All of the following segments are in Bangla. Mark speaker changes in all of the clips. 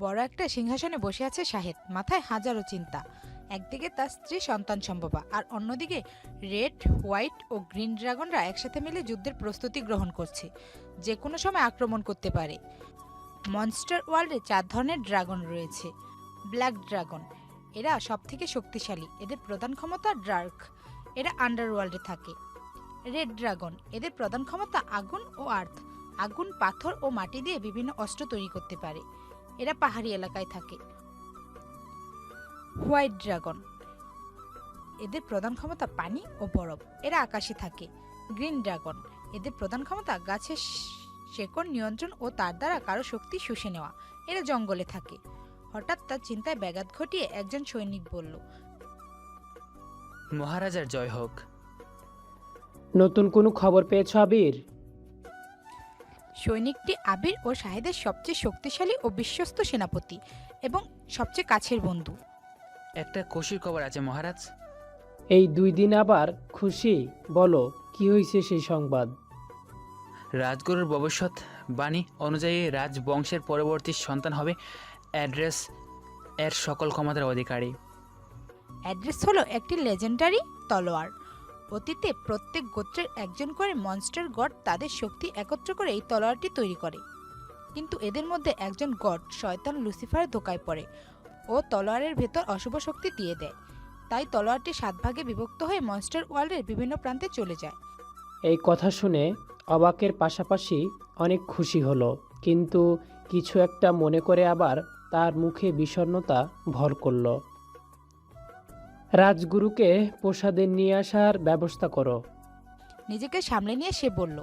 Speaker 1: বড় একটা সিংহাসনে বসে আছে শাহেদ, মাথায় হাজারো চিন্তা। একদিকে তার স্ত্রী সন্তান সম্ভবা, আর অন্যদিকে রেড, হোয়াইট ও গ্রিন ড্রাগনরা একসাথে মিলে যুদ্ধের প্রস্তুতি গ্রহণ করছে। যে কোনো সময় আক্রমণ করতে পারে। মনস্টার ওয়ার্ল্ডে 4 ধরনের ড্রাগন রয়েছে। ব্ল্যাক ড্রাগন, এরা সবথেকে শক্তিশালী, এদের প্রধান ক্ষমতা ডার্ক, এরা আন্ডারওয়ার্ল্ডে থাকে। রেড ড্রাগন, এদের প্রধান ক্ষমতা আগুন ও আর্থ, আগুন, পাথর ও মাটি দিয়ে বিভিন্ন অস্ত্র তৈরি করতে পারে, এরা পাহাড়ি এলাকায় থাকে। হোয়াইট ড্রাগন, এদের প্রধান ক্ষমতা পানি ও বরফ, এরা আকাশে থাকে। গ্রিন ড্রাগন, এদের প্রধান ক্ষমতা গাছের শেকড় নিয়ন্ত্রণ ও তার দ্বারা কারো শক্তি শুষে নেওয়া, এরা জঙ্গলে থাকে। হঠাৎ তার চিন্তায় ব্যাঘাত ঘটিয়ে একজন সৈনিক বলল,
Speaker 2: মহারাজার জয় হোক।
Speaker 3: নতুন কোনো খবর পেয়েছ আবির?
Speaker 1: সৈনিকটি আবির ও শাহেদের সবচেয়ে শক্তিশালী ও বিশ্বস্ত সেনাপতি এবং সবচেয়ে কাছের বন্ধু।
Speaker 2: একটা খুশির খবর আছে মহারাজ।
Speaker 3: এই 2 দিন আবার খুশি? বলো, কি হয়েছে সেই সংবাদ?
Speaker 2: রাজগুরুর ভবিষ্যৎ বাণী অনুযায়ী রাজবংশের পরবর্তী সন্তান হবে অ্যাড্রেস এর সকল ক্ষমতার অধিকারী।
Speaker 1: অ্যাড্রেস হলো একটি লেজেন্ডারি তলোয়ার। অতীতে প্রত্যেক গোত্রের একজন করে মনস্টার গড তাদের শক্তি একত্র করে এই তলোয়ারটি তৈরি করে। কিন্তু এদের মধ্যে একজন গড শয়তান লুসিফারের ধোকায় পড়ে ও তলোয়ারের ভেতর অশুভ শক্তি দিয়ে দেয়। তাই তলোয়ারটি 7 ভাগে বিভক্ত হয়ে মনস্টার ওয়ার্ল্ডের বিভিন্ন প্রান্তে চলে যায়।
Speaker 3: এই কথা শুনে অবাকের পাশাপাশি অনেক খুশি হলো, কিন্তু কিছু একটা মনে করে আবার তার মুখে বিষণ্ণতা ভর করল। রাজগুরুকে প্রসাদে নিয়ে আসার ব্যবস্থা করো।
Speaker 1: নিজেকে সামলে নিয়ে সে বলল।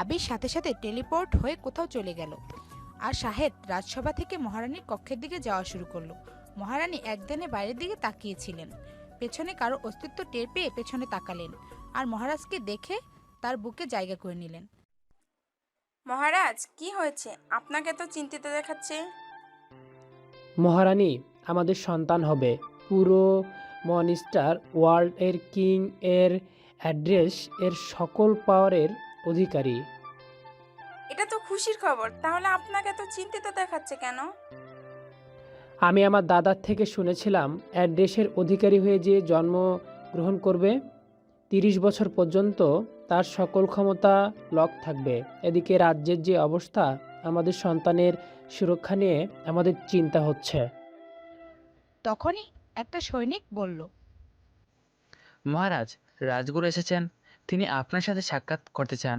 Speaker 1: আবির সাথে সাথে টেলিপোর্ট হয়ে কোথাও চলে গেল, আর শাহেদ রাজসভা থেকে মহারানীর কক্ষের দিকে যাওয়া শুরু করলো। মহারানী একদিনে বাইরের দিকে তাকিয়েছিলেন, পেছনে কারো অস্তিত্ব টের পেয়ে পেছনে তাকালেন, আর মহারাজকে দেখে তার বুকে জায়গা করে নিলেন।
Speaker 4: মহারাজ, কি হয়েছে? আপনাকে তো চিন্তিত দেখাচ্ছে।
Speaker 3: মহারানী, আমাদের সন্তান হবে, পুরো মনস্টার ওয়ার্ল্ড এর কিং এর অ্যাড্রেস এর সকল পাওয়ারের অধিকারী।
Speaker 4: এটা তো খুশির খবর, তাহলে আপনাকে তো চিন্তিত দেখাচ্ছে কেন?
Speaker 3: আমি আমার দাদার থেকে শুনেছিলাম অ্যাড্রেসের অধিকারী হয়ে যে জন্মগ্রহণ করবে 30 বছর পর্যন্ত তার সকল ক্ষমতা লক থাকবে। এদিকে রাজ্যের যে অবস্থা, আমাদের সন্তানের সুরক্ষা নিয়ে আমাদের চিন্তা হচ্ছে।
Speaker 1: তখনই একটা সৈনিক বলল,
Speaker 2: মহারাজ, রাজগুরু এসেছেন, তিনি আপনার সাথে সাক্ষাৎ করতে চান।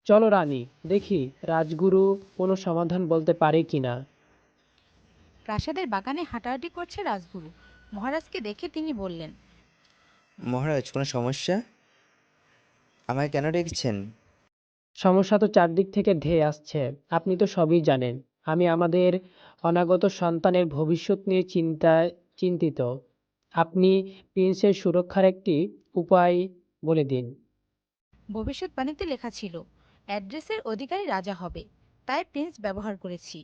Speaker 3: চলো রানী, দেখি রাজগুরু কোনো সমাধান বলতে পারে কিনা।
Speaker 1: প্রাসাদের বাগানে হাঁটাহাঁটি করছে রাজগুরু। মহারাজকে দেখে তিনি বললেন,
Speaker 5: মহারাজ, কোনো সমস্যা? আমায় কেন ডেকেছেন?
Speaker 3: সমস্যা তো চারদিক থেকে ধেয়ে আসছে, আপনি তো সবই জানেন। আমি আমাদের অনাগত সন্তানের ভবিষ্যৎ নিয়ে চিন্তিত। আপনি প্রিন্সের সুরক্ষার একটি উপায় বলে দিন।
Speaker 1: ভবিষ্যৎবাণীতে লেখা ছিল অ্যাড্রেসের অধিকারী রাজা হবে, তাই প্রিন্স ব্যবহার করেছি।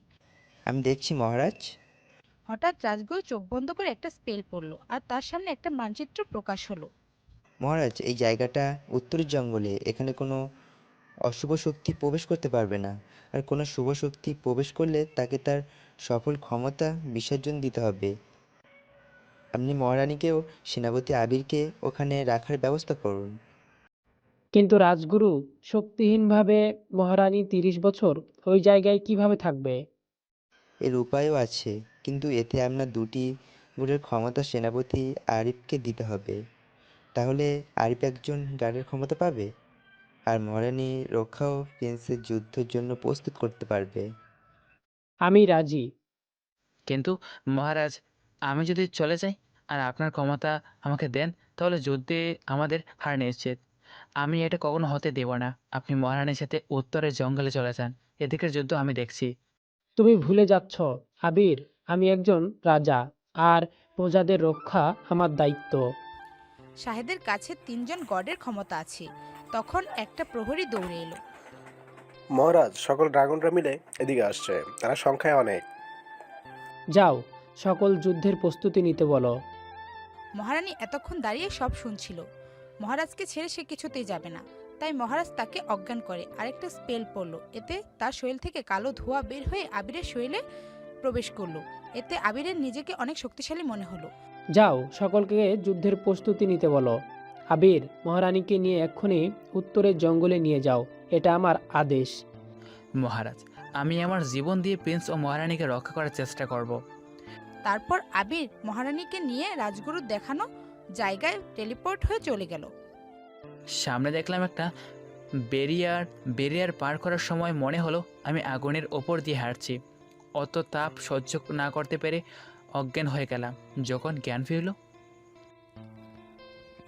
Speaker 5: আমি দেখছি মহারাজ।
Speaker 1: হঠাৎ রাজগুরু চোখ বন্ধ করে একটা স্পেল পড়ল, আর তার সামনে একটা মানচিত্র প্রকাশ হলো।
Speaker 5: মহারাজ, এই জায়গাটা উত্তরের জঙ্গলে, এখানে কোনো অশুভ শক্তি প্রবেশ করতে পারবে না। আর কোনো শুভ শক্তি প্রবেশ করলে তাকে তার সফল ক্ষমতা বিসর্জন দিতে হবে। আপনি মহারানীকেও সেনাপতি আবিরকে ওখানে রাখার ব্যবস্থা করুন।
Speaker 3: কিন্তু রাজগুরু, শক্তিহীনভাবে মহারানী 30 বছর ওই জায়গায় কিভাবে থাকবে?
Speaker 5: এর উপায়ও আছে, কিন্তু এতে আপনার দুটি গুণের ক্ষমতা সেনাপতি আরিফকে দিতে হবে। তাহলে আরিফ একজন গার্ডের ক্ষমতা পাবে, আর মহারানী রক্ষাও প্রিন্সের যুদ্ধের জন্য প্রস্তুত করতে পারবে।
Speaker 3: আমি রাজি।
Speaker 2: কিন্তু মহারাজ, আমি যদি চলে যাই আর আপনার ক্ষমতা আমাকে দেন, তাহলে যুদ্ধে আমাদের হার নিশ্চিত। আমি এটা কখনো হতে দেব না। আপনি মহারানীর সাথে উত্তরের জঙ্গলে চলে যান, এদিকের যুদ্ধ আমি দেখছি।
Speaker 3: তুমি ভুলে যাচ্ছ আবির, আমি একজন রাজা, আর প্রজাদের রক্ষা আমার দায়িত্ব।
Speaker 1: শাহেদের কাছে 3জন গডের ক্ষমতা আছে। তখন একটা প্রহরী দৌড়ে এলো।
Speaker 6: মহারাজ, সকল ড্রাগনরা মিলে এদিকে আসছে, তারা সংখ্যায় অনেক।
Speaker 3: যাও, সকল যুদ্ধের প্রস্তুতি নিতে বলো।
Speaker 1: মহারানী এতক্ষণ দাঁড়িয়ে সব শুনছিল। মহারাজকে ছেড়ে সে কিছুতেই যাবে না, তাই মহারাজ তাকে অজ্ঞান করে আরেকটা স্পেল পড়ল। এতে তার শরীর থেকে কালো ধোঁয়া বের হয়ে আবিরের শরীরে প্রবেশ করলো। এতে আবিরের নিজেকে অনেক শক্তিশালী মনে হলো।
Speaker 3: যাও, সকলকে যুদ্ধের প্রস্তুতি নিতে বলো। আবির, মহারানীকে নিয়ে এক্ষুনি উত্তরের জঙ্গলে নিয়ে যাও, এটা আমার আদেশ।
Speaker 2: মহারাজ, আমি আমার জীবন দিয়ে প্রিন্স ও মহারানীকে রক্ষা করার চেষ্টা করব।
Speaker 1: তারপর আবির মহারানীকে নিয়ে রাজগুরুর দেখানো জায়গায় টেলিপোর্ট হয়ে চলে গেল।
Speaker 2: সামনে দেখলাম একটা ব্যারিয়ার পার করার সময় মনে হলো আমি আগুনের ওপর দিয়ে হাঁটছি। অত তাপ সহ্য না করতে পেরে অজ্ঞান হয়ে গেলাম। যখন জ্ঞান ফিরল,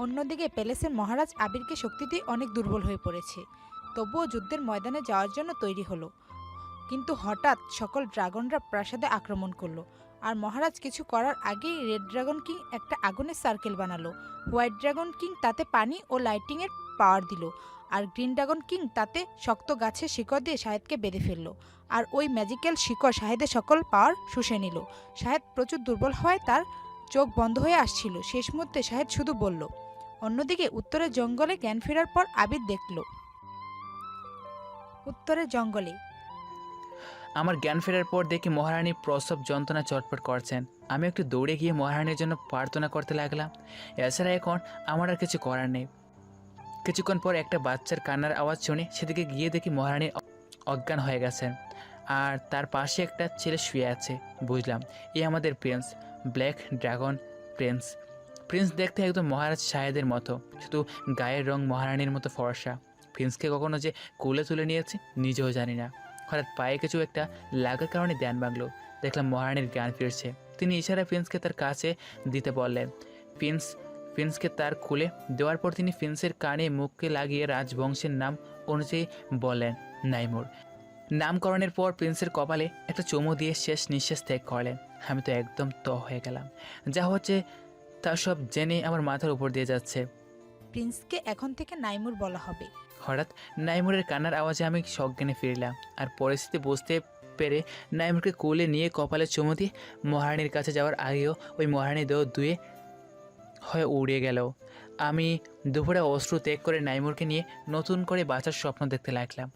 Speaker 1: অন্যদিকে প্যালেসের মহারাজ আবিরকে শক্তি দিয়ে অনেক দুর্বল হয়ে পড়েছে। তবুও যুদ্ধের ময়দানে যাওয়ার জন্য তৈরি হলো। কিন্তু হঠাৎ সকল ড্রাগনরা প্রাসাদে আক্রমণ করলো। আর মহারাজ কিছু করার আগেই রেড ড্রাগন কিং একটা আগুনের সার্কেল বানালো। হোয়াইট ড্রাগন কিং তাতে পানি ও লাইটিংয়ের পাওয়ার দিল। আর গ্রিন ড্রাগন কিং তাতে শক্ত গাছের শিকড় দিয়ে শাহেদকে বেঁধে ফেললো। আর ওই ম্যাজিক্যাল শিকড় শাহেদের সকল পাওয়ার শুষে নিল। শাহেদ প্রচুর দুর্বল হওয়ায় তার চোখ বন্ধ হয়ে আসছিল। শেষ মুহূর্তে শাহেদ শুধু বলল। অন্যদিকে উত্তরের জঙ্গলে জ্ঞান ফেরার পর আবির দেখল উত্তরের জঙ্গলে
Speaker 2: আমার জ্ঞান ফেরার পর দেখি মহারানী প্রসব যন্ত্রণা চটপট করছেন। আমি একটু দৌড়ে গিয়ে মহারানীর জন্য প্রার্থনা করতে লাগলাম। এছাড়া এখন আমার আর কিছু করার নেই। কিছুক্ষণ পর একটা বাচ্চার কান্নার আওয়াজ শুনে সেদিকে গিয়ে দেখি মহারানী অজ্ঞান হয়ে গেছেন, আর তার পাশে একটা ছেলে শুয়ে আছে। বুঝলাম এই আমাদের Prince, black dragon Prince. Prince দেখতে একদম মহারাজ শাহেদের মতো, শুধু গায়ের রং মহারানীর মতো ফর্সা। প্রিন্সকে কখনো যে কোলে তুলে নিয়েছে নিজেও জানি না। হঠাৎ পায়ে কিছু একটা লাগার কারণে ধ্যান ভাঙলো। দেখলাম মহারানীর জ্ঞান ফিরছে। তিনি ইশারা প্রিন্সকে তার কাছে দিতে বললেন। প্রিন্সকে তার খুলে দেওয়ার পর তিনি প্রিন্সের কানে মুখকে লাগিয়ে রাজবংশের নাম অনুযায়ী বললেন, নাইমুর। নামকরণের পর প্রিন্সের কপালে একটা চুমু দিয়ে শেষ নিঃশ্বাস ত্যাগ করলেন। আমি তো একদম হয়ে গেলাম। যা হচ্ছে তা সব জেনে আমার মাথার উপর দিয়ে যাচ্ছে।
Speaker 1: প্রিন্সকে এখন থেকে নাইমুর বলা হবে।
Speaker 2: হঠাৎ নাইমুরের কান্নার আওয়াজে আমি সজ্ঞানে ফিরলাম, আর পরিস্থিতি বুঝতে পেরে নাইমুরকে কোলে নিয়ে কপালে চুমু দিয়ে মহারানীর কাছে যাওয়ার আগেও ওই মহারানী দেহ ধুয়ে হয়ে উড়িয়ে গেল। আমি দুপুরে অশ্রু ত্যাগ করে নাইমুরকে নিয়ে নতুন করে বাঁচার স্বপ্ন দেখতে লাগলাম।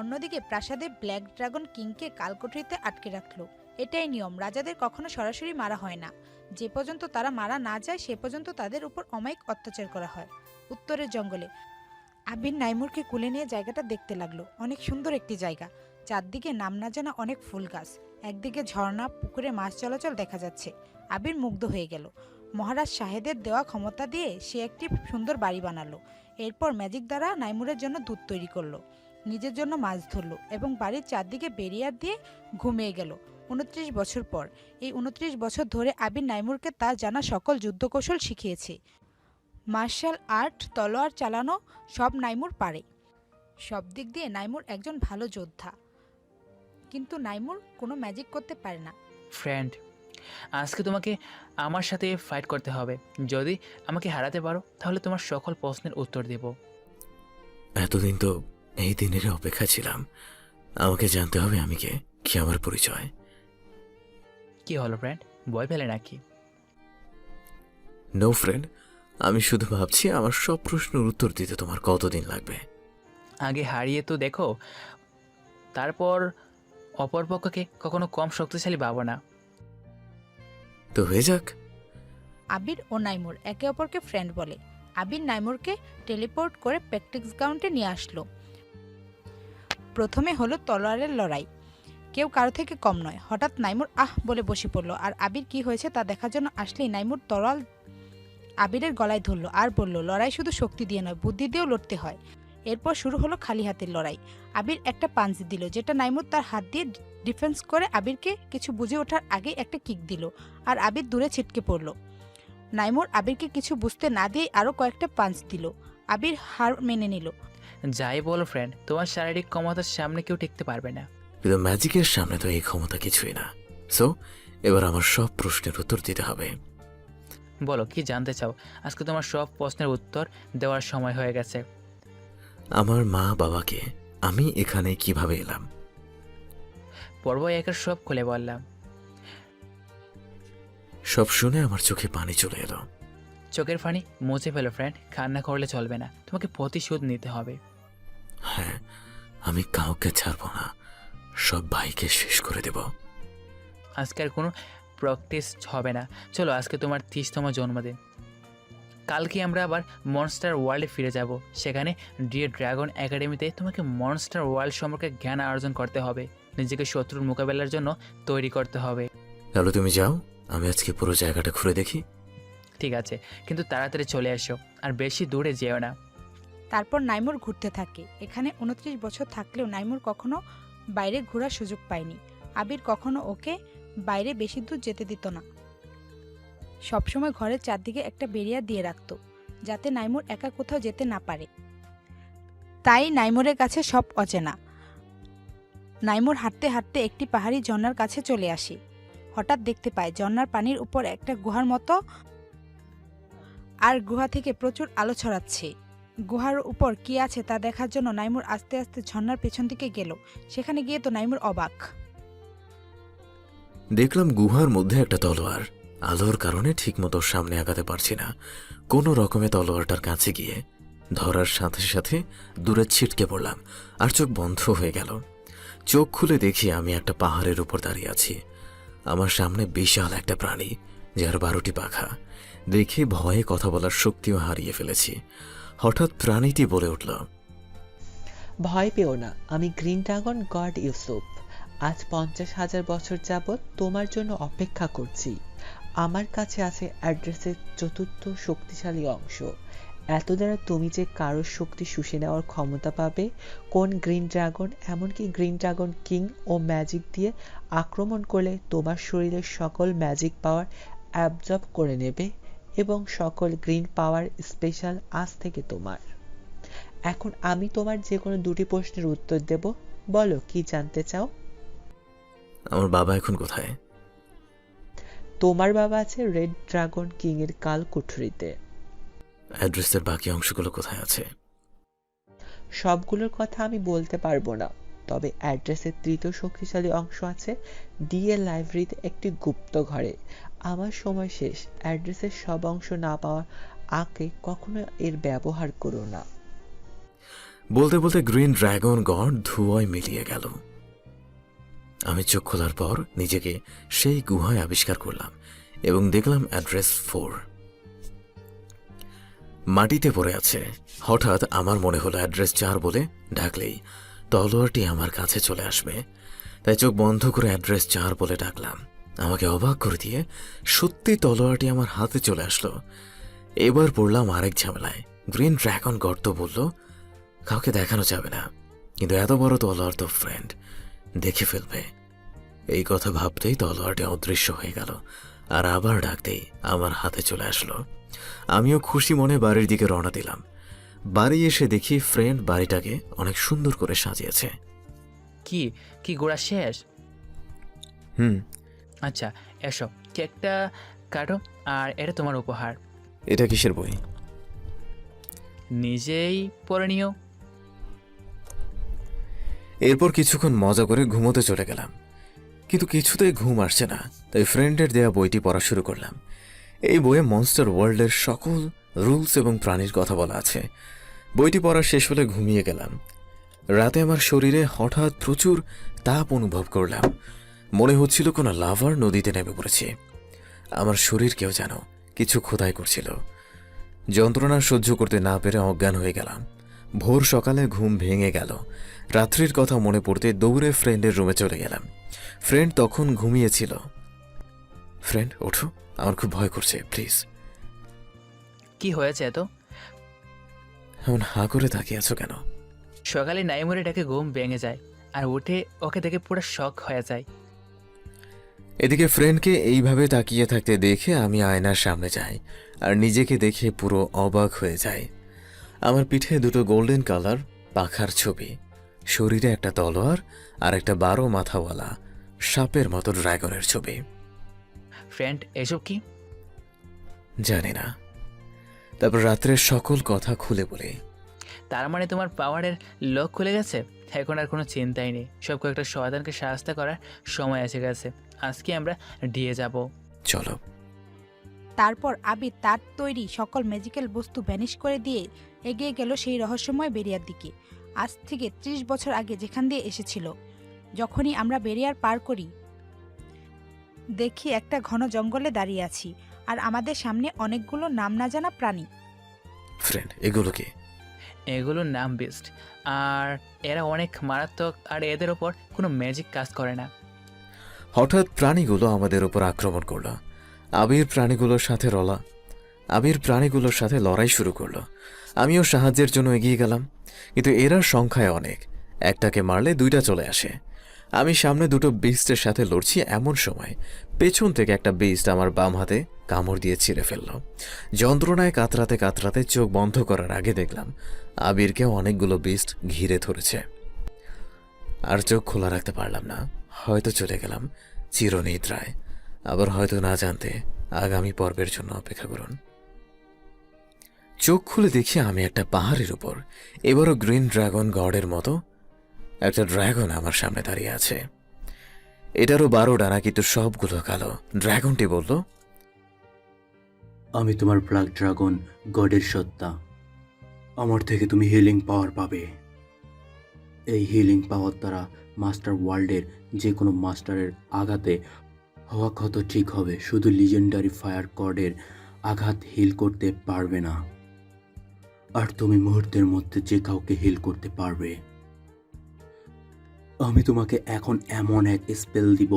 Speaker 1: অন্যদিকে প্রাসাদে ব্ল্যাক ড্রাগন কিংকে কালকোঠরিতে আটকে রাখলো। এটাই নিয়ম, রাজাদের কখনো সরাসরি মারা হয় না। যে পর্যন্ত তারা মারা না যায় সে পর্যন্ত তাদের উপর অমায়িক অত্যাচার করা হয়। উত্তরের জঙ্গলে আবির নাইমুরকে কুলে নিয়ে জায়গাটা দেখতে লাগলো। অনেক সুন্দর একটি জায়গা, চারদিকে নাম না জানা অনেক ফুল গাছ, একদিকে ঝর্ণা, পুকুরে মাছ চলাচল দেখা যাচ্ছে। আবির মুগ্ধ হয়ে গেল। মহারাজ শাহেদের দেওয়া ক্ষমতা দিয়ে সে একটি সুন্দর বাড়ি বানালো। এরপর ম্যাজিক দ্বারা নাইমুরের জন্য দুধ তৈরি করলো, নিজের জন্য মাছ ধরলো এবং বাড়ির চারদিকে বেরিয়ার দিয়ে ঘুমিয়ে গেল। 29 বছর পর, এই 29 বছর ধরে আবির নাইমুরকে তার জানা সকল যুদ্ধকৌশল শিখিয়েছে। মার্শাল আর্ট, তলোয়ার চালানো সব নাইমুর পারে। সব দিক দিয়ে নাইমুর একজন ভালো যোদ্ধা, কিন্তু নাইমুর কোনো ম্যাজিক করতে পারে না।
Speaker 2: ফ্রেন্ড, আজকে তোমাকে আমার সাথে ফাইট করতে হবে। যদি আমাকে হারাতে পারো তাহলে তোমার সকল প্রশ্নের উত্তর দেব।
Speaker 7: এতদিন তো এই দিনের অপেক্ষা ছিলাম। আমাকে জানতে হবে আমি কে, কি আমার পরিচয়।
Speaker 2: কি হলো ফ্রেন্ড, ভয় পেলে নাকি?
Speaker 7: নো ফ্রেন্ড, আমি শুধু ভাবছি আমার সব প্রশ্নের উত্তর দিতে তোমার কতদিন লাগবে।
Speaker 2: আগে হারিয়ে তো দেখো, তারপর অপরপক্ষকে কখনো কম শক্তিশালী ভাবো না।
Speaker 7: তো হয়ে যাক।
Speaker 1: আবির ও নাইমুর একে অপরকে ফ্রেন্ড বলে। আবির নাইমুরকে টেলিপোর্ট করে প্র্যাকটিস গ্রাউন্ডে নিয়ে আসলো। প্রথমে হলো তলোয়ারের লড়াই, কেউ কারো থেকে কম নয়। হঠাৎ নাইমুর আহ বলে বসে পড়লো, আর আবির কি হয়েছে তা দেখার জন্য আসলেই নাইমুর তরোয়াল আবিরের গলায় ধরলো আর বলল, লড়াই শুধু শক্তি দিয়ে নয়, বুদ্ধি দিয়েও লড়তে হয়। এরপর শুরু হলো খালি হাতের লড়াই। আবির একটা পাঞ্চ দিল, যেটা নাইমুর তার হাত দিয়ে ডিফেন্স করে আবিরকে কিছু বুঝে ওঠার আগে একটা কিক দিল, আর আবির দূরে ছিটকে পড়ল। নাইমুর আবিরকে কিছু বুঝতে না দিয়ে আরও কয়েকটা পাঞ্চ দিল। আবির হার মেনে নিল।
Speaker 2: যাই বলো ফ্রেন্ড, তোমার শারীরিক ক্ষমতার সামনে কেউ টিকতে পারবে না।
Speaker 7: কিন্তু ম্যাজিকের সামনে তো এই ক্ষমতা কিছুই না। সো এবার আমার সব প্রশ্নের উত্তর দিতে হবে।
Speaker 2: বলো, কি জানতে চাও? আজকে তোমার সব প্রশ্নের উত্তর দেওয়ার সময় হয়ে গেছে।
Speaker 7: আমার মা বাবাকে আমি এখানে কিভাবে এলাম?
Speaker 2: পর্ব একের সব খুলে বললাম।
Speaker 7: সব শুনে আমার চোখে পানি চলে এলো।
Speaker 2: চোখের পানি মুছে ফেলো ফ্রেন্ড, কান্না করলে চলবে না, তোমাকে প্রতিশোধ নিতে হবে।
Speaker 7: হ্যাঁ, আমি কাউকে ছাড়বো না, সব ভাইকে শেষ করে দেব।
Speaker 2: আজকে আর কোনো প্র্যাকটিস হবে না। চলো, আজকে তোমার 30তম জন্মদিন। কালকে আমরা আবার মনস্টার ওয়ার্ল্ডে ফিরে যাব। সেখানে ডিয়ার ড্রাগন একাডেমিতে তোমাকে মনস্টার ওয়ার্ল্ড সম্পর্কে জ্ঞান অর্জন করতে হবে, নিজেকে শত্রুর মোকাবেলার জন্য তৈরি করতে হবে।
Speaker 7: তাহলে তুমি যাও, আমি আজকে পুরো জায়গাটা ঘুরে দেখি।
Speaker 2: ঠিক আছে, কিন্তু তাড়াতাড়ি চলে এসো, আর বেশি দূরে যেও না।
Speaker 1: তারপর নাইমুর ঘুরতে থাকে। এখানে 29 বছর থাকলেও নাইমুর কখনো বাইরে ঘোরার সুযোগ পায়নি। আবির কখনো ওকে বাইরে বেশি দূর যেতে দিত না। সবসময় ঘরের চারদিকে একটা বেরিয়া দিয়ে রাখতো, যাতে নাইমুর একা কোথাও যেতে না পারে। তাই নাইমুরের কাছে সব অচেনা। নাইমুর হাঁটতে হাঁটতে একটি পাহাড়ি ঝর্ণার কাছে চলে আসে। হঠাৎ দেখতে পায় ঝর্ণার পানির উপর একটা গুহার মতো, আর গুহা থেকে প্রচুর আলো ছড়াচ্ছে। গুহার উপর কি আছে তা দেখার জন্য নাইমুর আস্তে আস্তে ঝর্ণার পেছন দিকে গেল। সেখানে গিয়ে তো নাইমুর অবাক।
Speaker 7: দেখলাম গুহার মধ্যে একটা তলোয়ার। আলোর কারণে ঠিকমতো সামনে আগাতে পারছি না। কোনো রকমে তলোয়ারটার কাছে গিয়ে ধরার সাথে সাথে দূরে ছিটকে পড়লাম, আর চোখ বন্ধ হয়ে গেল। চোখ খুলে দেখি আমি একটা পাহাড়ের উপর দাঁড়িয়ে আছি। আমার সামনে বিশাল একটা প্রাণী, যার 12টি পাখা। দেখে ভয়ে কথা বলার শক্তিও হারিয়ে ফেলেছি। হঠাৎ প্রাণীটি বলে উঠল,
Speaker 8: ভয় পেও না, আমি গ্রিন ড্রাগন গড ইউসুফ। আজ 50,000 বছর যাবৎ তোমার জন্য অপেক্ষা করছি। আমার কাছে আছে অ্যাড্রেসের 4র্থ শক্তিশালী অংশ। এত দ্বারা তুমি যে কারোর শক্তি শুষে নেওয়ার ক্ষমতা পাবে। কোন গ্রিন ড্রাগন, এমনকি গ্রিন ড্রাগন কিং ও ম্যাজিক দিয়ে আক্রমণ করলে তোমার শরীরের সকল ম্যাজিক পাওয়ার অ্যাবজর্ব করে নেবে, এবং সকল গ্রিন পাওয়ার স্পেশাল আজ থেকে তোমার। এখন আমি তোমার যে কোনো 2টি প্রশ্নের উত্তর দেব, বলো কি জানতে চাও?
Speaker 7: আমার বাবা এখন কোথায়?
Speaker 8: তোমার বাবা আছে রেড ড্রাগন কিং এর কাল কুঠরিতে।
Speaker 7: অ্যাড্রেসের বাকি অংশগুলো কোথায় আছে?
Speaker 8: সবগুলোর কথা আমি বলতে পারবো না, তবে অ্যাড্রেসের 3য় শক্তিশালী অংশ আছে ডিএ লাইব্রেরিতে একটি গুপ্ত ঘরে। আমার সময় শেষ। অ্যাড্রেসের সব অংশ না পাওয়ার আগে কখনো এর ব্যবহার করো না।
Speaker 7: বলতে বলতে গ্রিন ড্রাগন গড ধোঁয়ায় মিলিয়ে গেল। আমি চোখ খোলার পর নিজেকে সেই গুহায় আবিষ্কার করলাম এবং দেখলাম অ্যাড্রেস 4 মাটিতে পড়ে আছে। হঠাৎ আমার মনে হলো অ্যাড্রেস 4 বলে ডাকলেই তলোয়ারটি আমার কাছে চলে আসবে, তাই চোখ বন্ধ করে অ্যাড্রেস 4 বলে ডাকলাম। আমাকে অবাক করে দিয়ে সত্যি তলোয়ারটি আমার হাতে চলে আসলো। এবার পড়লাম আরেক ঝামেলায়। গ্রিন ড্রাগন গড তো বলল কাউকে দেখানো যাবে না, কিন্তু এত বড় তলোয়ার তো ফ্রেন্ড দেখে ফেলবে। এই কথা ভাবতেই তলোয়ারটি অদৃশ্য হয়ে গেল, আর আবার ডাকতেই আমার হাতে চলে আসলো। আমিও খুশি মনে বাড়ির দিকে রওনা দিলাম। বাড়ি এসে দেখি ফ্রেন্ড বাড়িটাকে অনেক সুন্দর করে সাজিয়েছে।
Speaker 2: কি কি গোড়া শেষ?
Speaker 7: হুম।
Speaker 2: আচ্ছা, এসো, কেকটা কাটো, আর এটা তোমার উপহার।
Speaker 7: এটা কিসের বই?
Speaker 2: নিজেই পড়ে নিও।
Speaker 7: এরপর কিছুক্ষণ মজা করে ঘুমোতে চলে গেলাম, কিন্তু কিছুতেই ঘুম আসছে না। তাই ফ্রেন্ডের দেয়া বইটি পড়া শুরু করলাম। এই বইয়ে মনস্টার ওয়ার্ল্ডের সকল রুলস এবং প্রাণীর কথা বলা আছে। বইটি পড়া শেষ হলে ঘুমিয়ে গেলাম। রাতে আমার শরীরে হঠাৎ প্রচুর তাপ অনুভব করলাম। মনে হচ্ছিল কোনো লাভার নদীতে নেমে পড়েছি। আমার শরীরকেও যেন কিছু খোদাই করছিল। যন্ত্রণা সহ্য করতে না পেরে অজ্ঞান হয়ে গেলাম। ভোর সকালে ঘুম ভেঙে গেল। রাত্রির কথা মনে পড়তে দৌড়ে ফ্রেন্ডের রুমে চলে গেলাম। ফ্রেন্ড তখন ঘুমিয়েছিল। ফ্রেন্ড ওঠো, আমার খুব ভয় করছে, প্লিজ।
Speaker 2: কি হয়েছে এত?
Speaker 7: এমন হাঁ করে তাকিয়ে আছো কেন?
Speaker 2: সকালে নাইমুরে ডাকে ঘুম ভেঙে যায়, আর উঠে ওকে দেখে পুরো শক হয়ে যায়।
Speaker 7: এদিকে ফ্রেন্ডকে এইভাবে তাকিয়ে থাকতে দেখে আমি আয়নার সামনে যাই, আর নিজেকে দেখে পুরো অবাক হয়ে যাই। আমার পিঠে 2টো গোল্ডেন কালার পাখার ছবি, শরীরে একটা তলোয়ার আর একটা 12 মাথাওয়ালা সাপের মতো ড্রাগনের ছবি।
Speaker 2: ফ্রেন্ড, এসব কি?
Speaker 7: জানি না। তারপর রাত্রের সকল কথা খুলে বলি।
Speaker 2: তার মানে তোমার পাওয়ারের লক খুলে গেছে। এখন আর কোনো চিন্তাই নেই। সব কয়েকটা শয়তানকে সাহায্য করার সময় এসে গেছে। আজকে আমরা ডিয়ে যাব।
Speaker 7: চলো।
Speaker 1: তারপর আবির তার তৈরি সকল ম্যাজিক্যাল বস্তু ভ্যানিশ করে দিয়ে এগিয়ে গেল সেই রহস্যময় বেরিয়ার দিকে। আজ থেকে 30 বছর আগে যেখান দিয়ে এসেছিল। যখনই আমরা বেরিয়ার পার করি, দেখি একটা ঘন জঙ্গলে দাঁড়িয়ে আছি আর আমাদের সামনে অনেকগুলো নাম না জানা প্রাণী।
Speaker 7: ফ্রেন্ড, এগুলো কি?
Speaker 2: এগুলোর নাম বিস্ট, আর এরা অনেক মারাত্মক, আর এদের ওপর কোনো ম্যাজিক কাজ করে না।
Speaker 7: হঠাৎ প্রাণীগুলো আমাদের উপর আক্রমণ করলো। আবির প্রাণীগুলোর সাথে লড়াই শুরু করলো। আমিও সাহায্যের জন্য এগিয়ে গেলাম, কিন্তু এরা সংখ্যায় অনেক। একটাকে মারলে দুইটা চলে আসে। আমি সামনে দুটো বিস্টের সাথে লড়ছি, এমন সময় পেছন থেকে একটা বিস্ট আমার বাম হাতে কামড় দিয়ে ছিঁড়ে ফেলল। যন্ত্রণায় কাতরাতে কাতরাতে চোখ বন্ধ করার আগে দেখলাম আবিরকে অনেকগুলো বিস্ট ঘিরে ধরেছে। আর চোখ খোলা রাখতে পারলাম না। হয়তো চলে গেলাম চিরনিদ্রায়, আবার হয়তো না জানতে। আগামী পর্বের জন্য অপেক্ষা করুন। চোখ খুলে দেখি আমি একটা পাহাড়ের উপর। এবারও গ্রিন ড্রাগন গডের মতো একটা ড্রাগন আমার সামনে দাঁড়িয়ে আছে। এটারও 12 ডানা, কিন্তু সবগুলো কালো। ড্রাগনটি বলল,
Speaker 9: আমি তোমার ব্ল্যাক ড্রাগন গডের সত্তা। আমার থেকে তুমি হিলিং পাওয়ার পাবে। এই হিলিং পাওয়ার দ্বারা মাস্টার ওয়ার্ল্ডের যে কোনো মাস্টারের আঘাতে হওয়া ক্ষত ঠিক হবে। শুধু লিজেন্ডারি ফায়ার কর্ডের আঘাত হিল করতে পারবে না, আর তুমি মুহূর্তের মধ্যে যে কাউকে হিল করতে পারবে। আমি তোমাকে এখন এমন এক স্পেল দিব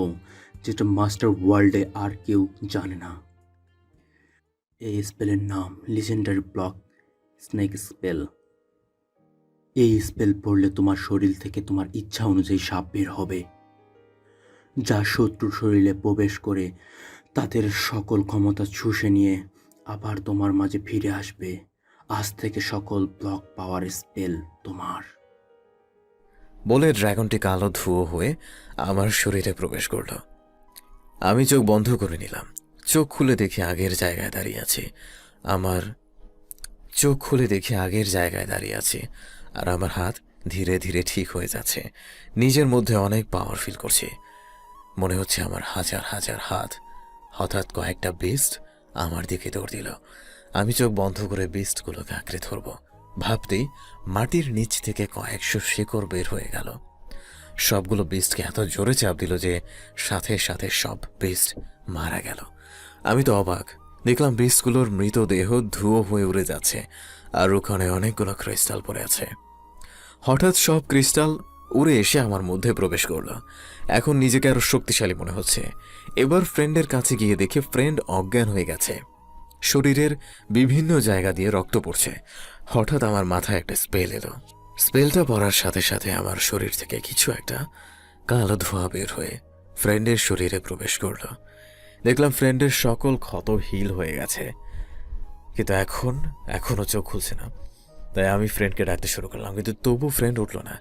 Speaker 9: যেটা মাস্টার ওয়ার্ল্ডে আর কেউ জানে না। এই স্পেলের নাম লিজেন্ডারি ব্লক স্নেক স্পেল। এই স্পেল পড়লে তোমার শরীর থেকে তোমার ইচ্ছা অনুযায়ী সাপ বের হবে, যা শত্রুর শরীরে প্রবেশ করে তাদের সকল ক্ষমতা চুষে নিয়ে আবার তোমার মাঝে ফিরে আসবে। আজ থেকে সকল ব্লক পাওয়ার স্পেল তোমার।
Speaker 7: বলে ড্রাগনটি কালো ধুয়ো হয়ে আমার শরীরে প্রবেশ করল। আমি চোখ বন্ধ করে নিলাম। চোখ খুলে দেখি আগের জায়গায় দাঁড়িয়ে আছি, আর আমার হাত ধীরে ধীরে ঠিক হয়ে যাচ্ছে। নিজের মধ্যে অনেক পাওয়ার ফিল করছি। মনে হচ্ছে আমার হাজার হাজার হাত। হঠাৎ কয়েকটা বিস্ট আমার দিকে দৌড় দিল। আমি চোখ বন্ধ করে বিস্টগুলোকে আঁকড়ে ধরব, ভাবতেই মাটির নিচ থেকে কয়েকশো শিকড় বের হয়ে গেল। সবগুলো বিস্টকে এত জোরে চাপ দিল যে সাথে সাথে সব বিস্ট মারা গেল। আমি তো অবাক। দেখলাম বিস্টগুলোর মৃতদেহ ধুয়ো হয়ে উড়ে যাচ্ছে, আর ওখানে অনেকগুলো ক্রিস্টাল পড়ে আছে। হঠাৎ সব ক্রিস্টাল উড়ে এসে আমার মধ্যে প্রবেশ করলো। এখন নিজেকে আরো শক্তিশালী মনে হচ্ছে। এবার ফ্রেন্ডের কাছে গিয়ে দেখে ফ্রেন্ড অজ্ঞান হয়ে গেছে। শরীরের বিভিন্ন জায়গা দিয়ে রক্ত পড়ছে। হঠাৎ আমার মাথায় একটা স্পেল এলো। স্পেলটা পড়ার সাথে সাথে আমার শরীর থেকে কিছু একটা কালো ধোঁয়া বের হয়ে ফ্রেন্ডের শরীরে প্রবেশ করলো। দেখলাম ফ্রেন্ডের সকল ক্ষত হিল হয়ে গেছে, কিন্তু এখনো চোখ খুলছে না। তাই আমি ফ্রেন্ডকে ডাকতে শুরু করলাম, কিন্তু তবু ফ্রেন্ড উঠল না।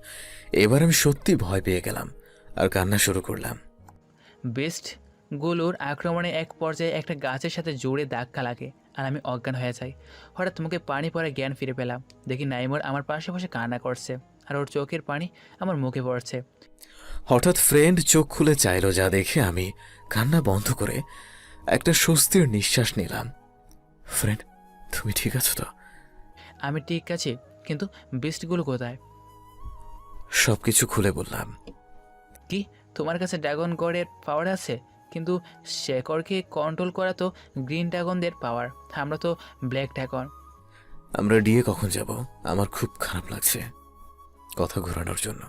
Speaker 7: এবার আমি সত্যি ভয় পেয়ে গেলাম আর কান্না শুরু করলাম।
Speaker 2: বেস্টগুলোর আক্রমণে এক পর্যায়ে একটা গাছের সাথে জোরে ধাক্কা লাগে, আর আমি অজ্ঞান হয়ে যাই। হঠাৎ মুখে পানি পড়ে জ্ঞান ফিরে পেলাম। দেখি নাইমুর আমার পাশে বসে কান্না করছে, আর ওর চোখের পানি আমার মুখে পড়ছে।
Speaker 7: হঠাৎ ফ্রেন্ড চোখ খুলে চাইল, যা দেখে আমি কান্না বন্ধ করে একটা স্বস্তির নিঃশ্বাস নিলাম। ফ্রেন্ড, তুমি ঠিক আছো তো?
Speaker 2: আমি ঠিক আছি, কিন্তু বেস্টগুলো কোথায়?
Speaker 7: সবকিছু খুলে বললাম।
Speaker 2: কি, তোমার কাছে ড্রাগন গডের পাওয়ার আছে? কিন্তু শেকড়কে কন্ট্রোল করা তো গ্রিন ড্রাগনদের পাওয়ার, আমরা তো ব্ল্যাক ড্রাগন।
Speaker 7: আমরা ডিএ কখন যাব? আমার খুব খারাপ লাগছে কথা ঘোরানোর জন্য।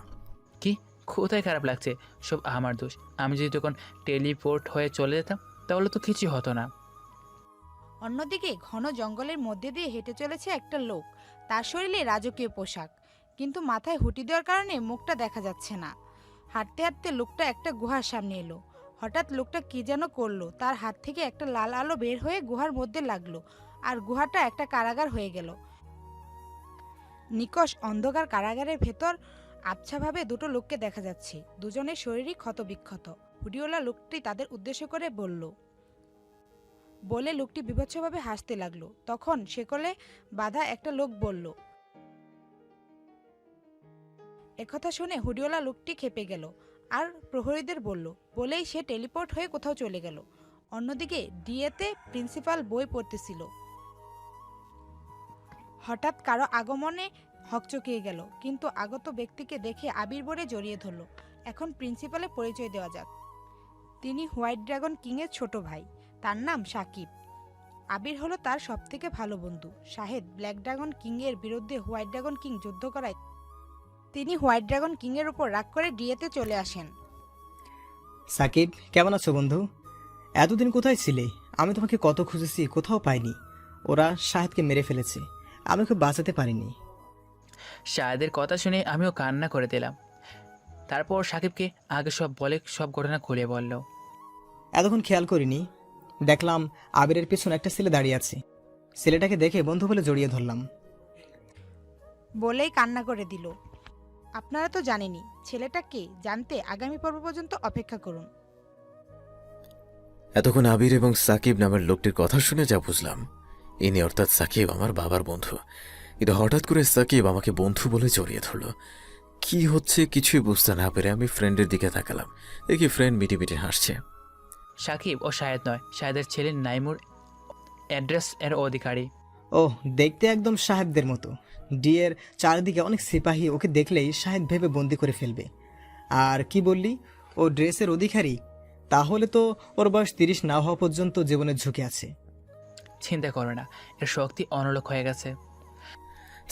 Speaker 2: কি, কোথায় খারাপ লাগছে? সব আমার দোষ। আমি যদি তখন টেলিপোর্ট হয়ে চলে যেতাম তাহলে তো কিছুই হতো না।
Speaker 1: অন্যদিকে ঘন জঙ্গলের মধ্যে দিয়ে হেঁটে চলেছে একটা লোক। তার শরীরে রাজকীয় পোশাক, কিন্তু মাথায় হুটি দেওয়ার কারণে মুখটা দেখা যাচ্ছে না। হাঁটতে হাঁটতে লোকটা একটা গুহার সামনে এলো। হঠাৎ লোকটা কি যেন করলো, তার হাত থেকে একটা লাল আলো বের হয়ে গুহার মধ্যে লাগলো, আর গুহাটা একটা কারাগার হয়ে গেল। নিকষ অন্ধকার কারাগারের ভেতর আবছাভাবে দুটো লোককে দেখা যাচ্ছে। দুজনের শরীরই ক্ষতবিক্ষত। হুডিওলা লোকটি তাদের উদ্দেশ্য করে বলে লোকটি বিভৎসভাবে হাসতে লাগলো। তখন সেকলে বাঁধা একটা লোক বলল। একথা শুনে হুডিওলা লোকটি খেপে গেল আর প্রহরীদের বলল, বলেই সে টেলিপোর্ট হয়ে কোথাও চলে গেল। অন্যদিকে ডিএতে প্রিন্সিপাল বই পড়তেছিল। হঠাৎ কারো আগমনে হকচকিয়ে গেল, কিন্তু আগত ব্যক্তিকে দেখে আবির বলে জড়িয়ে ধরল। এখন প্রিন্সিপালের পরিচয় দেওয়া যাক। তিনি হোয়াইট ড্রাগন কিংয়ের ছোট ভাই। তার নাম সাকিব। আবির হলো তার সবথেকে ভালো বন্ধু। শাহেদ ব্ল্যাক ড্রাগন কিংয়ের বিরুদ্ধে হোয়াইট ড্রাগন কিং যুদ্ধ করায় তিনি হোয়াইট ড্রাগন কিংয়ের উপর রাগ করে ডিএতে চলে আসেন।
Speaker 10: সাকিব, কেমন আছো বন্ধু? এতদিন কোথায় ছিলে? আমি তোমাকে কত খুঁজেছি, কোথাও পাইনি। ওরা শাহেদকে মেরে ফেলেছে, আমি ওকে বাঁচাতে পারিনি।
Speaker 2: শাহেদের কথা শুনে আমিও কান্না করে দিলাম। তারপর সাকিবকে আগে সব বলে সব ঘটনা খুলে বলল।
Speaker 10: এতক্ষণ খেয়াল করিনি, দেখলাম আবিরের পেছনে একটা ছেলে দাঁড়িয়ে আছে। ছেলেটাকে দেখে বন্ধু বলে জড়িয়ে ধরলাম।
Speaker 1: বলেই কান্না করে দিল। আপনারা তো জানেনই ছেলেটা কে, জানতে আগামী পর্ব পর্যন্ত অপেক্ষা করুন।
Speaker 7: এতক্ষণ আবির এবং সাকিব নামের লোকটির কথা শুনে যা বুঝলাম, ইনি অর্থাৎ সাকিব আমার বাবার বন্ধু। কিন্তু হঠাৎ করে সাকিব আমাকে বন্ধু বলে জড়িয়ে ধরল। কি হচ্ছে কিছুই বুঝতে না পেরে আমি ফ্রেন্ডের দিকে তাকালাম। দেখি ফ্রেন্ড মিটি মিটি হাসছে।
Speaker 2: সাকিব ও শাহেদ নয়, শাহেদের ছেলে নাইমুর অ্যাড্রেস এর অধিকারী।
Speaker 10: ও, দেখতে একদম সাহেবদের মতো। ডিএর চারিদিকে অনেক সিপাহী, ওকে দেখলেই শাহেদ ভেবে বন্দি করে ফেলবে। আর কি বললি, ও ড্রেসের অধিকারী? তাহলে তো ওর বয়স 30 না হওয়া পর্যন্ত জীবনের ঝুঁকি আছে।
Speaker 2: চিন্তা করো না, এর শক্তি অনলক হয়ে গেছে।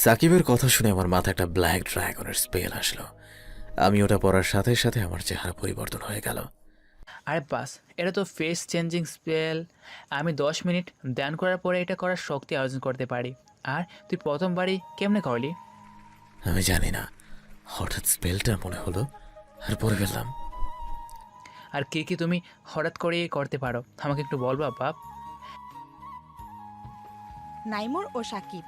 Speaker 7: সাকিবের কথা শুনে আমার মাথায় একটা ব্ল্যাক ড্রাগনের স্পেল আসলো। আমি ওটা পড়ার সাথে সাথে আমার চেহারা পরিবর্তন হয়ে গেল।
Speaker 2: আরে বাস, এটা তো ফেস চেঞ্জিং স্পেল। আমি 10 মিনিট ধ্যান করার পরে এটা করার শক্তি অর্জন করতে পারি। আর তুই প্রথমবারই কেমনে করলি?
Speaker 7: আমি জানি না, হঠাৎ স্পেলটা মনে হলো আর পরে ফেললাম।
Speaker 2: আর কি কি তুমি হঠাৎ করে করতে পারো আমাকে একটু বলবা বাপ?
Speaker 1: নাইমুর ও সাকিব।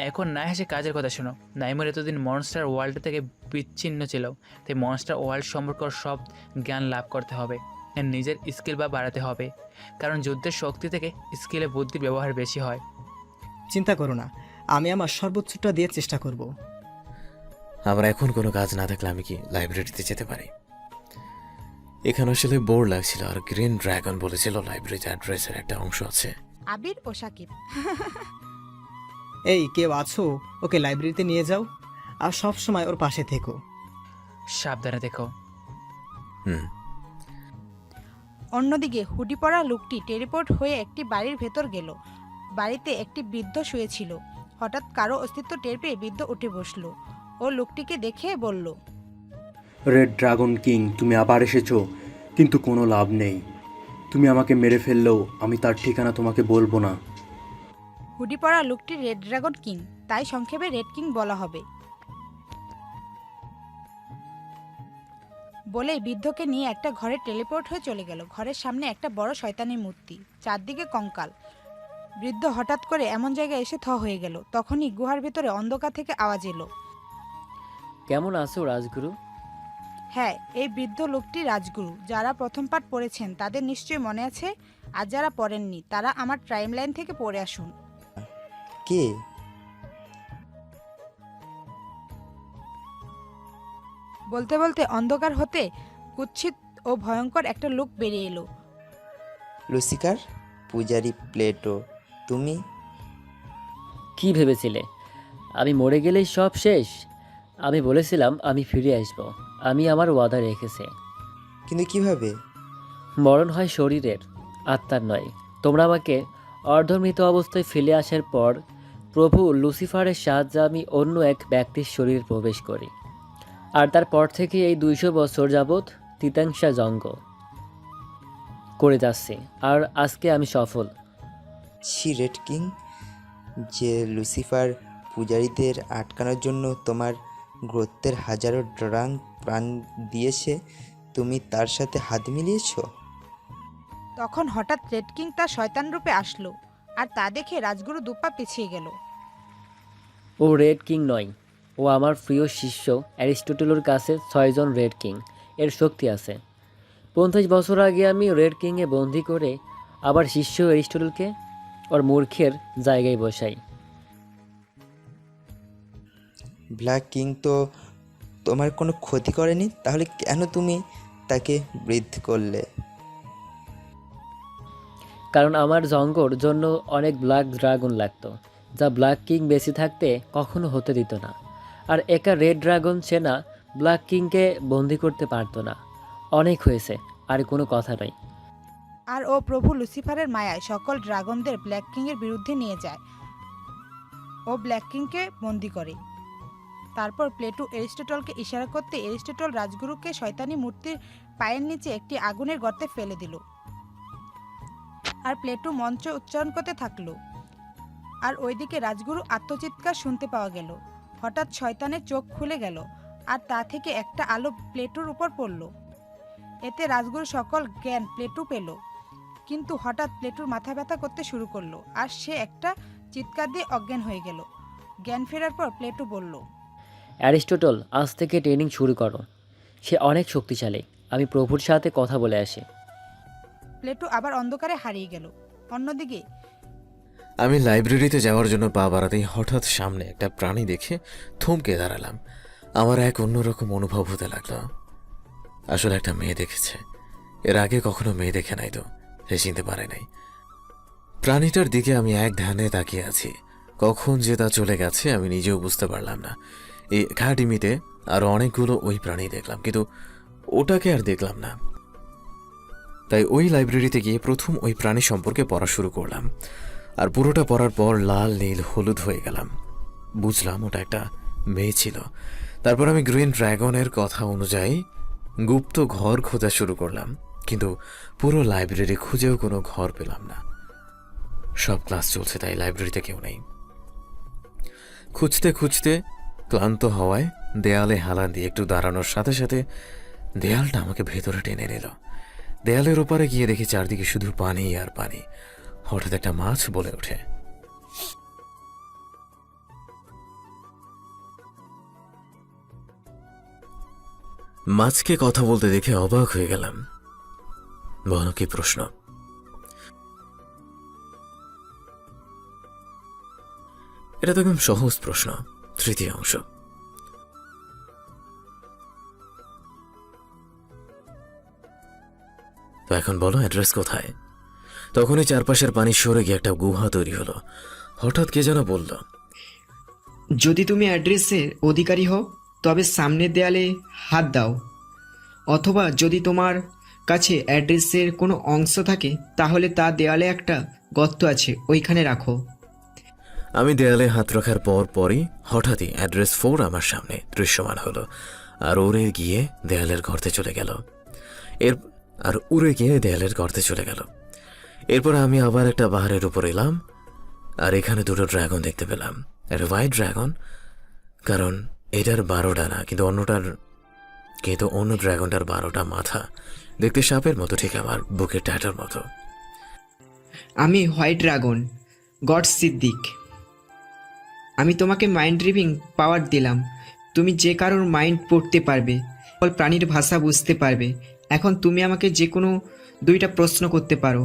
Speaker 2: এখন না হেসে কাজের কথা শোনো। নাইমুর এতদিন মনস্টার ওয়ার্ল্ড থেকে বিচ্ছিন্ন ছিল, তাই মনস্টার ওয়ার্ল্ড সম্পর্কে ওর সব জ্ঞান লাভ করতে হবে। এর নিজের স্কিল বা বাড়াতে হবে, কারণ যুদ্ধের শক্তি থেকে স্কিলে বুদ্ধির ব্যবহার বেশি হয়।
Speaker 10: চিন্তা করো না, আমি আমার সর্বোচ্চটা দিয়ে চেষ্টা করব।
Speaker 7: আমার এখন কোনো কাজ না থাকলে আমি কি লাইব্রেরিতে যেতে পারি? এখানে আসলে বোর লাগছিল, আর গ্রিন ড্রাগন বলেছিল লাইব্রেরিতে অ্যাড্রেসের একটা অংশ আছে।
Speaker 1: আবির ও সাকিব।
Speaker 10: এই, কেউ আছো? ওকে লাইব্রেরিতে নিয়ে যাও, আর সব সময় ওর পাশে থেকো।
Speaker 2: সাবধানে দেখো।
Speaker 7: হুম।
Speaker 1: অন্যদিকে হুডি পরা লোকটি টেলিপোর্ট হয়ে একটি বাড়ির ভেতর গেল। বাড়িতে একটি বৃদ্ধ শুয়েছিল। হঠাৎ কারো অস্তিত্ব টের পেয়ে বৃদ্ধ উঠে বসলো ও লোকটিকে দেখে বলল,
Speaker 9: রেড ড্রাগন কিং, তুমি আবার এসেছো, কিন্তু কোনো লাভ নেই। তুমি আমাকে মেরে ফেললেও আমি তার ঠিকানা তোমাকে বলবো না।
Speaker 1: হুডি পরা লোকটি রেড ড্রাগন কিং, তাই সংক্ষেপে রেড কিং বলা হবে। বলেই বৃদ্ধকে নিয়ে একটা ঘরে টেলিপোর্ট হয়ে চলে গেল। ঘরের সামনে একটা বড় শয়তানের মূর্তি, চারদিকে কঙ্কাল। বৃদ্ধ হঠাৎ করে এমন জায়গায় এসে হয়ে গেল। তখনই গুহার ভেতরে অন্ধকার থেকে আওয়াজ এলো।
Speaker 11: কেমন আছো রাজগুরু?
Speaker 1: হ্যাঁ, এই বৃদ্ধ লোকটি রাজগুরু। যারা প্রথম পাঠ পড়েছেন তাদের নিশ্চয়ই মনে আছে, আর যারা পড়েননি তারা আমার টাইমলাইন থেকে পড়ে আসুন।
Speaker 5: কে?
Speaker 1: বলতে বলতে অন্ধকার হতে কুৎসিত ও ভয়ঙ্কর একটা লোক বেরিয়ে এলো।
Speaker 5: লুসিকার, পূজারি প্লেটো, তুমি?
Speaker 11: কি ভেবেছিলে আমি মরে গেলেই সব শেষ? আমি বলেছিলাম আমি ফিরে আসব। আমি আমার ওয়াদা রেখেছি।
Speaker 5: কিন্তু কিভাবে?
Speaker 11: মরণ হয় শরীরের, আত্মার নয়। তোমরা আমাকে অর্ধমৃত অবস্থায় ফেলে আসার পর প্রভু লুসিফারের সাহায্যে আমি অন্য এক ব্যক্তির শরীরে প্রবেশ করি। আর তারপর থেকে এই 200 বছর যাবৎ তিতাংশা জঙ্গ করে যাচ্ছি, আর আজকে আমি সফল।
Speaker 5: ছি রেড কিং, যে লুসিফার পূজারীদের আটকানোর জন্য তোমার গোত্রের হাজারো ড্রাং প্রাণ দিয়েছে, তুমি তার সাথে হাত মিলিয়েছো?
Speaker 1: তখন হঠাৎ রেড কিং তার শয়তান রূপে আসলো, আর তা দেখে রাজগুরু দুপা পিছিয়ে গেল।
Speaker 11: ও রেড কিং নয়, ও আমার প্রিয় শিষ্য অ্যারিস্টটলের কাছে 6 জন রেড কিং এর শক্তি আছে। 50 বছর আগে আমি রেড কিংয়ে বন্দি করে আবার শিষ্য অ্যারিস্টটলকে ওর মূর্খের জায়গায় বসাই।
Speaker 5: ব্ল্যাক কিং তো তোমার কোনো ক্ষতি করেনি, তাহলে কেন তুমি তাকে বৃদ্ধি করলে?
Speaker 11: কারণ আমার জঙ্গর জন্য অনেক ব্ল্যাক ড্রাগন লাগতো, যা ব্ল্যাক কিং বেঁচে থাকতে কখনো হতে দিত না। আর একা রেড ড্রাগন সেনা ব্ল্যাক কিংকে বন্দি করতে পারতো না। অনেক হয়েছে, আর কোনো কথা নয়।
Speaker 1: আর ও প্রভু লুসিফারের মায়ায় সকল ড্রাগনদের ব্ল্যাক কিংয়ের বিরুদ্ধে নিয়ে যায়। ও ব্ল্যাক কিংকে বন্দি করে। তারপর প্লেটো এরিস্টটলকে ইশারা করতে এরিস্টটল রাজগুরুকে শয়তানি মূর্তির পায়ের নিচে একটি আগুনের গর্তে ফেলে দিল। আর প্লেটো মন্ত্র উচ্চারণ করতে থাকলো। আর ওইদিকে রাজগুরু আত্মচিৎকার শুনতে পাওয়া গেল। হঠাৎ শয়তানের চোখ খুলে গেল আর তা থেকে একটা আলো প্লেটোর উপর পড়ল। এতে রাজগুরু সকল জ্ঞান প্লেটো পেল। কিন্তু হঠাৎ প্লেটোর মাথা ব্যথা করতে শুরু করলো আর সে একটা চিৎকার দিয়ে অজ্ঞান হয়ে গেল। জ্ঞান ফেরার পর প্লেটো বলল,
Speaker 11: অ্যারিস্টটল, আজ থেকে ট্রেনিং শুরু করো। সে অনেক শক্তিশালী। আমি প্রভুর সাথে কথা বলে আসি।
Speaker 1: প্লেটো আবার অন্ধকারে হারিয়ে গেল। অন্যদিকে
Speaker 7: আমি লাইব্রেরিতে যাওয়ার জন্য পা বাড়াতেই হঠাৎ সামনে একটা প্রাণী দেখে থমকে দাঁড়ালাম। আমার এক অন্যরকম অনুভব হতে লাগলো। আসলে একটা মেয়ে দেখেছে। এর আগে কখনো মেয়ে দেখে নাই, তো সে চিনতে পারে নাই। প্রাণীটার দিকে আমি এক ধ্যানে তাকিয়ে আছি। কখন যে তা চলে গেছে আমি নিজেও বুঝতে পারলাম না। এই একাডেমিতে আরো অনেকগুলো ওই প্রাণী দেখলাম, কিন্তু ওটাকে আর দেখলাম না। তাই ওই লাইব্রেরিতে গিয়ে প্রথম ওই প্রাণী সম্পর্কে পড়া শুরু করলাম। আর পুরোটা পড়ার পর লাল নীল হলুদ হয়ে গেলাম। বুঝলাম ওটা একটা মেয়ে ছিল। তারপর আমি গ্রিন ড্রাগনের কথা অনুযায়ী গুপ্ত ঘর খোঁজা শুরু করলাম, কিন্তু পুরো লাইব্রেরি খুঁজেও কোনো ঘর পেলাম না। সব ক্লাস চলছে, তাই লাইব্রেরিতে কেউ নেই। খুঁজতে খুঁজতে ক্লান্ত হওয়ায় দেয়ালে হালা দিয়ে একটু দাঁড়ানোর সাথে সাথে দেয়ালটা আমাকে ভেতরে টেনে নিল। দেয়ালের ওপারে গিয়ে দেখি চারদিকে শুধু পানি আর পানি। হঠাৎ একটা মাছ বলে ওঠে, মাছকে কথা বলতে দেখে অবাক হয়ে গেলাম। বলো কি প্রশ্ন? এটা তো একদম সহজ প্রশ্ন। তৃতীয় অংশ। তো এখন বলো অ্যাড্রেস কোথায়? তখনই চারপাশের পানি সরে গিয়ে একটা গুহা তৈরি হলো। হঠাৎ কে যেন বলল,
Speaker 12: যদি তুমি অ্যাড্রেসের অধিকারী হও তবে সামনের দেয়ালে হাত দাও, অথবা যদি তোমার কাছে অ্যাড্রেসের কোনো অংশ থাকে তাহলে তা দেয়ালে একটা গর্ত আছে, ওইখানে রাখো।
Speaker 7: আমি দেয়ালে হাত রাখার পরই হঠাৎই অ্যাড্রেস 4 আমার সামনে দৃশ্যমান হলো আর উড়ে গিয়ে দেয়ালের গর্তে চলে গেল। এরপর আমি আবার একটা পাহাড়ের উপর এলাম আর এখানে দুটো ড্রাগন দেখতে পেলাম। একটা হোয়াইট ড্রাগন, কারণ এটার 12টা না, কিন্তু অন্য ড্রাগনটার 12টা মাথা, দেখতে সাপের মতো, ঠিক আমার বুকের ট্যাটার মতো।
Speaker 12: আমি হোয়াইট ড্রাগন, গড সিদ্দিক। আমি তোমাকে মাইন্ড রিডিং পাওয়ার দিলাম। তুমি যে কারোর মাইন্ড পড়তে পারবে, সকল প্রাণীর ভাষা বুঝতে পারবে। এখন তুমি আমাকে যে কোনো 2টা প্রশ্ন করতে পারো।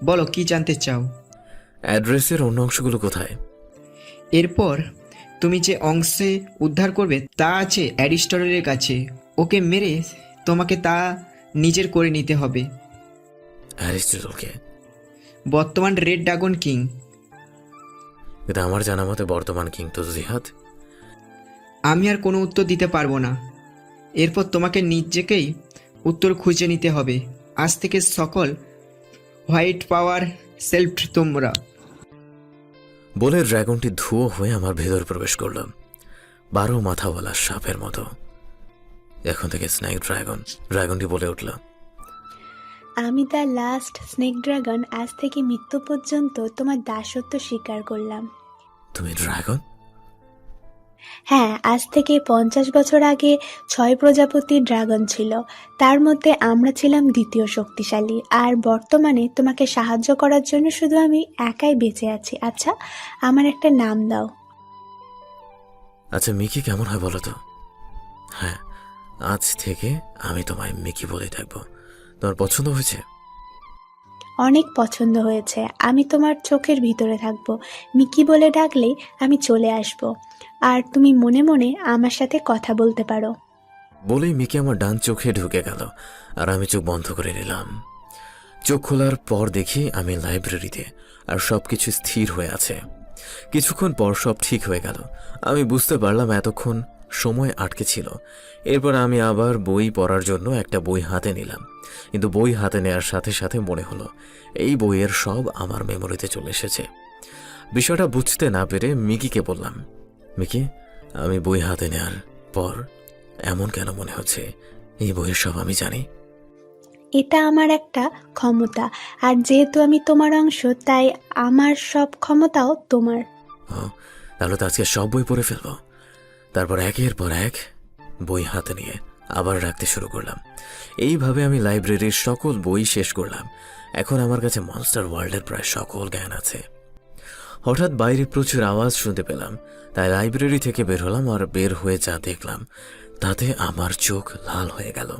Speaker 12: বলো কি জানতে চাও?
Speaker 7: অ্যাড্রেসের অন্য অংশগুলো কোথায়?
Speaker 12: এরপর তুমি যে অংশে উদ্ধার করবে তা আছে অ্যারিস্টটলের কাছে। ওকে মেরে তোমাকে তা নিজের করে নিতে হবে।
Speaker 7: অ্যারিস্টটলকে?
Speaker 12: বর্তমান রেড ড্রাগন কিং।
Speaker 7: কিন্তু আমার জানা মতে বর্তমান কিং তো জিহাদ।
Speaker 12: আমি আর কোনো উত্তর দিতে পারবো না। এরপর তোমাকে নিজেকেই উত্তর খুঁজে নিতে হবে। আজ থেকে সকল হোয়াইট পাওয়ার সেলফ তোমরা।
Speaker 7: বলে ড্রাগনটি ধুয়ো হয়ে আমার ভেতর প্রবেশ করল, 12 মাথাওয়ালা সাপের মতো। এখন থেকে স্নেক ড্রাগন। ড্রাগনটি বলে উঠল,
Speaker 13: আমি দ্য লাস্ট স্নেক ড্রাগন আজ থেকে মৃত্যু পর্যন্ত তোমার দাসত্ব স্বীকার করলাম।
Speaker 7: তুমি ড্রাগন?
Speaker 13: হ্যাঁ, আজ থেকে 50 বছর আগে 6 প্রজাপতির ড্রাগন ছিল। তার মধ্যে আমরা ছিলাম দ্বিতীয় শক্তিশালী। আর বর্তমানে তোমাকে সাহায্য করার জন্য শুধু আমি একাই বেঁচে আছি। আচ্ছা, আমার একটা নাম দাও।
Speaker 7: আচ্ছা, মিকি কেমন হয় বলো তো? হ্যাঁ, আজ থেকে আমি তোমায় মিকি বলে ডাকবো। তোমার পছন্দ হয়েছে?
Speaker 13: অনেক পছন্দ হয়েছে। আমি তোমার চোখের ভিতরে থাকবো। মিকি বলে ডাকলেই আমি চলে আসব। আর তুমি মনে মনে আমার সাথে কথা বলতে পারো।
Speaker 7: বলেই মিকি আমার ডান চোখে ঢুকে গেল আর আমি চোখ বন্ধ করে নিলাম। চোখ খোলার পর দেখি আমি লাইব্রেরিতে, আর সবকিছু স্থির হয়ে আছে। কিছুক্ষণ পর সব ঠিক হয়ে গেল। আমি বুঝতে পারলাম এতক্ষণ সময় আটকে ছিল। এরপর আমি আবার বই পড়ার জন্য একটা বই হাতে নিলাম, কিন্তু বই হাতে নেওয়ার সাথে সাথে মনে হলো এই বইয়ের সব আমার মেমোরিতে চলে এসেছে। বিষয়টা বুঝতে না পেরে মিকিকে বললাম, মিকি, আমি বই হাতে নেওয়ার পর এমন কেন মনে হচ্ছে এই বইয়ের সব আমি জানি?
Speaker 13: এটা আমার একটা ক্ষমতা, আর যেহেতু আমি তোমার অংশ, তাই আমার সব ক্ষমতাও তোমার।
Speaker 7: ও, তাহলে তো আজকে সব বই পড়ে ফেলবো। তারপর একের পর এক বই হাতে নিয়ে আবার রাখতে শুরু করলাম। এইভাবে আমি লাইব্রেরির সকল বই শেষ করলাম। এখন আমার কাছে মনস্টার ওয়ার্ল্ডের প্রায় সকল জ্ঞান আছে। হঠাৎ বাইরে প্রচুর আওয়াজ শুনতে পেলাম, তাই লাইব্রেরি থেকে বের হলাম। আর বের হয়ে যা দেখলাম তাতে আমার চোখ লাল হয়ে গেল।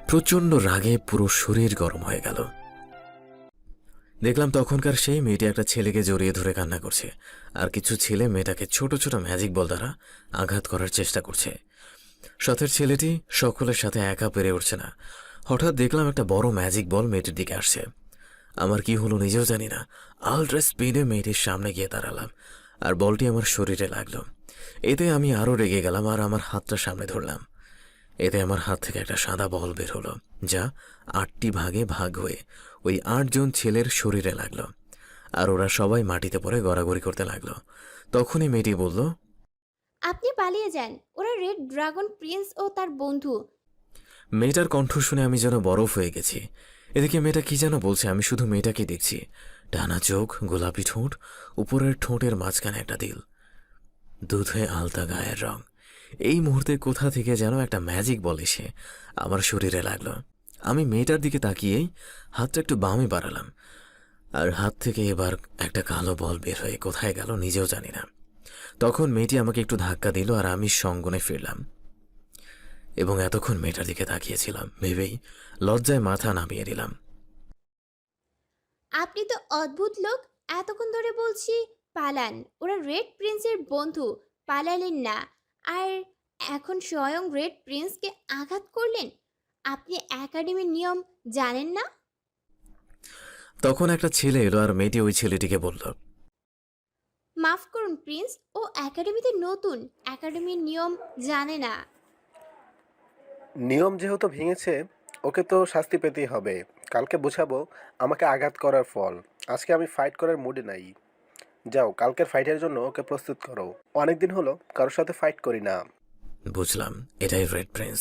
Speaker 7: প্রচণ্ড রাগে পুরো শরীর গরম হয়ে গেল। দেখলাম তখনকার সেই মেয়েটি একটা ছেলেকে জড়িয়ে ধরে কান্না করছে, আর কিছু ছেলে মেয়েটাকে ছোট ছোট ম্যাজিক বল দ্বারা আঘাত করার চেষ্টা করছে। সাথের ছেলেটি সকলের সাথে একা পেরে উঠছে না। হঠাৎ দেখলাম একটা বড় ম্যাজিক বল মেয়েটির দিকে আসছে। আমার কি হলো নিজেও জানি না। আলট্রা স্পিডে মেয়েটির সামনে গিয়ে দাঁড়ালাম, আর বলটি আমার শরীরে লাগলো। এতে আমি আরও রেগে গেলাম আর আমার হাতটা সামনে ধরলাম। এতে আমার হাত থেকে একটা সাদা বল বের হলো, যা 8টি ভাগে ভাগ হয়ে ওই 8 জন ছেলের শরীরে লাগলো, আর ওরা সবাই মাটিতে পড়ে গড়াগড়ি করতে লাগলো। তখনই মেয়েটি বলল,
Speaker 14: আপনি পালিয়ে যান, ওরা রেড ড্রাগন প্রিন্স ও তার বন্ধু।
Speaker 7: মেয়েটার কণ্ঠ শুনে আমি যেন বরফ হয়ে গেছি। এদিকে মেয়েটা কি যেন বলছে, আমি শুধু মেয়েটাকে দেখছি। ডানা চোখ, গোলাপি ঠোঁট, উপরের ঠোঁটের মাঝখানে একটা দিল, দুধে আলতা গায়ের রং। এই মুহূর্তে কোথা থেকে যেন একটা ম্যাজিক বল এসে আমার শরীরে লাগলো। আমি মেয়েটার দিকে তাকিয়েই হাতটা একটু বামে বাড়ালাম, আর হাত থেকে এবার একটা কালো বল বের হয়ে কোথায় গেল নিজেও জানি না। তখন মেয়েটি আমাকে একটু ধাক্কা দিল আর আমি সঙ্গনে ফিরলাম, এবং এতক্ষণ মেয়েটার দিকে তাকিয়েছিলাম ভেবেই লজ্জায় মাথা নামিয়ে দিলাম।
Speaker 14: আপনি তো অদ্ভুত লোক, এতক্ষণ ধরে বলছি পালান, ওরা রেড প্রিন্সের বন্ধু, পালালেন না, আর এখন স্বয়ং রেড প্রিন্সকে আঘাত করলেন। আপনি একাডেমির নিয়ম জানেন না?
Speaker 7: তখন একটা ছেলে এলো আর মেয়েটি ওই ছেলেটিকে বলল,
Speaker 14: মাফ করুন প্রিন্স, ও একাডেমিতে নতুন, একাডেমির নিয়ম জানে না।
Speaker 6: নিয়ম যেহেতু ভেঙেছে, ওকে তো শাস্তি পেতেই হবে। কালকে বোঝাবো আমাকে আঘাত করার ফল। আজকে আমি ফাইট করার মুডে নাই। যাও, কালকের ফাইটের জন্য ওকে প্রস্তুত করো। অনেকদিন হলো কারোর সাথে ফাইট করি না।
Speaker 7: বুঝলাম এটাই রেড প্রিন্স।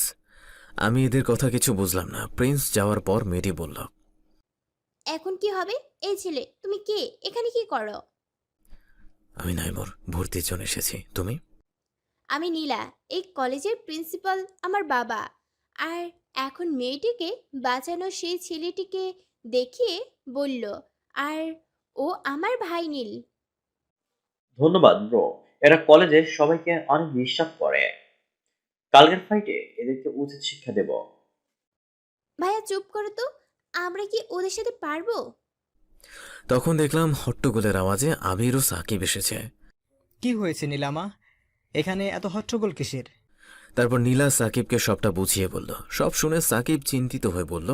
Speaker 7: আমি এদের কথা কিছু বুঝলাম না। প্রিন্স যাওয়ার পর মেয়েটি বলল,
Speaker 14: এখন কি হবে? এই ছেলে, তুমি কে? এখানে কি করো?
Speaker 7: আমি নাইমুর, ভর্তির জন্য এসেছি। তুমি?
Speaker 14: আমি নীলা, এই কলেজের প্রিন্সিপাল আমার বাবা। আর এখন মেয়েটিকে বাঁচানো সেই ছেলেটিকে দেখিয়ে বলল, আর ও আমার ভাই নীল।
Speaker 15: ধন্যবাদ ব্রো, এরা কলেজে সবাইকে অনেক ডিস্টার্ব করে। কালকের ফাইটে এদেরকে উচিত শিক্ষা দেব।
Speaker 14: ভাইয়া চুপ করো তো, আমরা কি ওদের সাথে পারবো?
Speaker 7: তখন দেখলাম হট্টগোলের আওয়াজে আবির ও সাকিব এসেছে।
Speaker 10: কি হয়েছে নীলামা, এখানে এত হট্টগোল কিসের?
Speaker 7: তারপর নীলা সাকিবকে সবটা বুঝিয়ে বলল। সব শুনে সাকিব চিন্তিত হয়ে বলল,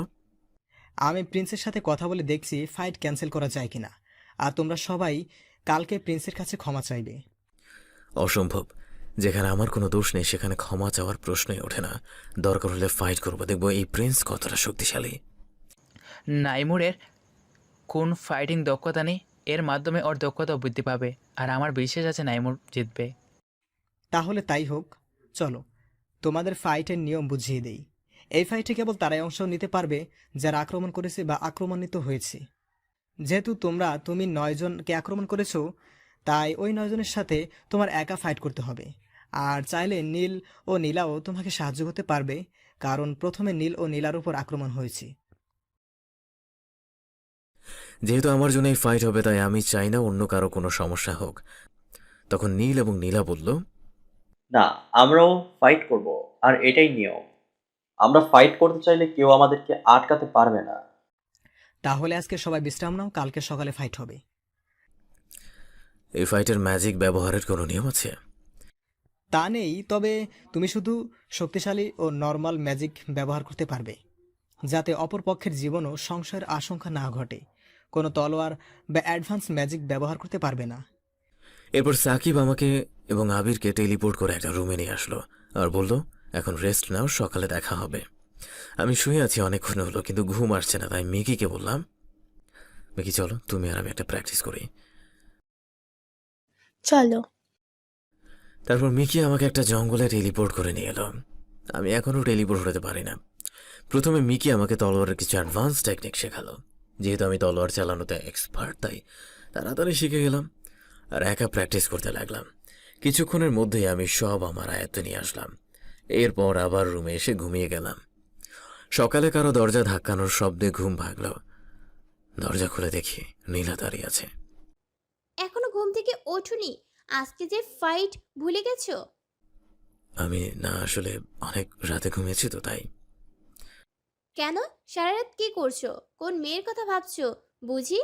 Speaker 10: আমি প্রিন্সের সাথে কথা বলে দেখছি ফাইট ক্যান্সেল করা যায় কিনা, আর তোমরা সবাই কালকে প্রিন্সের কাছে ক্ষমা চাইবে।
Speaker 7: অসম্ভব। যেখানে আমার কোনো দোষ নেই সেখানে ক্ষমা চাওয়ার প্রশ্নই ওঠে না। দরকার হলে ফাইট করবো, দেখবো এই প্রিন্স কতটা শক্তিশালী।
Speaker 2: নাইমুরের কোন ফাইটিং দক্ষতা নেই, এর মাধ্যমে ওর দক্ষতা বৃদ্ধি পাবে, আর আমার বিশ্বাস আছে নাইমুর জিতবে।
Speaker 10: তাহলে তাই হোক, চলো তোমাদের ফাইটের নিয়ম বুঝিয়ে দেই। এই ফাইটে কেবল তারাই অংশ নিতে পারবে যারা আক্রমণ করেছে বা আক্রমণিত হয়েছে। যেহেতু তুমি 9 জনকে আক্রমণ করেছো, তাই ওই 9 জনের সাথে তোমার একা ফাইট করতে হবে। আর চাইলে নীল ও নীলাও তোমাকে সাহায্য করতে পারবে, কারণ প্রথমে নীল ও নীলার উপর আক্রমণ হয়েছে।
Speaker 7: যেহেতু আমার জন্য এই ফাইট হবে, তাই আমি চাই না অন্য কারো কোনো সমস্যা হোক। তখন নীল এবং নীলা বলল,
Speaker 15: না, আমরাও ফাইট করব, আর এটাই নিয়ম। আমরা ফাইট করতে চাইলে কেউ আমাদেরকে আটকাতে পারবে না।
Speaker 10: তাহলে আজকে সবাই বিশ্রাম নাও, কালকে সকালে ফাইট হবে।
Speaker 7: এই ফাইটের ম্যাজিক ব্যবহারের কোনো নিয়ম আছে?
Speaker 10: তা নেই, তবে তুমি শুধু শক্তিশালী ও নর্মাল ম্যাজিক ব্যবহার করতে পারবে, যাতে অপর পক্ষের জীবনও সংশয়ের আশঙ্কা না ঘটে। কোনো তলোয়ার বা অ্যাডভান্স ম্যাজিক ব্যবহার করতে পারবে না।
Speaker 7: এরপর সাকিব আমাকে এবং আবিরকে টেলিপোর্ট করে একটা রুমে নিয়ে আসলো আর বলল, এখন রেস্ট নাও, সকালে দেখা হবে। আমি শুয়ে আছি অনেকক্ষণ হলো, কিন্তু ঘুম আসছে না, তাই মিকিকে বললাম, মিকি চলো তুমি আর আমি একটা প্র্যাকটিস করি।
Speaker 13: চলো।
Speaker 7: তারপর মিকি আমাকে একটা জঙ্গলে টেলিপোর্ট করে নিয়ে এলো। আমি এখনও টেলিপোর্ট হতে পারি না। প্রথমে মিকি আমাকে তলোয়ারের কিছু অ্যাডভান্স টেকনিক শেখালো। যেহেতু আমি তলোয়ার চালানোতে এক্সপার্ট, তাই তাড়াতাড়ি শিখে গেলাম আর একা প্র্যাকটিস করতে লাগলাম। কিছুক্ষণের মধ্যেই আমি সব আমার আয়ত্তে নিয়ে আসলাম। এরপর আবার রুমে এসে ঘুমিয়ে গেলাম। সকালে কারো দরজা ধাক্কানোর শব্দে ঘুম ভাগল। দরজা খুলে দেখি নীলা দাঁড়িয়ে আছে।
Speaker 14: এখনো ঘুম থেকে ওঠোনি? আজকে যে ফাইট ভুলে গেছো?
Speaker 7: আমি না, আসলে অনেক রাতে ঘুমিয়েছি তো তাই।
Speaker 14: কেন, সারা রাত কি করছো? কোন মেয়ের কথা ভাবছো বুঝি?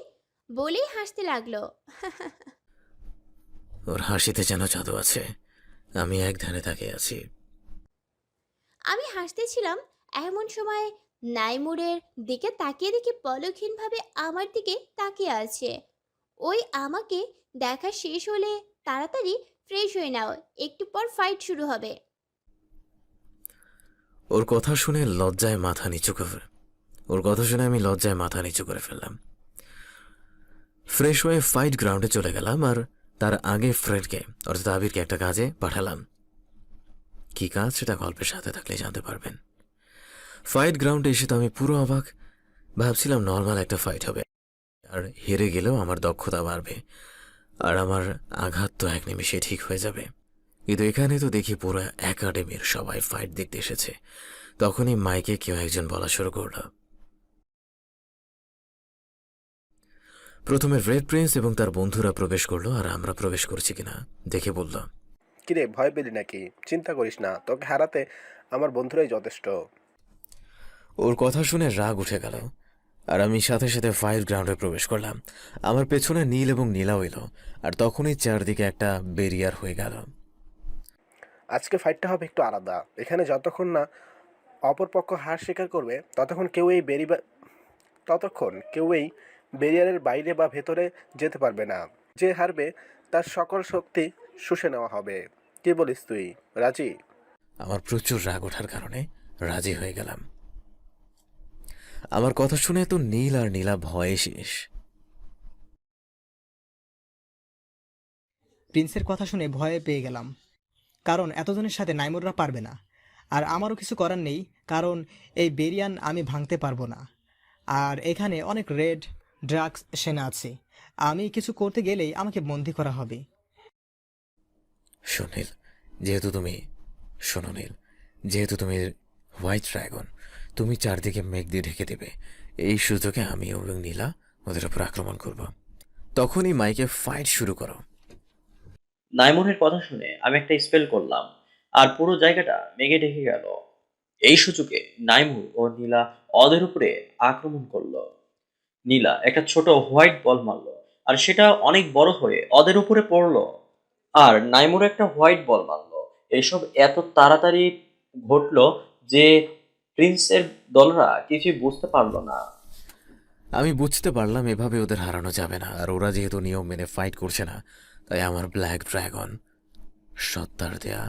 Speaker 14: বলেই হাসতে লাগলো।
Speaker 7: ওর হাসিতে যেন জাদু আছে। আমি এক ধ্যানে তাকিয়ে আছি।
Speaker 14: আমি হাসতেছিলাম, এমন সময় নাইমুরের দিকে তাকিয়ে দেখি পলকহীনভাবে আমার দিকে তাকিয়ে আছে। ওই আমাকে দেখা শেষ হলে তাড়াতাড়ি ফ্রেশ হয়ে নাও, একটু পর ফাইট শুরু হবে।
Speaker 7: ওর কথা শুনে আমি লজ্জায় মাথা নিচু করে ফেললাম। ফ্রেশ হয়ে ফাইট গ্রাউন্ডে চলে গেলাম আর তার আগে ফ্রেন্ডকে অর্থাৎ আবিরকে একটা কাজে পাঠালাম। কি কাজ সেটা গল্পের সাথে থাকলে জানতে পারবেন। ফাইট গ্রাউন্ডে এসে তো আমি পুরো অবাক। ভাবছিলাম নর্মাল একটা ফাইট হবে আর হেরে গেলেও আমার দক্ষতা বাড়বে আর আমার আঘাত তো এক নিমিষে ঠিক হয়ে যাবে। কিন্তু এখানে তো দেখি পুরো একাডেমির সবাই ফাইট দেখতে এসেছে। তখনই মাইকে কেউ একজন বলা শুরু করল। প্রথমে রেড প্রিন্স এবং তার বন্ধুরা প্রবেশ করলো আর আমরা প্রবেশ করছি কিনা দেখে বলল,
Speaker 6: কিরে, ভয় পেলি নাকি? চিন্তা করিস না, তোকে হারাতে আমার বন্ধুরাই যথেষ্ট।
Speaker 7: ওর কথা শুনে রাগ উঠে গেল আর আমি সাথে সাথে ফাইট গ্রাউন্ডে প্রবেশ করলাম। আমার পেছনে নীল এবং নীলাও এলো আর তখনই চারদিকে একটা ব্যারিয়ার হয়ে গেল।
Speaker 6: আজকে ফাইটটা হবে একটু আলাদা। এখানে যতক্ষণ না অপরপক্ষ হার স্বীকার করবে ততক্ষণ কেউ এই ব্যারিয়ারের বাইরে বা ভেতরে যেতে পারবে না। যে হারবে তার সকল শক্তি শুষে নেওয়া হবে। কি বলিস তুই, রাজি?
Speaker 7: আমার প্রচুর রাগ ওঠার কারণে রাজি হয়ে গেলাম। আমার কথা শুনে তো নীল আর নীলা ভয়ে শেষ।
Speaker 10: প্রিন্সের কথা শুনে ভয়ে পেয়ে গেলাম, কারণ এতজনের সাথে নাইমুররা পারবে না। আর আমারও কিছু করার নেই, কারণ এই বেরিয়ান আমি ভাঙতে পারবো না। আর এখানে অনেক রেড ড্রাগস সেনা আছে, আমি কিছু করতে গেলেই আমাকে বন্দি করা হবে।
Speaker 7: সুনীল, যেহেতু তুমি হোয়াইট ড্রাগন, তুমি চারদিকে মেঘ দিয়ে ঢেকে দেবে। এই সুযোগে আমি এবং নীলা ওদের উপর আক্রমণ করব। তখনই মাইকে ফাইট শুরু করো।
Speaker 15: নাইমনের কথা শুনে আমি একটা স্পেল করলাম আর পুরো জায়গাটা মেঘে ঢেকে গেল। এই সুযোগে নাইমুর ও নীলা ওদের উপরে আক্রমণ করলো। নীলা একটা ছোট হোয়াইট বল মারলো আর সেটা অনেক বড় হয়ে ওদের উপরে পড়লো। আর নাইমুর একটা হোয়াইট বল মারলো। এইসব এত তাড়াতাড়ি ঘটলো যে প্রিন্সের দলরা কিছুই বুঝতে পারলো না।
Speaker 7: আমি বুঝতে পারলাম এভাবে ওদের হারানো যাবে না, আর ওরা যেহেতু নিয়ম মেনে ফাইট করছে না, তাই আমার ব্ল্যাক ড্রাগন সত্তার দেয়া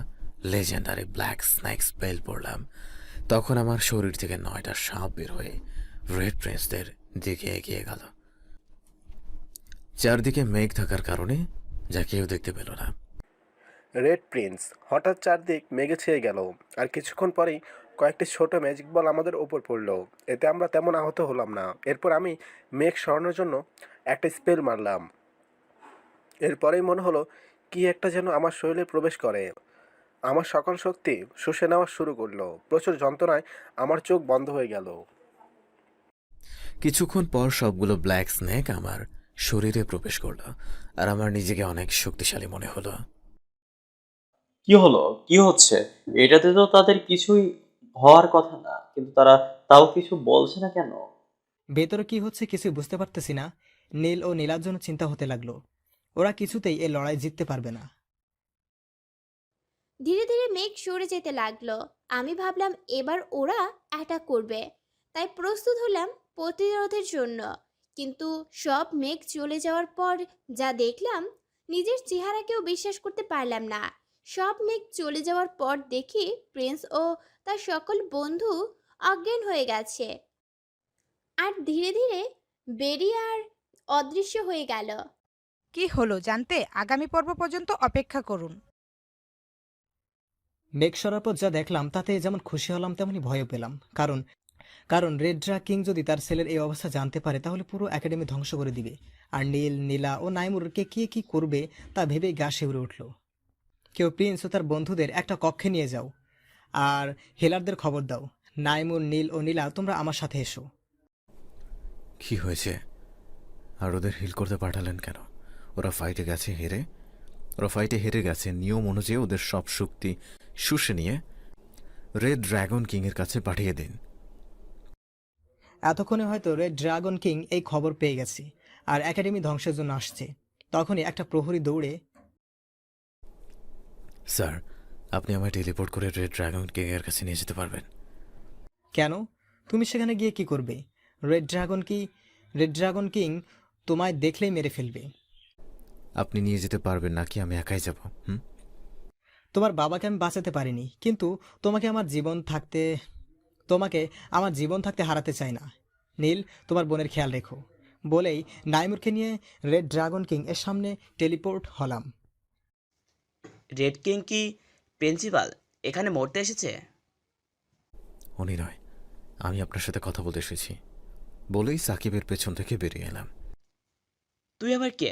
Speaker 7: লেজেন্ডারি ব্ল্যাক স্নেক স্পেল পড়লাম। তখন আমার শরীর থেকে 9টা সাপ বের হয়ে রেড প্রিন্সদের দিকে এগিয়ে গেল। চারদিকে মেঘ থাকার কারণে যা কেউ দেখতে পেল না।
Speaker 6: রেড প্রিন্স হঠাৎ চারদিক মেঘে ছেয়ে গেল আর কিছুক্ষণ পরেই কয়েকটি ছোট ম্যাজিক বল আমাদের ওপর পড়লো। এতে আমরা তেমন আহত হলাম না। এরপর আমি মেঘ সরানোর জন্য একটা স্পেল মারলাম। এরপরেই মনে হলো কি একটা যেন আমার শরীরে প্রবেশ করে। আমার সকল শক্তি শুষে নেওয়া শুরু করলো। প্রচুর যন্ত্রণায় আমার চোখ বন্ধ হয়ে গেল।
Speaker 7: কিছুক্ষণ পর সবগুলো ব্ল্যাক স্নেক আমার শরীরে প্রবেশ করলো আর আমার নিজেকে অনেক শক্তিশালী মনে হলো।
Speaker 15: কি হলো, কি হচ্ছে? এটাতে তো তাদের কিছুই হওয়ার কথা না, কিন্তু তারা তাও কিছু বলছে না কেন?
Speaker 10: ভেতরে কি হচ্ছে কিছু বুঝতে পারতেছি না। নীল ও নীলার জন্য চিন্তা হতে লাগলো, ওরা কিছুতেই এই লড়াই জিততে পারবে না।
Speaker 14: ধীরে ধীরে মেঘ সরে যেতে লাগলো। আমি ভাবলাম এবার ওরা অ্যাটাক করবে, তাই প্রস্তুত হলাম প্রতিরোধের জন্য। কিন্তু সব মেঘ চলে যাওয়ার পর যা দেখলাম নিজের চেহারাকেও বিশ্বাস করতে পারলাম না। সব মেঘ চলে যাওয়ার পর দেখি প্রিন্স ও তার সকল বন্ধু অজ্ঞান হয়ে গেছে আর ধীরে ধীরে বেরিয়ে আর অদৃশ্য হয়ে গেল।
Speaker 1: কি হলো জানতে আগামী পর্ব পর্যন্ত অপেক্ষা করুন।
Speaker 10: মেঘ সরার পর যা দেখলাম তাতে যেমন খুশি হলাম তেমনি ভয়ও পেলাম, কারণ কারণ রেড কিং যদি তার ছেলের এই অবস্থা জানতে পারে তাহলে পুরো একাডেমি ধ্বংস করে দিবে। আর নীল, নীলা ও নাইমুরকে কে কি করবে তা ভেবেই গা শিউরে উঠল। কেউ প্রিন্স ও তার বন্ধুদের একটা কক্ষে নিয়ে যাও আর হেলারদের খবর দাও। নাইমুর, নীল ও নীলা, তোমরা আমার সাথে এসো।
Speaker 7: কি হয়েছে? আর ওদের হিল করতে পাঠালেন কেন? ওরা ফাইটে হেরে গেছে। নিয়ম অনুযায়ী ওদের সব শক্তি শুষে নিয়ে রেড ড্রাগন কিংয়ের কাছে পাঠিয়ে দিন।
Speaker 10: এতক্ষণে হয়তো রেড ড্রাগন কিং এই খবর পেয়ে গেছে আর একাডেমি ধ্বংসের জন্য আসছে। তখনই একটা প্রহরী দৌড়ে,
Speaker 7: স্যার, আপনি আমায় টেলিপোর্ট করে রেড ড্রাগন কিংয়ের কাছে নিয়ে যেতে পারবেন?
Speaker 10: কেন? তুমি সেখানে গিয়ে কি করবে? রেড ড্রাগন কিং তোমায় দেখলেই মেরে ফেলবে।
Speaker 7: আপনি নিয়ে যেতে পারবেন নাকি আমি একাই যাব?
Speaker 10: তোমার বাবাকে আমি বাঁচাতে পারিনি, কিন্তু তোমাকে আমার জীবন থাকতে হারাতে চাই না। নীল, তোমার বোনের খেয়াল রেখো। বলেই নাইমুরকে নিয়ে রেড ড্রাগন কিং এর সামনে টেলিপোর্ট হলাম।
Speaker 16: রেড কিং কি প্রিন্সিপাল এখানে মরতে এসেছে?
Speaker 7: উনি নয়, আমি আপনার সাথে কথা বলতে এসেছি বলেই সাকিবের পেছন থেকে বেরিয়ে এলাম।
Speaker 16: তুই আবার কে?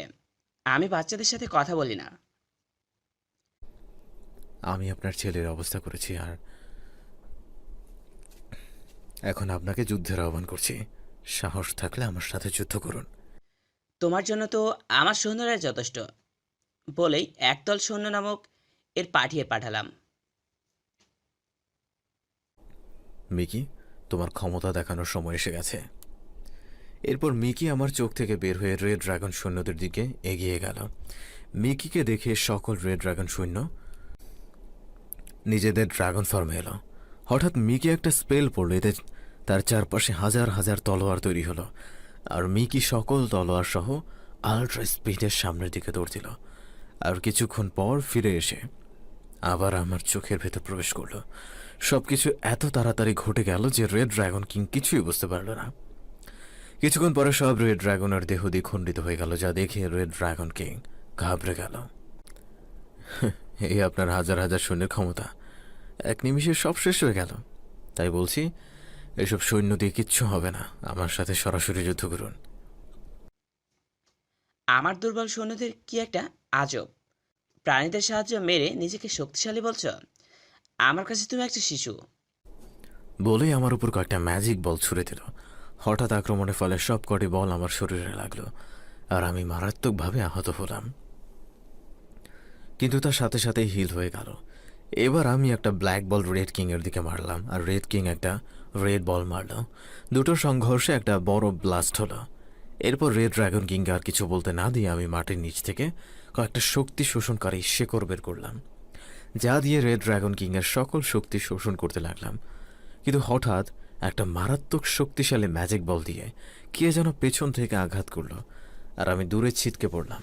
Speaker 16: আমি বাচ্চাদের সাথে কথা বলি না।
Speaker 7: আমি আপনার ছেলের অবস্থা করেছি আর এখন আপনাকে যুদ্ধের আহ্বান করছি। সাহস থাকলে আমার সাথে যুদ্ধ করুন।
Speaker 16: তোমার জন্য তো আমার সৈন্যরা যথেষ্ট বলেই একদল সৈন্য নামক এর পাঠালাম।
Speaker 7: মিকি, তোমার ক্ষমতা দেখানোর সময় এসে গেছে। এরপর মিকি আমার চোখ থেকে বের হয়ে রেড ড্রাগন সৈন্যদের দিকে এগিয়ে গেল। মিকিকে দেখে সকল রেড ড্রাগন সৈন্য নিজেদের ড্রাগন ফর্মে এলো। হঠাৎ মিকি একটা স্পেল পড়ল, এতে তার চারপাশে হাজার হাজার তলোয়ার তৈরি হলো আর মিকি সকল তলোয়ার সহ আলট্রা স্পিডের সামনের দিকে দৌড় দিল। আর কিছুক্ষণ পর ফিরে এসে আবার আমার চোখের ভেতর প্রবেশ করলো। সবকিছু এত তাড়াতাড়ি ঘটে গেল যে রেড ড্রাগন কিং কিছুই বুঝতে পারল না। কিছুক্ষণ পরে সব রেড ড্রাগনের দেহ দ্বিখণ্ডিত হয়ে গেল, যা দেখে রেড ড্রাগন কিং ঘাবড়ে গেল। এই আপনার হাজার হাজার সৈন্যের ক্ষমতা, এক নিমিষে সব শেষ হয়ে গেল। তাই বলছি, এসব সৈন্য দিয়ে কিচ্ছু হবে না, আমার সাথে সরাসরি যুদ্ধ করুন।
Speaker 16: আমার দুর্বল সৈন্যদের কি একটা আজব! প্রাণীদের সাহায্য মেরে নিজেকে শক্তিশালী বলছ? আমার কাছে তুমি একটা শিশু।
Speaker 7: বলেই আমার উপর কয়েকটা ম্যাজিক বল ছুড়ে দিল। হঠাৎ আক্রমণের ফলে সব কটি বল আমার শরীরে লাগলো আর আমি মারাত্মকভাবে আহত হলাম, কিন্তু তার সাথে সাথেই হিল হয়ে গেল। এবার আমি একটা ব্ল্যাক বল রেড কিংয়ের দিকে মারলাম আর রেড কিং একটা রেড বল মারল। দুটোর সংঘর্ষে একটা বড় ব্লাস্ট হলো। এরপর রেড ড্রাগন কিং আর কিছু বলতে না দিয়ে আমি মাটির নিচ থেকে কয়েকটা শক্তি শোষণকারী শেকড় বের করলাম, যা দিয়ে রেড ড্রাগন কিংয়ের সকল শক্তি শোষণ করতে লাগলাম। কিন্তু হঠাৎ একটা মারাত্মক শক্তিশালী ম্যাজিক বল দিয়ে কে যেন পেছন থেকে আঘাত করলো আর আমি দূরে ছিটকে পড়লাম।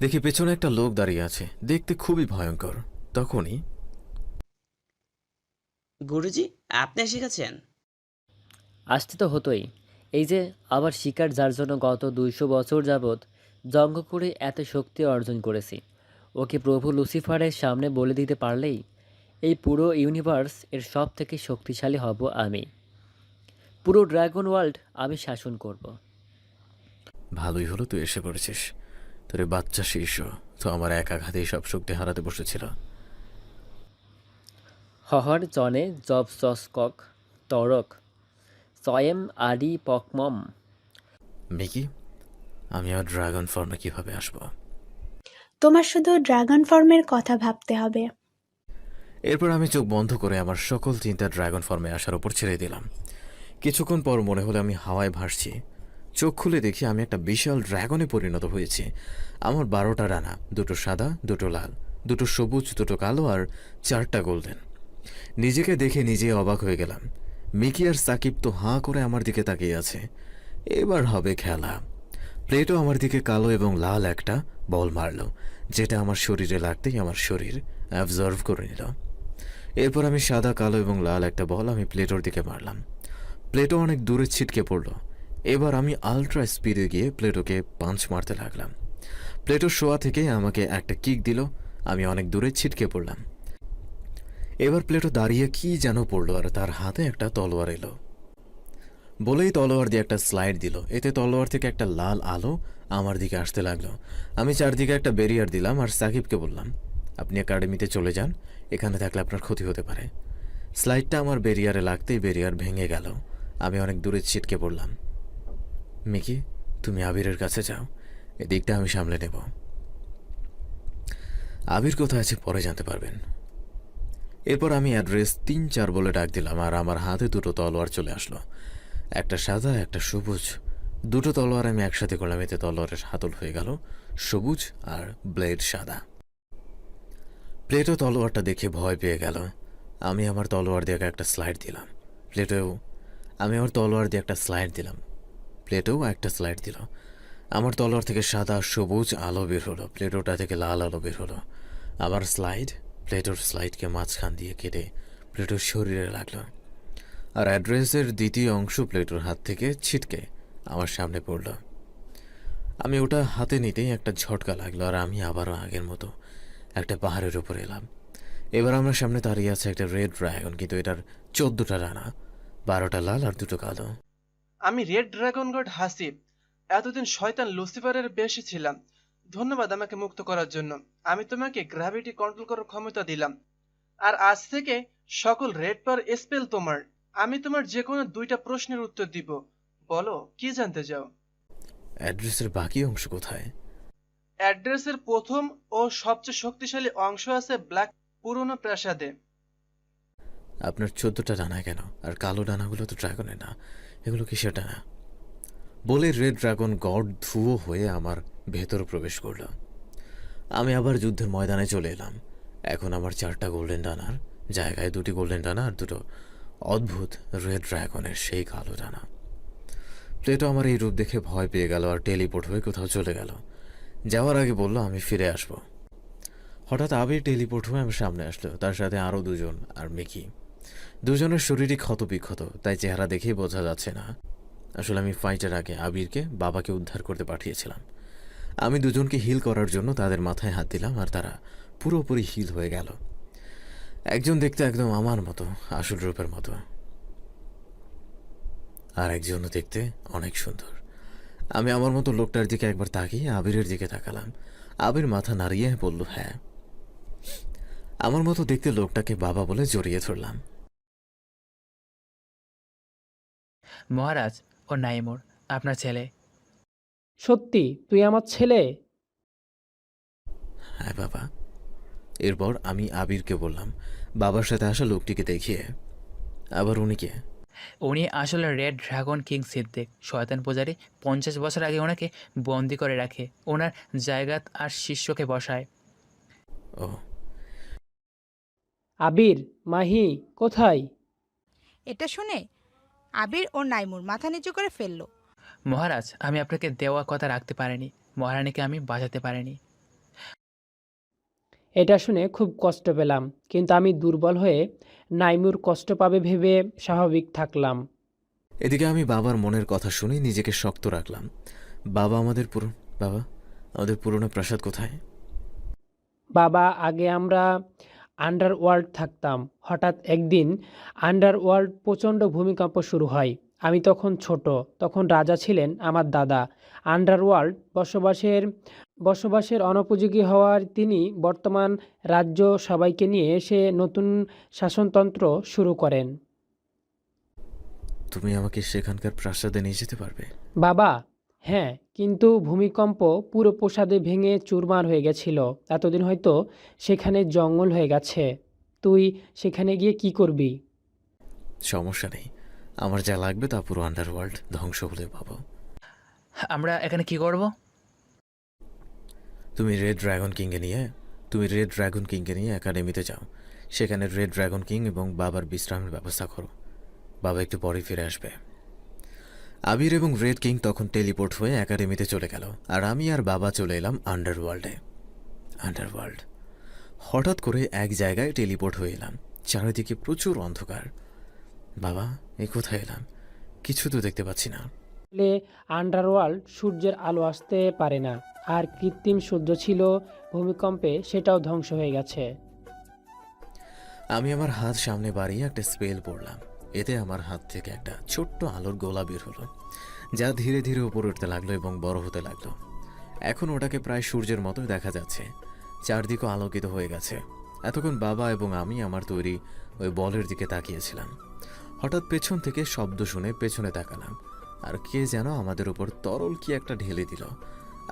Speaker 7: দেখি পেছনে একটা লোক দাঁড়িয়ে আছে, দেখতে খুবই ভয়ঙ্কর। তখনই,
Speaker 16: গুরুজি, আপনি এসে গেছেন?
Speaker 11: আসতে তো হতোই। এই যে আবার শিকার, যার জন্য গত 200 বছর যাবৎ জঙ্গ করে এত শক্তি অর্জন করেছি, ওকে প্রভু লুসিফারের সামনে বলে দিতে পারলেই এই পুরো ইউনিভার্স এর সব থেকে শক্তিশালী হব আমি। পুরো ড্রাগন ওয়ার্ল্ড আমি শাসন করব।
Speaker 7: ভালোই হলো তুই এসে পড়েছিস। তোর বাচ্চা শিষ্য তো আমার এক আঘাতেই সব শক্তি হারাতে বসেছিল।
Speaker 11: হহর জনে জব সস্কক তরক সয়েম আদি পকমম।
Speaker 7: মিকি, আমি আর ড্রাগন ফর্মে কিভাবে আসব?
Speaker 13: তোমার শুধু ড্রাগন ফর্মের কথা ভাবতে হবে।
Speaker 7: এরপর আমি চোখ বন্ধ করে আমার সকল চিন্তা ড্রাগন ফর্মে আসার উপর ছেড়ে দিলাম। কিছুক্ষণ পর মনে হলো আমি হাওয়ায় ভাসছি। চোখ খুলে দেখি আমি একটা বিশাল ড্রাগনে পরিণত হয়েছি। আমার 12টা ডানা, 2টো সাদা, 2টো লাল, 2টো সবুজ, 2টো কালো আর 4টা গোল্ডেন। নিজেকে দেখে নিজে অবাক হয়ে গেলাম। মিকি আর সাকিব তো হাঁ করে আমার দিকে তাকিয়ে আছে। এবার হবে খেলা। প্লেটো আমার দিকে কালো এবং লাল একটা বল মারল, যেটা আমার শরীরে লাগতেই আমার শরীর অ্যাবজর্ভ করে নিল। এরপর আমি সাদা, কালো এবং লাল একটা বল আমি প্লেটোর দিকে মারলাম। প্লেটো অনেক দূরে ছিটকে পড়ল। এবার আমি আলট্রা স্পিডে গিয়ে প্লেটোকে পাঞ্চ মারতে লাগলাম। প্লেটো শোয়া থেকে আমাকে একটা কিক দিল, আমি অনেক দূরে ছিটকে পড়লাম। এবার প্লেটো দাঁড়িয়ে কি যেন পড়লো আর তার হাতে একটা তলোয়ার এলো। বলেই তলোয়ার দিয়ে একটা স্লাইড দিল, এতে তলোয়ার থেকে একটা লাল আলো আমার দিকে আসতে লাগলো। আমি চারদিকে একটা ব্যারিয়ার দিলাম আর সাকিবকে বললাম, আপনি একাডেমিতে চলে যান, এখানে থাকলে আপনার ক্ষতি হতে পারে। স্লাইডটা আমার ব্যারিয়ারে লাগতেই ব্যারিয়ার ভেঙে গেল। আমি অনেক দূরে ছিটকে পড়লাম। মিকি, তুমি আবিরের কাছে যাও, এদিকটা আমি সামলে নেব। আবির কোথায় আছে পরে জানতে পারবেন। এরপর আমি অ্যাড্রেস 3-4 বলে ডাক দিলাম আর আমার হাতে দুটো তলোয়ার চলে আসলো, একটা সাদা একটা সবুজ। দুটো তলোয়ার আমি একসাথে করলাম, এতে তলোয়ারের হাতল হয়ে গেল সবুজ আর ব্লেড সাদা। প্লেটো তলোয়ারটা দেখে ভয় পেয়ে গেল। আমি আমার তলোয়ার দিয়ে একটা স্লাইড দিলাম, প্লেটোও একটা স্লাইড দিল। আমার তলোয়ার থেকে সাদা সবুজ আলো বের হলো, প্লেটোটা থেকে লাল আলো বের হলো। আমার স্লাইড প্লেটোর স্লাইডকে মাঝখান দিয়ে কেটে প্লেটোর শরীরে লাগলো, আর অ্যাড্রেসের দ্বিতীয় অংশ প্লেটোর হাত থেকে ছিটকে আমার সামনে পড়ল। আমি ওটা হাতে নিতেই একটা ঝটকা লাগলো আর আমি আবারও আগের মতো একটা পাহাড়ের উপর এলাম। এবার আমার সামনে দাঁড়িয়ে আছে একটা রেড ড্রাগন, কিন্তু এটার 14টা ডানা, 12টা লাল আর 2টো কালো।
Speaker 17: আমি রেড ড্রাগন গড হাসিব, এতদিন শয়তান লুসিফারের বেশে ছিলাম। ধন্যবাদ আমাকে মুক্ত করার জন্য। আমি তোমাকে গ্র্যাভিটি কন্ট্রোল করার ক্ষমতা দিলাম, আর আজ থেকে সকল রেড পাওয়ার স্পেল তোমার। আমি তোমার যে কোনো 2টা প্রশ্নের উত্তর দিব, বলো কি জানতে চাও।
Speaker 7: অ্যাড্রেসের বাকি অংশ কোথায়?
Speaker 17: অ্যাড্রেসের প্রথম ও সবচেয়ে শক্তিশালী অংশ আছে ব্ল্যাক পুরনো প্রাসাদে।
Speaker 7: আপনার 14টা ডানা কেন? আর কালো ডানাগুলো তো ড্রাগনের না, এগুলো কিসের ডানা? বলে রেড ড্রাগন গড ধুয়ো হয়ে আমার ভেতর প্রবেশ করল। আমি আবার যুদ্ধের ময়দানে চলে এলাম। এখন আমার 4টা গোল্ডেন ডানার জায়গায় 2টি গোল্ডেন ডানা আর 2টো অদ্ভুত রেড ড্রাগনের সেই কালো ডানা। প্লেটো আমার এই রূপ দেখে ভয় পেয়ে গেল আর টেলিপোর্ট হয়ে কোথাও চলে গেল। যাওয়ার আগে বলল আমি ফিরে আসব। হঠাৎ আবির টেলিপোর্ট হয়ে আমার সামনে আসলো, তার সাথে আরও 2জন আর মিকি। দুজনের শরীরই ক্ষতবিক্ষত, তাই চেহারা দেখেই বোঝা যাচ্ছে না। আসলে আমি ফাইটের আগে আবিরকে বাবাকে উদ্ধার করতে পাঠিয়েছিলাম। আমি দুজনকে হিল করার জন্য তাদের মাথায় হাত দিলাম আর তারা পুরোপুরি হিল হয়ে গেল। একজন দেখতে একদম আমার মতো, আসল রূপের মতো, আর একজনও দেখতে অনেক সুন্দর। আমি আমার মতো লোকটার দিকে একবার তাকিয়ে আবিরের দিকে তাকালাম। আবির মাথা নাড়িয়ে বলল হ্যাঁ। আমার মতো দেখতে লোকটাকে বাবা বলে জড়িয়ে ধরলাম।
Speaker 2: মহারাজ, ও নাইমুর, আপনার ছেলে।
Speaker 3: সত্যি তুই আমার ছেলে?
Speaker 7: হ্যাঁ বাবা। এরপর আমি আবিরকে বললাম বাবার সাথে আসা লোকটিকে দেখিয়ে। আবার উনিকে?
Speaker 2: উনি আসলে রেড ড্রাগন কিং সিদ্দিক, শয়তান পূজারী। 50 বছর আগে ওনাকে বন্দি করে রাখে, ওনার জায়গা আর শিষ্যকে বসায়।
Speaker 7: ও।
Speaker 3: আবির, মাহি কোথায়?
Speaker 1: এটা শুনে আবির ও নাইমুর মাথা নিচু করে ফেলল।
Speaker 2: মহারাজ, আমি আপনাকে দেওয়া কথা রাখতে পারিনি, মহারানীকে আমি বাঁচাতে পারিনি।
Speaker 3: এটা শুনে খুব কষ্ট পেলাম, কিন্তু আমি দুর্বল হয়ে নাইমুর কষ্ট পাবে ভেবে স্বাভাবিক থাকলাম।
Speaker 7: এদিকে আমি বাবার মনের কথা শুনে নিজেকে শক্ত রাখলাম। বাবা আমাদের পুরনো প্রাসাদ কোথায়?
Speaker 3: বাবা, আগে আমরা আন্ডারওয়ার্ল্ড থাকতাম। হঠাৎ একদিন আন্ডারওয়ার্ল্ড প্রচণ্ড ভূমিকম্প শুরু হয়। আমি তখন ছোট, তখন রাজা ছিলেন আমার দাদা। আন্ডারওয়ার্ল্ড বসবাসের অনুপযোগী হওয়ার তিনি বর্তমান রাজ্য সবাইকে নিয়ে এসে নতুন শাসনতন্ত্র শুরু করেন।
Speaker 7: তুমি আমাকে সেখানকার প্রাসাদে নিয়ে যেতে পারবে?
Speaker 3: বাবা, হ্যাঁ, কিন্তু ভূমিকম্প পুরো প্রাসাদে ভেঙে চুরমার হয়ে গেছিল। এতদিন হয়তো সেখানে জঙ্গল হয়ে গেছে। তুই সেখানে গিয়ে কি করবি?
Speaker 7: সমস্যা নেই, আমার যা লাগবে তা পুরো আন্ডারওয়ার্ল্ড ধ্বংস হলে পাবো।
Speaker 2: আমরা এখানে কি করব?
Speaker 7: তুমি রেড ড্রাগন কিংকে নিয়ে একাডেমিতে যাও। সেখানে রেড ড্রাগন কিং এবং বাবার বিশ্রামের ব্যবস্থা করো। বাবা একটু পরে ফিরে আসবে। আবির এবং রেড কিং তখন টেলিপোর্ট হয়ে একাডেমিতে চলে গেল, আর আমি আর বাবা চলে এলাম আন্ডারওয়ার্ল্ডে। আন্ডারওয়ার্ল্ড। হঠাৎ করে এক জায়গায় টেলিপোর্ট হয়ে এলাম, চারিদিকে প্রচুর অন্ধকার। বাবা, এ কোথায় এলাম? কিছু তো দেখতে পাচ্ছি না।
Speaker 3: আসলে আন্ডারওয়ার্ল্ড সূর্যের আলো আসতে পারে না, আর কৃত্রিম সূর্য ছিল ভূমিকম্পে সেটাও ধ্বংস হয়ে গেছে।
Speaker 7: আমি আমার হাত সামনে বাড়িয়ে একটা স্পেল পড়লাম। এতে আমার হাত থেকে একটা ছোট্ট আলোর গোলা বের হলো, যা ধীরে ধীরে উপরে উঠতে লাগলো এবং বড় হতে লাগলো। এখন ওটাকে প্রায় সূর্যের মতোই দেখা যাচ্ছে, চারদিকে আলোকিত হয়ে গেছে। এতক্ষণ বাবা এবং আমি আমার তৈরি ওই বলের দিকে তাকিয়েছিলাম। হঠাৎ পেছন থেকে শব্দ শুনে পেছনে তাকালাম, আর কে যেন আমাদের উপর তরল কি একটা ঢেলে দিল,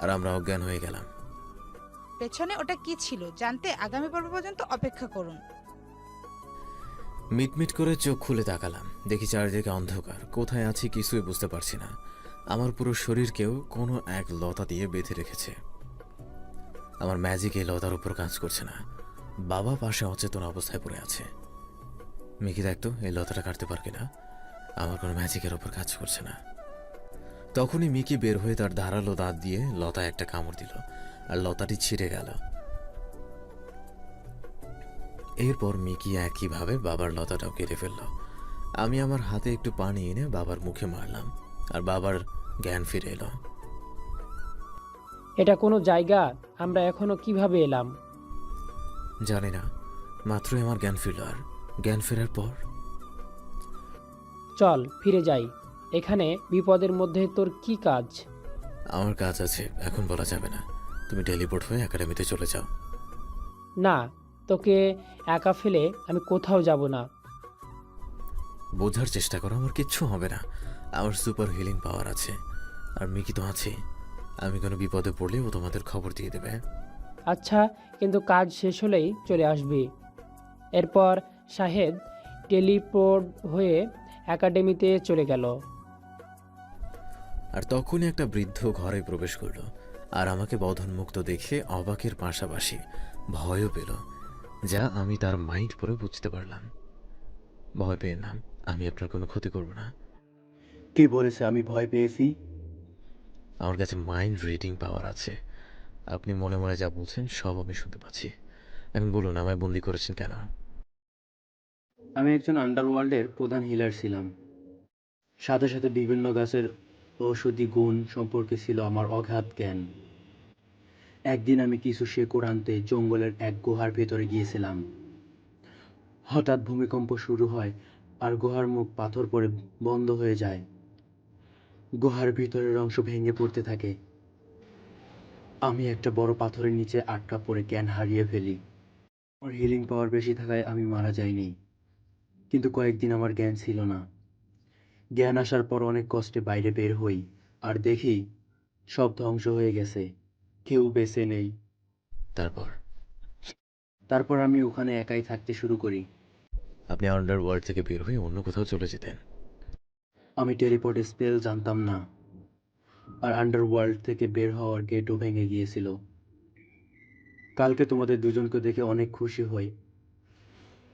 Speaker 7: আর আমরা অজ্ঞান হয়ে গেলাম।
Speaker 1: পেছনে ওটা কি ছিল জানতে আগামী পর্ব পর্যন্ত অপেক্ষা করুন।
Speaker 7: মিটমিট করে চোখ খুলে তাকালাম, দেখি চারিদিকে অন্ধকার, কোথায় আছি কিছুই বুঝতে পারছি না। আমার পুরো শরীরকেও কোনো এক লতা দিয়ে বেঁধে রেখেছে। আমার ম্যাজিক এই লতার উপর কাজ করছে না। বাবা পাশে অচেতন অবস্থায় পড়ে আছে। মিকি, দেখতো এই লতাটা কাটতে পার কিনা, আমার কোনো ম্যাজিকের ওপর কাজ করছে না। তখনই মিকি বের হয়ে তার ধারালো দাঁত দিয়ে লতা একটা কামড় দিল, আর লতাটি ছিঁড়ে গেল। এরপর মিকি একইভাবে বাবার লতাটাও কেটে ফেলল। আমি আমার হাতে একটু পানি এনে বাবার মুখে মারলাম, আর বাবার জ্ঞান ফিরে এলো।
Speaker 3: এটা কোনো জায়গা? আমরা এখনো কিভাবে এলাম?
Speaker 7: জানি না, মাত্রই আমার জ্ঞান ফিরল। আর জ্ঞান ফেরার পর
Speaker 3: চল ফিরে যাই। এখানে বিপদের মধ্যে তোর কি কাজ?
Speaker 7: আমার কাজ আছে, এখন বলা যাবে না। তুমি টেলিপোর্ট হয়ে একাডেমিতে চলে যাও।
Speaker 3: না, তোকে একা ফেলে আমি কোথাও যাব না।
Speaker 7: বোঝার চেষ্টা করো, আমার কিচ্ছু হবে না। আমার সুপার হিলিং পাওয়ার আছে, আর মিকি তো আছে। আমি কোনো বিপদে পড়লে ও তোমাদের খবর দিয়ে দেবে।
Speaker 3: আচ্ছা, কিন্তু কাজ শেষ হলেই চলে আসবি। এরপর শাহেদ টেলিপোর্ট হয়ে একাডেমিতে চলে গেল।
Speaker 7: আর তখনই একটা বৃদ্ধ ঘরে প্রবেশ করলো, আর আমাকে বন্ধনমুক্ত দেখে অবাকের পাশাপাশি ভয়ও পেল, যা আমি তার মাইন্ড পরে বুঝতে পারলাম। ভয় পেয়ে নাম, আমি আপনার কোনো ক্ষতি করব না।
Speaker 9: কে বলেছে আমি ভয় পেয়েছি?
Speaker 7: আমার কাছে মাইন্ড রিডিং পাওয়ার আছে। আপনি মনে মনে যা বলছেন সব আমি শুনতে পাচ্ছি। এখন বলুন, আমায় বন্দি করেছেন কেন?
Speaker 9: আমি একজন আন্ডারওয়ার্ল্ডের প্রধান হিলার ছিলাম। সাথে সাথে বিভিন্ন গাছের ঔষধি গুণ সম্পর্কে ছিল আমার অগাধ জ্ঞান। একদিন আমি কিছু শেকড় আনতে জঙ্গলের এক গুহার ভেতরে গিয়েছিলাম। হঠাৎ ভূমিকম্প শুরু হয়, আর গুহার মুখ পাথর পড়ে বন্ধ হয়ে যায়। গুহার ভিতরের অংশ ভেঙে পড়তে থাকে। আমি একটা বড় পাথরের নিচে আটকা পড়ে জ্ঞান হারিয়ে ফেলি। আমার হিলিং পাওয়ার বেশি থাকায় আমি মারা যাইনি, কিন্তু কয়েকদিন আমার জ্ঞান ছিল না। জ্ঞান আসার পর অনেক কষ্টে বাইরে বের হই, আর দেখি সব ধ্বংস হয়ে গেছে, কেউ বেঁচে নেই। তারপর আমি ওখানে একাই থাকতে শুরু করি।
Speaker 7: আপনি আন্ডারওয়ার্ল্ড থেকে বের হয়ে অন্য কোথাও চলে যেতেন।
Speaker 9: আমি টেলিপোর্ট স্পেল জানতাম না, আর আন্ডারওয়ার্ল্ড থেকে বের হওয়ার গেটও ভেঙে গিয়েছিল। কালকে তোমাদের দুজনকে দেখে অনেক খুশি হই,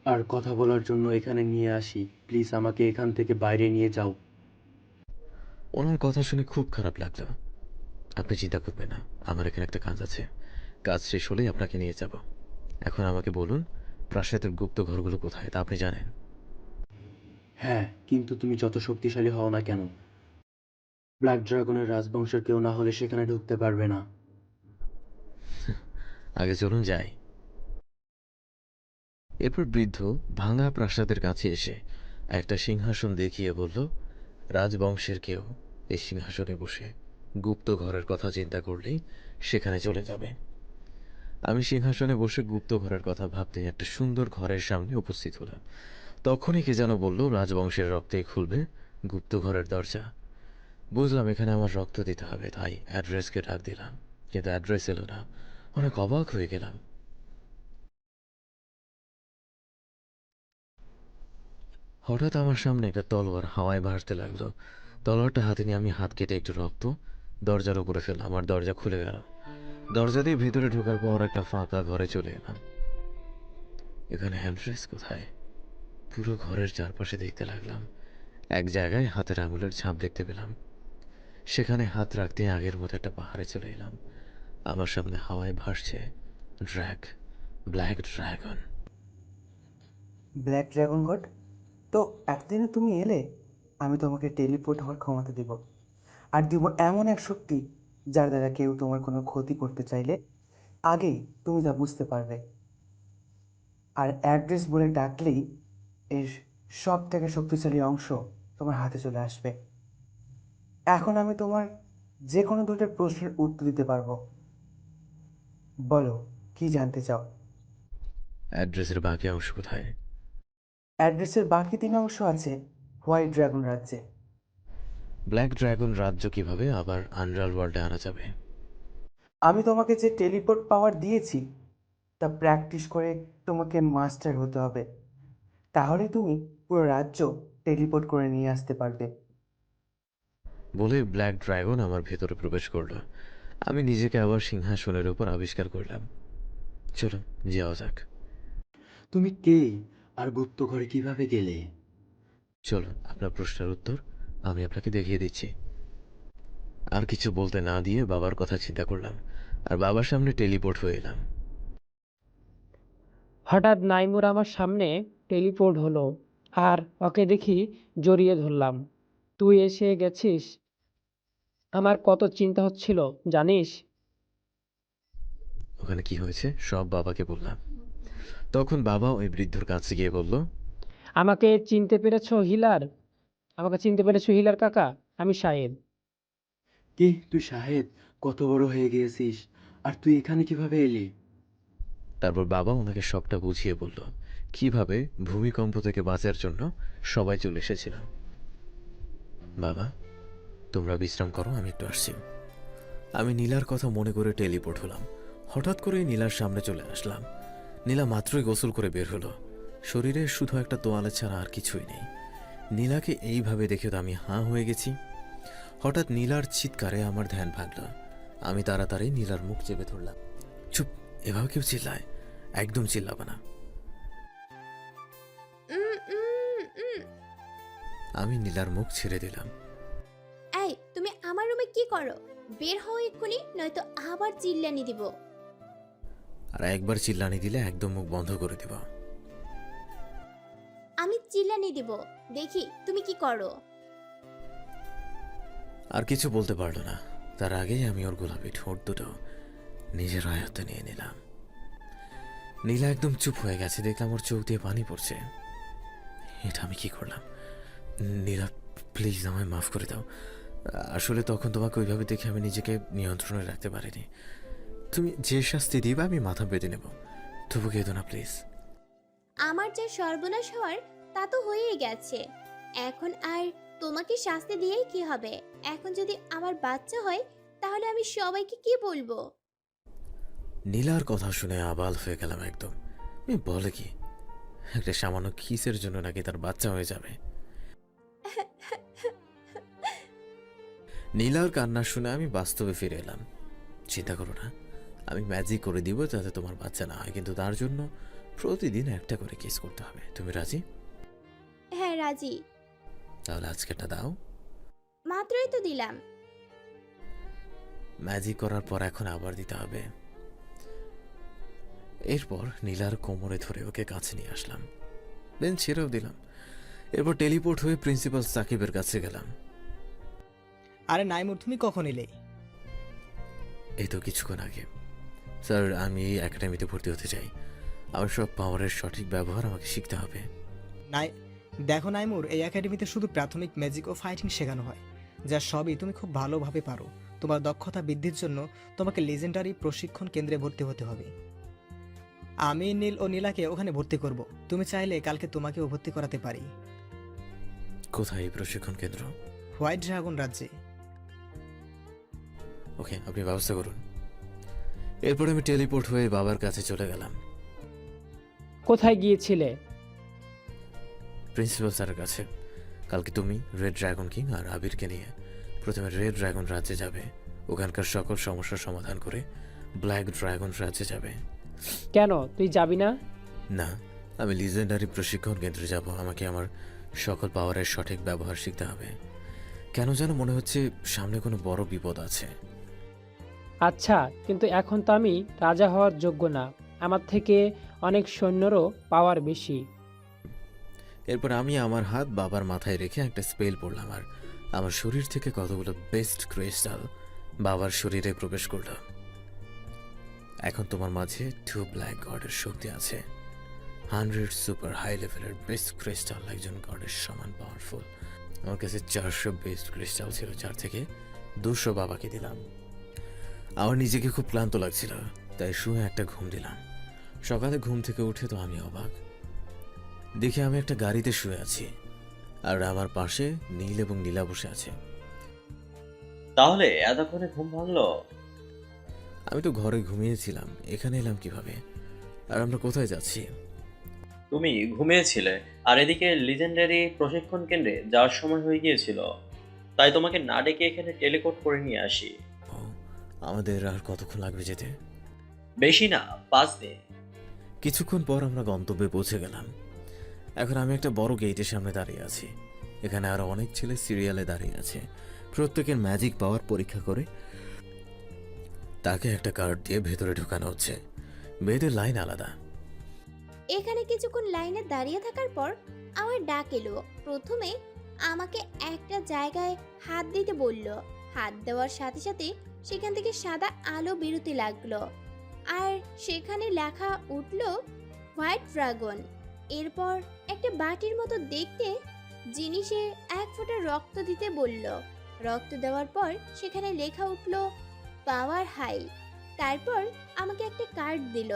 Speaker 9: আর কথা বলার জন্য এখানে নিয়ে আসি। প্লিজ আমাকে এখান থেকে বাইরে নিয়ে যাও।
Speaker 7: ওনার কথা শুনে খুব খারাপ লাগলো। আপনি চিন্তা করবেন না, আমার এখানে একটা কাজ আছে। কাজ শেষ হলেই আপনাকে নিয়ে যাব। এখন আমাকে বলুন, প্রাসাদের গুপ্ত ঘরগুলো কোথায় তা আপনি জানেন?
Speaker 9: হ্যাঁ, কিন্তু তুমি যত শক্তিশালী হও না কেন, ব্ল্যাক ড্রাগনের রাজবংশের কেউ না হলে সেখানে ঢুকতে পারবে না।
Speaker 7: আগে চলুন যাই। এরপর বৃদ্ধ ভাঙা প্রাসাদের কাছে এসে একটা সিংহাসন দেখিয়ে বলল, রাজবংশের কেউ এই সিংহাসনে বসে গুপ্ত ঘরের কথা চিন্তা করলেই সেখানে চলে যাবে। আমি সিংহাসনে বসে গুপ্ত ঘরের কথা ভাবতে একটা সুন্দর ঘরের সামনে উপস্থিত হলাম। তখনই কে যেন বলল, রাজবংশের রক্তেই খুলবে গুপ্ত ঘরের দরজা। বুঝলাম এখানে আমার রক্ত দিতে হবে, তাই অ্যাড্রেসকে ডাক দিলাম, কিন্তু অ্যাড্রেস এলো না। অনেক অবাক হয়ে গেলাম। হঠাৎ আমার সামনে একটা তলোয়ার হাওয়ায় ভাসতে লাগলো। তলোয়ারটা হাতে নিয়ে আমি হাত কেটে একটু রক্ত দরজার উপরে ফেললাম, আমার দরজা খুলে গেল। দরজা দিয়ে ভেতরে ঢোকার পর একটা ফাঁকা ঘরে চলে এলাম। এখানে অ্যাড্রেস কোথায়? পুরো ঘরের চারপাশে দেখতে লাগলাম, এক জায়গায় হাতের আঙুলের ছাপ দেখতে পেলাম। সেখানে হাত রাখতে আগের মতো একটা পাহাড়ে চলে এলাম। আমার সামনে হাওয়ায় ভাসছে black dragon.
Speaker 18: Black dragon god, তো এতদিনে তুমি এলে। আমি তোমাকে টেলিপোর্ট হওয়ার ক্ষমতা দেব, আর দিব এমন এক শক্তি যার দ্বারা কেউ তোমার কোনো ক্ষতি করতে চাইলে আগেই তুমি তা বুঝতে পারবে। আর অ্যাড্রেস বলে ডাকলেই এর সব থেকে শক্তিশালী অংশ তোমার হাতে চলে আসবে। এখন আমি তোমার যে কোনো দুটো প্রশ্নের উত্তর দিতে পারবো। বলো, কি জানতে চাও?
Speaker 7: অ্যাড্রেসের বাকি অংশ কোথায়?
Speaker 18: অ্যাড্রেসের বাকি 3 অংশ আছে হোয়াইট ড্রাগন রাজ্যে।
Speaker 7: ব্ল্যাক ড্রাগন রাজ্য কিভাবে আবার আনরিয়াল ওয়ার্ল্ডে আনা যাবে?
Speaker 18: আমি তোমাকে যে টেলিপোর্ট পাওয়ার দিয়েছি তা প্র্যাকটিস করে তোমাকে মাস্টার হতে হবে, তাহলে তুমি পুরো রাজ্য টেলিপোর্ট করে নিয়ে আসতে পারবে।
Speaker 7: বলে ব্ল্যাক ড্রাগন আমার ভেতরে প্রবেশ করলো। আমি নিজেকে আবার সিংহাসনের উপর আবিষ্কার করলাম। চলো যাওয়া যাক।
Speaker 9: তুমি কে আর গুপ্ত ঘরে কিভাবে গেলে?
Speaker 7: চলো, আপনার প্রশ্নের উত্তর আমি আপনাকে দেখিয়ে দিচ্ছি। আর কিছু বলতে না দিয়ে বাবার কথা চিন্তা করলাম, আর বাবার সামনে টেলিপোর্ট হয়ে এলাম।
Speaker 3: হঠাৎ নাইমুর আমার সামনে টেলিপোর্ট হলো, আর ওকে দেখি জড়িয়ে ধরলাম। তুই এসে গেছিস, আমার কত চিন্তা হচ্ছিল জানিস?
Speaker 7: ওখানে কি হয়েছে সব বাবাকে বললাম। তখন বাবা ওই বৃদ্ধর কাছে গিয়ে বলল,
Speaker 3: আমাকে চিনতে পেরেছো হিলার? আমাকে চিনতে পেরেছো হিলার কাকা? আমি শাহেদ।
Speaker 9: কি তুই শাহেদ? কত বড় হয়ে গিয়েছিস, আর তুই এখানে কিভাবে এলি?
Speaker 7: তারপর বাবা ওনাকে সবটা বুঝিয়ে বলল কিভাবে ভূমিকম্প থেকে বাঁচার জন্য সবাই চলে এসেছিল। বাবা, তোমরা বিশ্রাম করো, আমি একটু আসছি। আমি নীলার কথা মনে করে টেলিপোর্ট হলাম। হঠাৎ করে নীলার সামনে চলে আসলাম। নীলা মাত্রই গোসল করে বের হলো। শরীরে শুধু একটা তোয়ালে ছাড়া আর কিছুই নেই। নীলাকে এইভাবে দেখে তো আমি হাঁ হয়ে গেছি। হঠাৎ নীলার চিৎকারে আমার ধ্যান ভাঙল। আমি তাড়াতাড়ি নীলার মুখ চেপে ধরলাম। চুপ, এভাবে কেউ চিল্লায়? একদম চিল্লাবে না। আমি নীলার মুখ ছেড়ে দিলাম।
Speaker 14: এই তুমি আমার রুমে কি করো? বের হও এক্ষুনি, নয়তো আবার চিল্লানি দিব।
Speaker 7: আর একবার চিল্লানি দিলে একদম মুখ বন্ধ করে দিব।
Speaker 14: আমি চিল্লানি দিব, দেখি তুমি কি করো।
Speaker 7: আর কিছু বলতে পারলো না। তার আগেই আমি ওর গোলাপি ঠোঁট দুটো নিজের আয়ত্তে নিয়ে নিলাম। নীলা একদম চুপ হয়ে গেছে। দেখলাম ওর চোখ দিয়ে পানি পড়ছে। এটা আমি কি করলাম? নীলা, প্লিজ আমায় মাফ করে দাও। আসলে তখন তোমাকে ওইভাবে দেখে আমি নিজেকে নিয়ন্ত্রণে রাখতে পারিনি। তুমি যে শাস্তি দিবে আমি মাথা বেঁধে নেব, তবু কেঁদো না প্লিজ।
Speaker 14: আমার যা সর্বনাশ হওয়ার তা তো হয়েই গেছে, এখন আর তোমাকে শাস্তি দিয়েই কি হবে? এখন যদি আমার বাচ্চা হয় তাহলে আমি সবাইকে কি বলবো?
Speaker 7: নীলার কথা শুনে আবাল হয়ে গেলাম একদম। আমি বলে কি, একটা সামান্য কিসের জন্য নাকি তার বাচ্চা হয়ে যাবে? নীলার কান্না শুনে আমি বাস্তবে ফিরে এলাম। চিন্তা করো না, আমি ম্যাজিক করে দিব যাতে তোমার বাচ্চা না হয়, কিন্তু তার জন্য প্রতিদিন একটা করে কিস করতে হবে। তুমি রাজি?
Speaker 14: হ্যাঁ রাজি।
Speaker 7: তাহলে আজকেটা দাও।
Speaker 14: মাত্রই তো দিলাম।
Speaker 7: ম্যাজিক করার পর এখন আবার দিতে হবে। এরপর নীলার কোমরে ধরে ওকে কাছে নিয়ে আসলাম, দেন ছেড়েও দিলাম। এরপর টেলিপোর্ট হয়ে প্রিন্সিপাল সাকিবের কাছে গেলাম।
Speaker 10: আরে নাইমুর, তুমি কখন এলে?
Speaker 7: এই তো কিছুক্ষণ আগে। স্যার, আমি এই একাডেমিতে ভর্তি হতে চাই। আমার সব পাওয়ারের সঠিক ব্যবহার আমাকে শিখতে হবে।
Speaker 10: দেখো নাইমুর, এই একাডেমিতে শুধু প্রাথমিক ম্যাজিক ও ফাইটিং শেখানো হয়, যা সবই তুমি খুব ভালোভাবে পারো। তোমার দক্ষতা বৃদ্ধির জন্য তোমাকে লেজেন্ডারি প্রশিক্ষণ কেন্দ্রে ভর্তি হতে হবে। আমি নীল ও নীলাকে ওখানে ভর্তি করব। তুমি চাইলে কালকে তোমাকেও ভর্তি করাতে পারি।
Speaker 7: কোথায় এই প্রশিক্ষণ কেন্দ্র?
Speaker 10: হোয়াইট ড্রাগন রাজ্যে।
Speaker 7: ওকে, আপনি ব্যবস্থা করুন। এরপর আমি টেলিপোর্ট হয়ে বাবার কাছে চলে গেলাম।
Speaker 3: কোথায় গিয়েছিলে?
Speaker 7: প্রিন্সিপাল স্যারের কাছে। কালকে তুমি রেড ড্রাগন কিং আর আবিরকে নিয়ে প্রথমে রেড ড্রাগন রাজ্যে যাবে। ওখানকার সকল সমস্যার সমাধান করে ব্ল্যাক ড্রাগন রাজ্যে যাবে।
Speaker 3: কেন, তুই যাবি না?
Speaker 7: না, আমি লিজেন্ডারি প্রশিক্ষণ কেন্দ্রে যাব। আমাকে আমার সকল পাওয়ারের সঠিক ব্যবহার শিখতে হবে। কেন যেন মনে হচ্ছে সামনে কোনো বড় বিপদ আছে।
Speaker 3: আচ্ছা, কিন্তু এখন তো আমি রাজা হওয়ার যোগ্য না। আমার থেকে অনেক সৈন্যরও পাওয়ার বেশি।
Speaker 7: এরপর আমি আমার হাত বাবার মাথায় রেখে একটা স্পেল পড়লাম, আর আমার শরীর থেকে কতগুলো বেস্ট ক্রিস্টাল বাবার শরীরে প্রবেশ করল। এখন তোমার মাঝে 2 ব্ল্যাক গডের শক্তি আছে। 100 সুপার হাই লেভেলের বেস্ট ক্রিস্টাল একজন গডের সমান পাওয়ারফুল। আমার কাছে 400 বেস্ট ক্রিস্টাল ছিল, যার থেকে 200 বাবাকে দিলাম। আমার নিজেকে খুব ক্লান্ত লাগছিল, তাই শুয়ে একটা ঘুম দিলাম। সকালে ঘুম থেকে উঠে তো আমি অবাক। দেখি আমি একটা গাড়িতে শুয়ে আছি, আর আমার পাশে নীল এবং নীলা বসে আছে।
Speaker 15: তাহলে এতক্ষণে ঘুম ভাঙলো?
Speaker 7: আমি তো ঘরে ঘুমিয়েছিলাম, এখানে এলাম কিভাবে? আর আমরা কোথায় যাচ্ছি?
Speaker 15: তুমি ঘুমিয়েছিলে, আর এদিকে লিজেন্ডারি প্রশিক্ষণ কেন্দ্রে যাওয়ার সময় হয়ে গিয়েছিল, তাই তোমাকে না ডেকে এখানে টেলিপোর্ট করে নিয়ে আসি।
Speaker 7: আমাদের আর কতক্ষণ লাগবে যেতে?
Speaker 15: বেশি না, 5 দিন।
Speaker 7: কিছুক্ষণ পর আমরা গন্তব্যে পৌঁছে গেলাম। এখন আমি একটা বড় গেটের সামনে দাঁড়িয়ে আছি। এখানে আরো অনেক ছেলে সিরিয়ালে দাঁড়িয়ে আছে। প্রত্যেকের ম্যাজিক পাওয়ার পরীক্ষা করে তাকে একটা কার্ড দিয়ে ভেতরে ঢোকানো হচ্ছে। বেডের লাইন আলাদা।
Speaker 14: এখানে কিছুক্ষণ লাইনে দাঁড়িয়ে থাকার পর আমার ডাক এলো। প্রথমে আমাকে একটা জায়গায় হাত দিতে বলল। হাত দেওয়ার সাথে সাথে সেখান থেকে সাদা আলো বেরোতে লাগলো, আর সেখানে লেখা উঠল হোয়াইট ড্রাগন। এরপর একটা বাটির মতো দেখতে জিনিসে 1 ফোঁটা রক্ত দিতে বলল। রক্ত দেওয়ার পর সেখানে লেখা উঠল পাওয়ার হাই। তারপর আমাকে একটা কার্ড দিল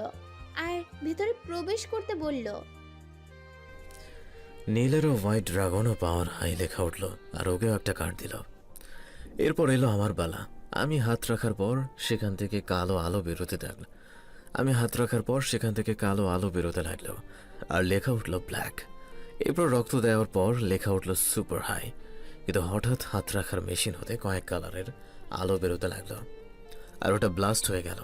Speaker 14: আর ভিতরে প্রবেশ করতে বলল।
Speaker 7: নীলেরও হোয়াইট ড্রাগনও পাওয়ার হাই লেখা উঠল, আর ওকেও একটা কার্ড দিল। এরপর এলো আমার বেলা। আমি হাত রাখার পর সেখান থেকে কালো আলো বেরোতে লাগলো, আর লেখা উঠল ব্ল্যাক। এরপর রক্ত দেওয়ার পর লেখা উঠল সুপার হাই। কিন্তু হঠাৎ হাত রাখার মেশিন হতে কয়েক কালারের আলো বেরোতে লাগলো, আর ওটা ব্লাস্ট হয়ে গেল।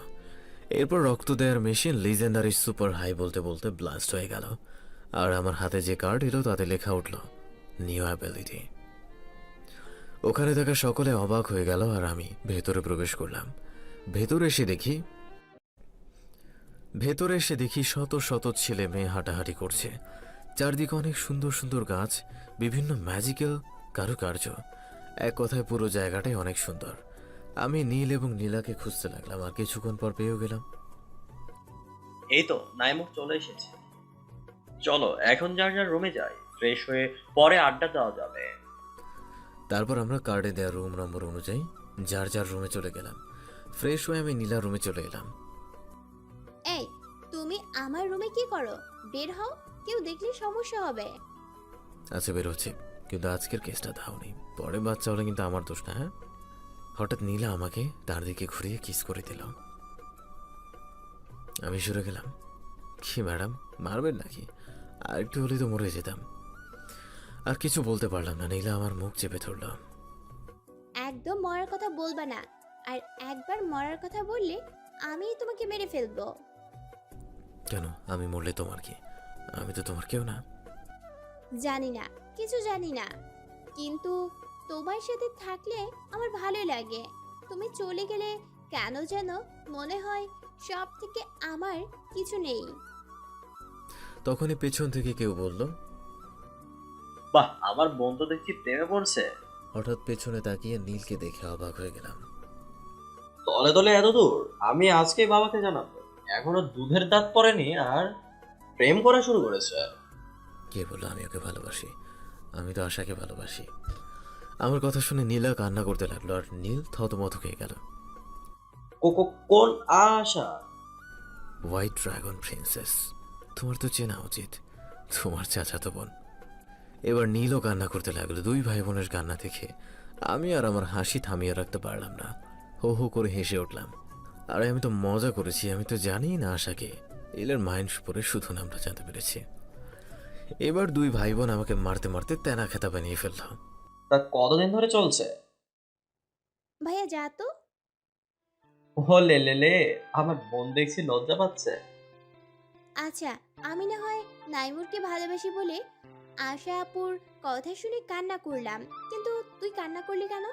Speaker 7: এরপর রক্ত দেওয়ার মেশিন লিজেন্ডারি সুপার হাই বলতে বলতে ব্লাস্ট হয়ে গেল, আর আমার হাতে যে কার্ড এলো তাতে লেখা উঠল নিউ অ্যাবিলিটি। ওখানে থাকা সকলে অবাক হয়ে গেল, আর আমি ভেতরে প্রবেশ করলাম। ভেতরে এসে দেখি শত শত ছেলে মেয়ে হাঁটাহাঁটি করছে। চারদিকে অনেক সুন্দর সুন্দর গাছ, বিভিন্ন ম্যাজিক্যাল কারুকার্য। এক কথায় পুরো জায়গাটাই অনেক সুন্দর। আমি নীল এবং নীলাকে খুঁজতে লাগলাম, আর কিছুক্ষণ পর পেয়েও গেলাম।
Speaker 15: এই তো নাইমুখ চলে এসেছে। চলো এখন যার যার রুমে যাই, ফ্রেশ হয়ে পরে আড্ডা দেওয়া যাবে।
Speaker 7: তারপর আমরা কার্ডে দেওয়া রুম নম্বর অনুযায়ী যার যার রুমে চলে গেলাম। ফ্রেশ হয়ে আমি নীলার রুমে চলে এলাম।
Speaker 14: এই, তুমি আমার রুমে কি করো? বের হও, কেউ দেখলে সমস্যা হবে।
Speaker 7: আচ্ছা, বের হচ্ছে, কিন্তু আজকের কেসটা দাওনি। পরে বাচ্চা হলে কিন্তু আমার দোষ না, হ্যাঁ? হঠাৎ নীলা আমাকে তার দিকে ঘুরিয়ে কিস করে দিল। আমি সরে গেলাম। কি ম্যাডাম, মারবেন নাকি? আর একটু হলেই তো মরে যেতাম। আর কিছু বলতে পারলাম না। নীলা আমার মুখ চেপে ধরল।
Speaker 14: একদম মরার কথা বলবা না, আর একবার মরার কথা বললে আমি তোমাকে মেরে ফেলবো।
Speaker 7: কেন? আমি মরলে তোমার কি? আমি তো তোমার কেউ না।
Speaker 14: জানি না, কিছু জানি না, কিন্তু তোমার সাথে থাকলে আমার ভালো লাগে। তুমি চলে গেলে কেন যেন মনে হয় সব থেকে আমার কিছু নেই।
Speaker 7: তখনই পেছন থেকে কেউ বলল,
Speaker 15: বাহ, আমার বন্ধু দেখছি প্রেমে পড়ছে।
Speaker 7: হঠাৎ পেছনে তাকিয়ে নীলকে দেখে অবাক হয়ে গেলাম।
Speaker 15: তলে তলে এত দূর? আমি আজকে বাবাকে জানাবো। এখনো দুধের দাঁত পড়েনি আর প্রেম করা শুরু করেছে।
Speaker 7: কে বললো আমি ওকে ভালোবাসি? আমি তো আশাকে ভালোবাসি। আমার কথা শুনে নীলা কান্না করতে লাগলো, আর নীল থতমত হয়ে গেল।
Speaker 15: কোন আশা?
Speaker 7: White dragon princess. তোমার তো চেনা উচিত, তোমার চাচাতো বোন। এবার নীলও কান্না করতে লাগলো। 2 ভাই বোনের কান্না দেখে আমি আর আমার হাসি থামিয়ে রাখতে পারলাম না। হো হো করে হেসে উঠলাম। আরে আমি তো মজা করেছি, আমি তো জানি না আশাকে। এলের মাইন্ড পরে শুধু নামটা জানতে পেরেছি। এবার 2 ভাই বোন আমাকে মারতে মারতে তেনা খেতা বানিয়ে ফেলল।
Speaker 15: তা কতদিন ধরে চলছে?
Speaker 14: ভাইয়া যা তো।
Speaker 15: ও লে, আমার বোন দেখছি লজ্জা পাচ্ছে।
Speaker 14: আচ্ছা, আমি না হয় নাইমুরকে ভালোবাসি বলে আশা আপুর কথা শুনে কান্না করলাম, কিন্তু তুই কান্না করলি কেন?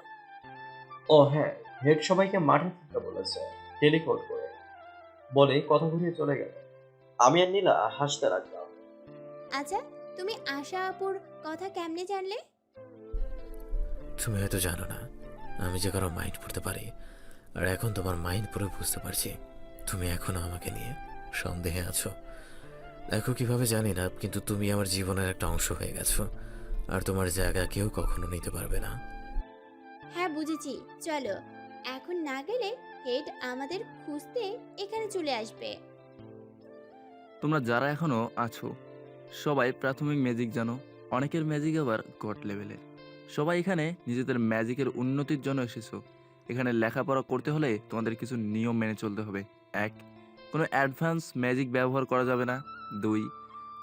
Speaker 15: ও হ্যাঁ, হেড সবাইকে মাঠে থাকতে বলেছে টেলিপোর্ট করে, বলে কথা ঘুরিয়ে চলে গেল। আমি আর নীলা হাসতে লাগলাম।
Speaker 14: আচ্ছা, তুমি আশা আপুর কথা কেমনে জানলে?
Speaker 7: তুমি হয়তো জানো না, আমি যে কারো মাইন্ড পড়তে পারি, আর এখন তোমার মাইন্ড পুরো বুঝতে পারছি। তুমি এখনো আমাকে নিয়ে সন্দেহে আছো। দেখো কিভাবে জানি না, কিন্তু তুমি আমার জীবনের একটা অংশ হয়ে গেছো, আর তোমার জায়গা কেউ কখনো নিতে পারবে না।
Speaker 14: হ্যাঁ বুঝেছি, চলো। এখন না গেলে হেড আমাদের খুঁজতে এখানে চলে আসবে।
Speaker 19: তোমরা যারা এখনো আছো সবাই প্রাথমিক ম্যাজিক জানো, অনেকের ম্যাজিক আবার গড লেভেলের। সবাই এখানে নিজেদের ম্যাজিকের উন্নতির জন্য এসেছো। এখানে লেখাপড়া করতে হলে তোমাদের কিছু নিয়ম মেনে চলতে হবে। 1, কোনো অ্যাডভান্স ম্যাজিক ব্যবহার করা যাবে না। 2,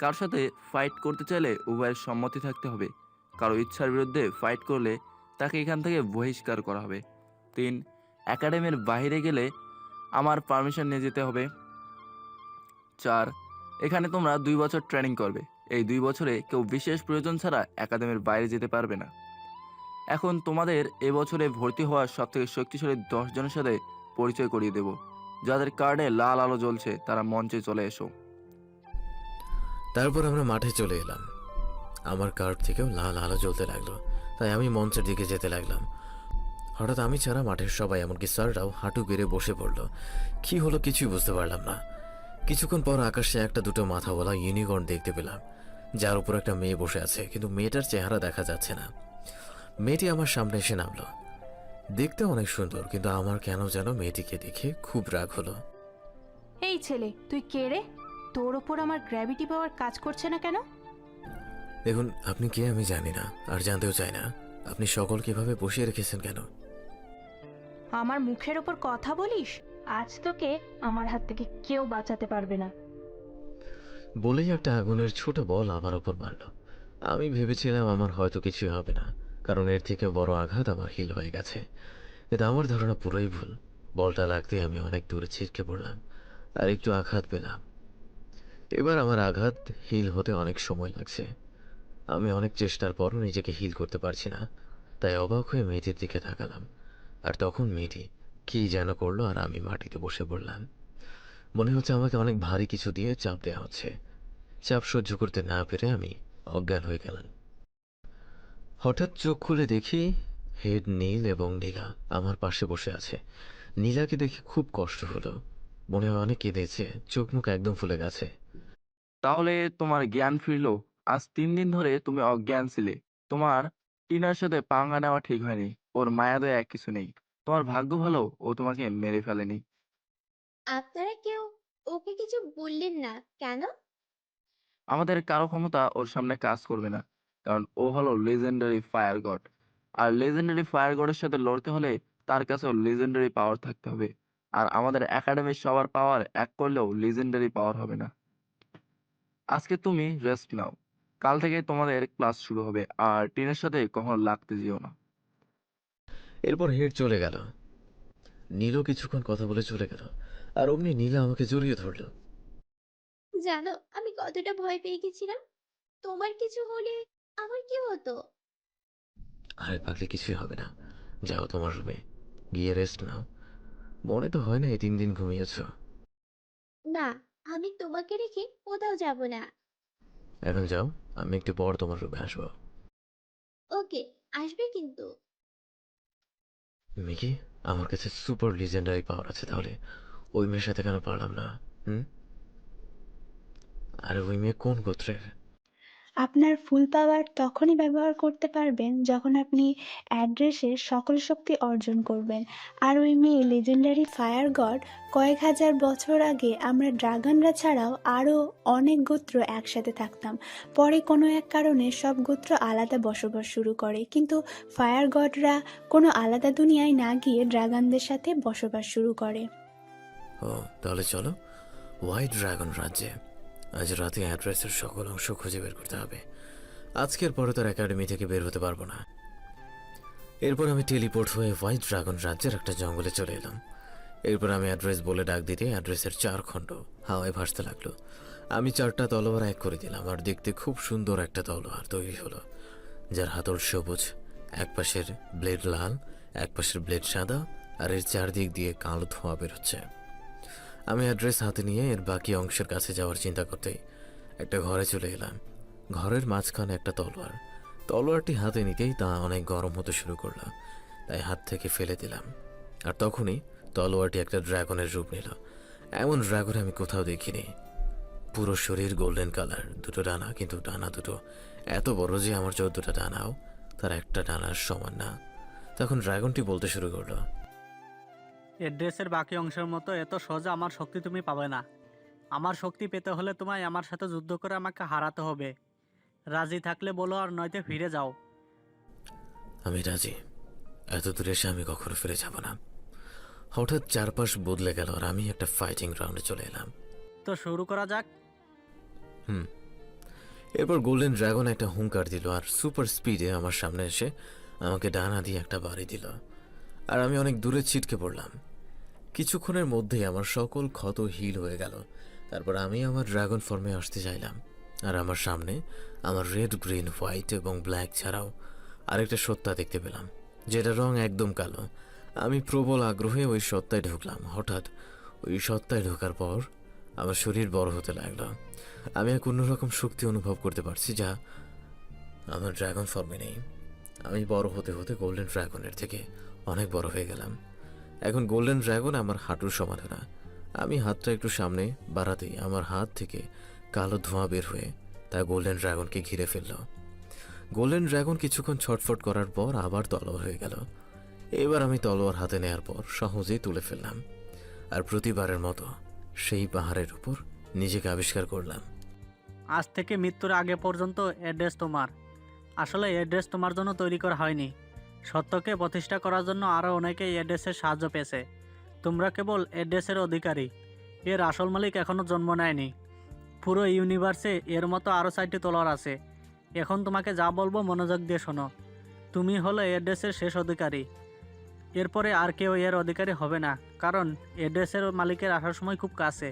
Speaker 19: কার সাথে ফাইট করতে চাইলে উভয়ের সম্মতি থাকতে হবে। কারো ইচ্ছার বিরুদ্ধে ফাইট করলে তাকে এখান থেকে বহিষ্কার করা হবে। 3, একাডেমির বাইরে গেলে আমার পারমিশন নিয়ে যেতে হবে। 4, এখানে তোমরা 2 বছর ট্রেনিং করবে। এই 2 বছরে কেউ বিশেষ প্রয়োজন ছাড়া একাডেমির বাইরে যেতে পারবে না। এখন তোমাদের এবছরে ভর্তি হওয়া সবথেকে শক্তিশালী 10 জনের সাথে পরিচয় করিয়ে দেব। যাদের কার্ডে লাল আলো জ্বলছে তারা মঞ্চে চলে এসো।
Speaker 7: তারপর আমরা মাঠে চলে এলাম। আমার কার্ড থেকেও লাল আলো জ্বলতে লাগলো, তাই আমি মঞ্চের দিকে যেতে লাগলাম। হঠাৎ আমি ছাড়া মাঠের সবাই, এমনকি স্যাররাও হাঁটু গেড়ে বসে পড়লো। কি হলো কিছুই বুঝতে পারলাম না। কিছুক্ষণ পর আকাশে একটা দুটো মাথাওয়ালা ইউনিকর্ন দেখতে পেলাম, যার উপর একটা মেয়ে বসে আছে, কিন্তু মেয়েটার চেহারা দেখা যাচ্ছে না। মেয়েটি আমার সামনে এসে নামলো। দেখতে অনেক সুন্দর, কিন্তু আমার কেন যেন মেয়েটিকে দেখে খুব রাগ হলো।
Speaker 20: এই ছেলে, তুই কে রে? তোর ওপর আমার গ্র্যাভিটি পাওয়ার কাজ করছে না কেন?
Speaker 7: দেখুন, আপনি কে আমি জানি না, আর জানতেও চাই না। আপনি সকল কিভাবে বসিয়ে রেখেছেন কেন?
Speaker 20: আমার মুখের ওপর কথা বলিস? আজ তোকে আমার হাত থেকে কেউ বাঁচাতে পারবে না।
Speaker 7: বলেই একটা আগুনের ছোট বল আমার ওপর মারল। আমি ভেবেছিলাম আমার হয়তো কিছু হবে না, কারণ এর থেকে বড় আঘাত আমার হিল হয়ে গেছে। কিন্তু আমার ধারণা পুরোই ভুল। বলটা লাগতে আমি অনেক দূরে ছিটকে পড়লাম আর একটু আঘাত পেলাম। এবার আমার আঘাত হিল হতে অনেক সময় লাগছে। আমি অনেক চেষ্টার পরও নিজেকে হিল করতে পারছি না, তাই অবাক হয়ে মেয়েটির দিকে তাকালাম। আর তখন মেয়েটি কি যেন করলো, আর আমি মাটিতে বসে পড়লাম। মনে হচ্ছে আমাকে অনেক ভারী কিছু দিয়ে চাপ দেওয়া হচ্ছে। চাপ সহ্য করতে না পেরে আমি অজ্ঞান হয়ে গেলাম। হঠাৎ চোখ খুলে দেখি হেড, নীল এবং নীলা আমার পাশে বসে আছে। নীলাকে দেখে খুব কষ্ট হলো, মনে হয় অনেক কেঁদেছে, চোখ মুখ একদম ফুলে গেছে।
Speaker 19: তাহলে তোমার জ্ঞান ফিরলো? আজ 3 দিন ধরে তুমি অজ্ঞান ছিলে। তোমার টিনার সাথে পাঙ্গা নেওয়া ঠিক হয়নি। ওর মায়া দয়া কিছু নেই। তোমার ভাগ্য ভালো ও তোমাকে মেরে ফেলেনি।
Speaker 14: আপনারা কেউ ওকে কিছু বললেন না কেন?
Speaker 19: আমাদের কারো ক্ষমতা ওর সামনে কাজ করবে না, কারণ ও হলো লেজেন্ডারি ফায়ার গড। আর লেজেন্ডারি ফায়ার গডের সাথে লড়তে হলে তার কাছেও লেজেন্ডারি পাওয়ার থাকতে হবে। আর আমাদের একাডেমির সবার পাওয়ার এক করলেও লেজেন্ডারি পাওয়ার হবে না। আজকে তুমি রেস্ট নাও, কাল থেকে তোমাদের ক্লাস শুরু হবে। আর টিনের সাথে কখনো লাগতে যেও না।
Speaker 7: এরপর হেড চলে গেল। নীলও কিছুক্ষণ কথা বলে চলে গেল, আর অমনি নীলা আমাকে জড়িয়ে ধরল।
Speaker 14: জানো আমি কতটা ভয় পেয়ে গেছিলাম? তোমার কিছু হলে আমার কি হতো?
Speaker 7: আরে পাগলি, কিছুই হবে না। যাও তোমার রুমে, গিয়ে রেস্ট নাও। মনে তো হয় না এই 3 দিন ঘুমিয়েছ।
Speaker 14: না, আমি তোমাকে রেখে কোথাও যাব না।
Speaker 7: এখন যাও, আমি একটু পর তোমার রুমে আসবো।
Speaker 14: ওকে, আসবে কিন্তু।
Speaker 7: মিকি, আমার কাছে সুপার লিজেন্ডারি পাওয়ার আছে, তাহলে ওই মেয়ের সাথে কেন পারলাম না? আরে ওই মেয়ে কোন গোত্রের?
Speaker 13: আপনার ফুল পাওয়ার তখনই ব্যবহার করতে পারবেন যখন আপনি অ্যাড্রেসের সকল শক্তি অর্জন করবেন। আর ওই মেয়ে লেজেন্ডারি ফায়ার গড। কয়েক হাজার বছর আগে আমরা ড্রাগনরা ছাড়াও আরও অনেক গোত্র একসাথে থাকতাম। পরে কোনো এক কারণে সব গোত্র আলাদা বসবাস শুরু করে, কিন্তু ফায়ার গডরা কোনো আলাদা দুনিয়ায় না গিয়ে ড্রাগনদের সাথে বসবাস শুরু করে।
Speaker 7: ও, তাহলে চলো হোয়াইট ড্রাগন রাজ্যে। আজ রাতে অ্যাড্রেসের সকল অংশ খুঁজে বের করতে হবে। আজকের পরে তার একাডেমি থেকে বের হতে পারবো না। এরপর আমি টেলিপোর্ট হয়ে হোয়াইট ড্রাগন রাজ্যের একটা জঙ্গলে চলে এলাম। এরপর আমি অ্যাড্রেস বলে ডাক দিতে অ্যাড্রেসের 4 খণ্ড হাওয়ায় ভাসতে লাগলো। আমি 4টা তলোয়ার এক করে দিলাম, আর দেখতে খুব সুন্দর একটা তলোয়ার তৈরি হলো। যার হাতল সবুজ, এক পাশের ব্লেড লাল, এক পাশের ব্লেড সাদা, আর এর চারদিক দিয়ে কালো ধোঁয়া বেরোচ্ছে। আমি অ্যাড্রেস হাতে নিয়ে এর বাকি অংশের কাছে যাওয়ার চিন্তা করতেই একটা ঘরে চলে এলাম। ঘরের মাঝখানে একটা তলোয়ার। তলোয়ারটি হাতে নিতেই তা অনেক গরম হতে শুরু করলো, তাই হাত থেকে ফেলে দিলাম। আর তখনই তলোয়ারটি একটা ড্রাগনের রূপ নিল। এমন ড্রাগন আমি কোথাও দেখিনি। পুরো শরীর গোল্ডেন কালার, দুটো ডানা, কিন্তু ডানা দুটো এত বড় যে আমার 14টা ডানাও তার একটা ডানার সমান না। তখন ড্রাগনটি বলতে শুরু করলো,
Speaker 21: এড্রেসের বাকি অংশের মতো এত সহজে আমার শক্তি তুমি পাবে না। আমার শক্তি পেতে হলে তোমায় আমার সাথে যুদ্ধ করে আমাকে হারাতে হবে। রাজি থাকলে বলো, আর নয়তো ফিরে যাও।
Speaker 7: আমি রাজি। এত দূরে এসে আমি কখনো ফিরে যাব না। হঠাৎ চারপাশ বদলে গেল আর আমি একটা ফাইটিং রাউন্ডে চলে এলাম।
Speaker 21: তো শুরু করা যাক।
Speaker 7: এরপর গোল্ডেন ড্রাগন একটা হুঙ্কার দিল আর সুপার স্পিডে আমার সামনে এসে আমাকে ডানা দিয়ে একটা বাড়ি দিল, আর আমি অনেক দূরে ছিটকে পড়লাম। কিছুক্ষণের মধ্যেই আমার সকল ক্ষত হিল হয়ে গেল। তারপর আমি আমার ড্রাগন ফর্মে আসতে চাইলাম, আর আমার সামনে আমার রেড, গ্রিন, হোয়াইট এবং ব্ল্যাক ছাড়াও আরেকটা সত্তা দেখতে পেলাম, যেটা রং একদম কালো। আমি প্রবল আগ্রহে ওই সত্তায় ঢুকলাম। হঠাৎ ওই সত্তায় ঢোকার পর আমার শরীর বড় হতে লাগলো। আমি এক অন্যরকম শক্তি অনুভব করতে পারছি, যা আমার ড্রাগন ফর্মে নেই। আমি বড় হতে হতে গোল্ডেন ড্রাগনের থেকে অনেক বড় হয়ে গেলাম। এখন গোল্ডেন ড্রাগন আমার হাঁটুর সমান না। আমি হাতটা একটু সামনে বাড়াতেই আমার হাত থেকে কালো ধোঁয়া বের হয়ে তা গোল্ডেন ড্রাগনকে ঘিরে ফেলল। গোল্ডেন ড্রাগন কিছুক্ষণ ছটফট করার পর আবার তলোয়ার হয়ে গেল। এবার আমি তলোয়ার হাতে নেয়ার পর সহজেই তুলে ফেললাম, আর প্রতিবারের মতো সেই পাহাড়ের উপর নিজেকে আবিষ্কার করলাম।
Speaker 21: আজ থেকে মৃত্যুর আগে পর্যন্ত অ্যাড্রেস তোমার। আসলে অ্যাড্রেস তোমার জন্য তৈরি করা হয়নি, সত্যকে প্রতিষ্ঠা করার জন্য আরও অনেকেই অ্যাড্রেসের সাহায্য পেয়েছে। তোমরা কেবল অ্যাড্রেসের অধিকারী, এর আসল মালিক এখনও জন্ম নেয়নি। পুরো ইউনিভার্সে এর মতো আরও 4টি তলোয়ার আছে। এখন তোমাকে যা বলবো মনোযোগ দিয়ে শোনো। তুমি হলো অ্যাড্রেসের শেষ অধিকারী। এরপরে আর কেউ এর অধিকারী হবে না, কারণ অ্যাড্রেসের মালিকের আসার সময় খুব কাছে।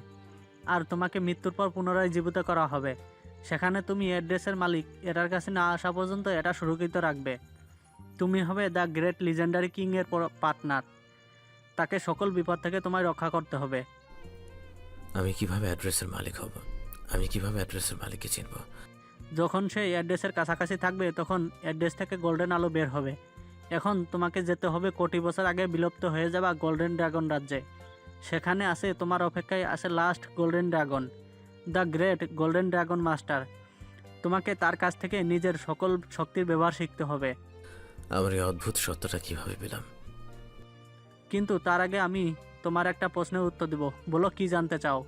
Speaker 21: আর তোমাকে মৃত্যুর পর পুনরায় জীবিত করা হবে। সেখানে তুমি অ্যাড্রেসের মালিক এটার কাছে না আসা পর্যন্ত এটা সুরক্ষিত রাখবে। তুমি হবে দ্য গ্রেট লিজেন্ডারি কিংয়ের পার্টনার। তাকে সকল বিপদ থেকে তোমায় রক্ষা করতে হবে।
Speaker 7: আমি কিভাবে অ্যাড্রেসের মালিক হব? আমি কিভাবে অ্যাড্রেসের মালিককে চিনব?
Speaker 21: যখন সেই অ্যাড্রেসের কাছাকাছি থাকবে তখন অ্যাড্রেস থেকে গোল্ডেন আলো বের হবে। এখন তোমাকে যেতে হবে কোটি বছর আগে বিলুপ্ত হয়ে যাওয়া গোল্ডেন ড্রাগন রাজ্যে। সেখানে আছে তোমার অপেক্ষায় আছে last golden dragon, the great golden dragon master. তোমাকে তার কাছ থেকে নিজের সকল শক্তির ব্যবহার শিখতে হবে।
Speaker 7: আমার এই অদ্ভুত সত্যটা কিভাবে পেলাম?
Speaker 21: কিন্তু তার আগে আমি তোমার একটা প্রশ্নের উত্তর দেব। বলো, কি জানতে চাও?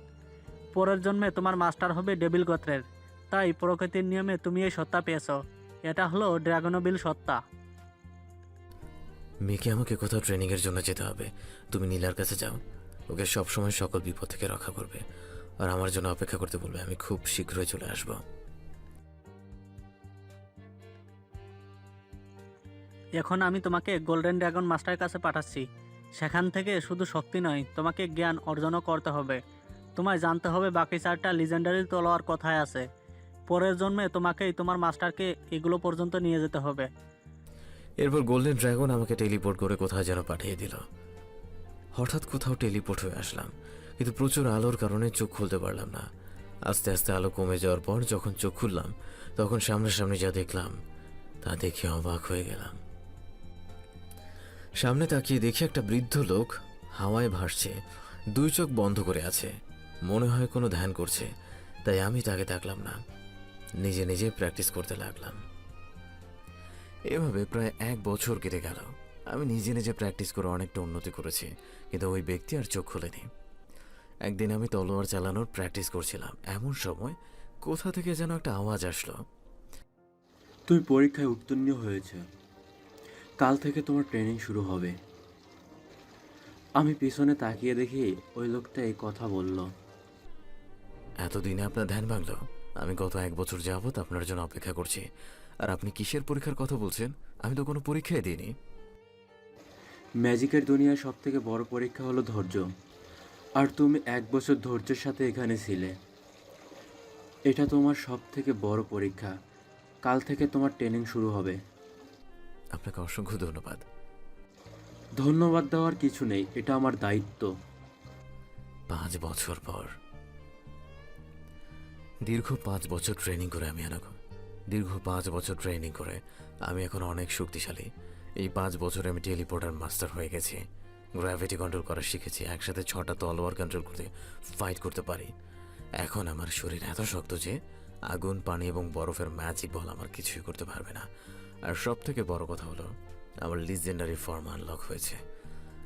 Speaker 21: পরের জন্মে তোমার মাস্টার হবে ডেভিল গোত্রের, তাই প্রকৃতির নিয়মে তুমি এই সত্তা পেয়েছো। এটা হলো ড্রাগনবিল সত্তা।
Speaker 7: মেয়েকে আমাকে কোথাও ট্রেনিংয়ের জন্য যেতে হবে। তুমি নীলার কাছে যাও, ওকে সবসময় সকল বিপদ থেকে রক্ষা করবে, আর আমার জন্য অপেক্ষা করতে বলবে। আমি খুব শীঘ্রই চলে আসবো।
Speaker 21: এখন আমি তোমাকে গোল্ডেন ড্রাগন মাস্টারের কাছে পাঠাচ্ছি। সেখান থেকে শুধু শক্তি নয়, তোমাকে জ্ঞান অর্জনও করতে হবে। তোমায় জানতে হবে বাকি 4টা লিজেন্ডারি তলোয়ার কোথায় আছে। পরের জন্মে তোমাকেই তোমার মাস্টারকে এগুলো পর্যন্ত নিয়ে যেতে হবে।
Speaker 7: এরপর গোল্ডেন ড্রাগন আমাকে টেলিপোর্ট করে কোথায় যেন পাঠিয়ে দিল। হঠাৎ কোথাও টেলিপোর্ট হয়ে আসলাম, কিন্তু প্রচুর আলোর কারণে চোখ খুলতে পারলাম না। আস্তে আস্তে আলো কমে যাওয়ার পর যখন চোখ খুললাম তখন সামনাসামনি যা দেখলাম তা দেখে অবাক হয়ে গেলাম। সামনে তাকিয়ে দেখি একটা বৃদ্ধ লোক হাওয়ায় ভাসছে, 2 চোখ বন্ধ করে আছে, মনে হয় কোনো ধ্যান করছে। তাই আমি তাকে তাকলাম না, নিজে নিজে প্র্যাকটিস করতে লাগলাম। এভাবে প্রায় 1 বছর কেটে গেল। আমি নিজে নিজে প্র্যাকটিস করে অনেকটা উন্নতি করেছি, কিন্তু ওই ব্যক্তি আর চোখ খোলেনি। একদিন আমি তলোয়ার চালানোর প্র্যাকটিস করছিলাম, এমন সময় কোথা থেকে যেন একটা আওয়াজ আসলো।
Speaker 9: তুমি পরীক্ষায় উত্তীর্ণ হয়েছে, কাল থেকে তোমার ট্রেনিং শুরু হবে। আমি পিছনে তাকিয়ে দেখি ওই লোকটা এই কথা বলল।
Speaker 7: এতদিনে আপনার ধ্যান ভাঙল? আমি গত 1 বছর যাবত আপনার জন্য অপেক্ষা করছি, আর আপনি কিসের পরীক্ষার কথা বলছেন? আমি তো কোনো পরীক্ষাই দিইনি।
Speaker 9: ম্যাজিকের দুনিয়ার সব থেকে বড় পরীক্ষা হলো ধৈর্য, আর তুমি 1 বছর ধৈর্যের সাথে এখানে ছিলে। এটা তোমার সব থেকে বড় পরীক্ষা। কাল থেকে তোমার ট্রেনিং শুরু হবে।
Speaker 7: আপনাকে অসংখ্য ধন্যবাদ।
Speaker 9: ধন্যবাদ দেওয়ার কিছু নেই, এটা আমার দায়িত্ব।
Speaker 7: 5 বছর পর, দীর্ঘ 5 বছর ট্রেনিং করে আমি এখন অনেক শক্তিশালী। এই 5 বছরে আমি টেলিপোর্টার মাস্টার হয়ে গেছি, গ্র্যাভিটি কন্ট্রোল করা শিখেছি, একসাথে 6টা তলোয়ার কন্ট্রোল করতে ফাইট করতে পারি। এখন আমার শরীর এত শক্ত যে আগুন, পানি এবং বরফের ম্যাজিক বল আমার কিছুই করতে পারবে না। আর সব থেকে বড় কথা হলো আমার লিজেন্ডারি ফর্ম আনলক হয়েছে।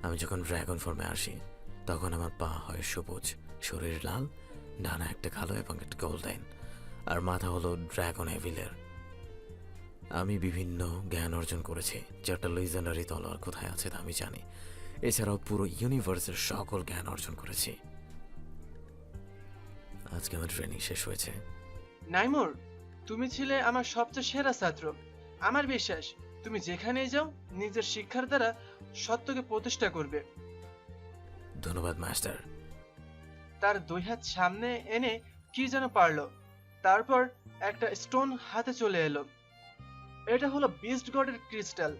Speaker 7: আমি যখন ড্রাগন ফর্মে আসি তখন আমার পা হয় সবুজ, শরীর লাল, ডানা একটা কালো এবং একটা গোল্ডেন, আর মাথা হলো ড্রাগন এভিলের। আমি বিভিন্ন জ্ঞান অর্জন করেছি, 4টা লিজেন্ডারি তলোয়ার কোথায় আছে তা আমি জানি। এছাড়াও পুরো ইউনিভার্সের সকল জ্ঞান অর্জন করেছি। আজকে আমার ট্রেনিং শেষ হয়েছে।
Speaker 17: নাইমুর, তুমি ছিলে আমার সবচেয়ে সেরা ছাত্র। আমার বিশ্বাস তুমি যেখানেই যাও নিজের শিক্ষার দ্বারা সত্যকে প্রতিষ্ঠা করবে।
Speaker 7: ধন্যবাদ মাস্টার।
Speaker 17: তার 2 হাত সামনে এনে কি যেন পারলো, তারপর একটা স্টোন হাতে চলে এলো। এটা হলো বিস্ট গডের ক্রিস্টাল।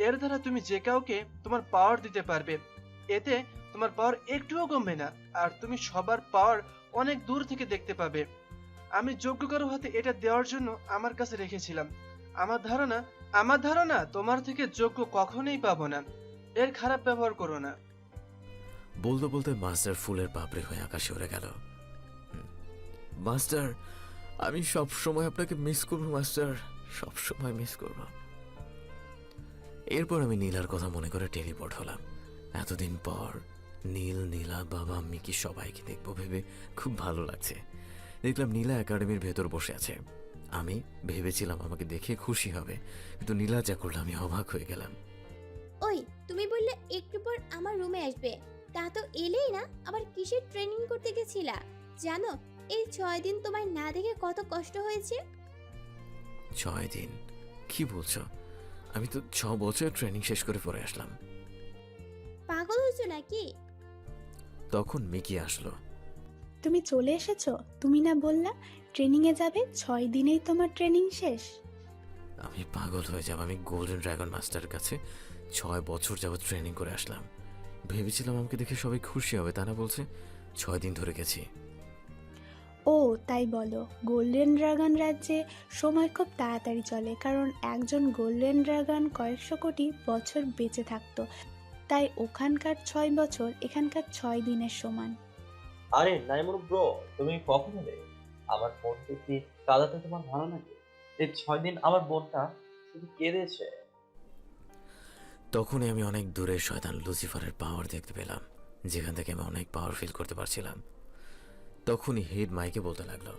Speaker 17: এর দ্বারা তুমি যে কাউকে তোমার পাওয়ার দিতে পারবে। এতে তোমার পাওয়ার একটুও কমবে না, আর তুমি সবার পাওয়ার অনেক দূর থেকে দেখতে পাবে। আমি যোগ্য কারো হাতে এটা দেওয়ার জন্য আমার কাছে রেখেছিলাম। আমার ধারণা তোমার থেকে যোগ্য কখনোই পাবো না। এর খারাপ ব্যবহার করো না।
Speaker 7: বলতে বলতে মাস্টার ফুলের পাপড়ি হয়ে আকাশে উড়ে গেল। মাস্টার, আমি সব সময় আপনাকে মিস করবো মাস্টার, সব সময় মিস করব। এরপর আমি নীলার কথা মনে করে টেলিপোর্ট হলাম। এতদিন পর নীল, নীলা, বাবা, মিকি সবাইকে দেখবো ভেবে খুব ভালো লাগছে। দেখলাম নীলা একাডেমির ভেতর বসে আছে। আমি ভেবেছিলাম আমাকে দেখে খুশি হবে, কিন্তু নীলা যা করলো আমি অবাক হয়ে গেলাম।
Speaker 14: ওই, তুমি বললে একটু পর আমার রুমে আসবে, তা তো এলেই না। আবার কিসের ট্রেনিং করতে গেছিলা? জানো এই 6 দিন তোমায় না দেখে কত কষ্ট হয়েছে?
Speaker 7: 6 দিন? কি বলছো? আমি তো 6 বছর ট্রেনিং শেষ করে পরে আসলাম।
Speaker 14: পাগল হয়েছো নাকি?
Speaker 7: তখন মিকি আসলো।
Speaker 13: তুমি চলে এসেছো? তুমি না বললা ট্রেনিংয়ে যাবে? 6 দিনেই তোমার ট্রেনিং শেষ?
Speaker 7: আমি পাগল হয়ে যাব। আমি গোল্ডেন ড্রাগন মাস্টারের কাছে 6 বছর যাবত ট্রেনিং করে আসলাম। ভেবেছিলাম আমাকে দেখে সবাই খুশি হবে, তা না বলছে 6 দিন ধরে গেছি।
Speaker 13: ও তাই বলো। গোল্ডেন ড্রাগন রাজ্যে সময় খুব তাড়াতাড়ি চলে, কারণ একজন গোল্ডেন ড্রাগন কয়েকশো কোটি বছর বেঁচে থাকতো। তাই ওখানকার 6 বছর এখানকার 6 দিনের সমান।
Speaker 15: আরে নাইমুর ব্রো, তুমি কখন এলে? আমার বোনকে কি কাঁদাতে তোমার ভালো লাগে? এই 6 দিন আমার বোনটা শুধু কেঁদেছে।
Speaker 7: তখনই আমি অনেক দূরে শয়তান লুসিফারের পাওয়ার দেখতে পেলাম, যেখান থেকে আমি অনেক পাওয়ার ফিল করতে পারছিলাম। তখনই হেড মাইকে বলতে লাগলো,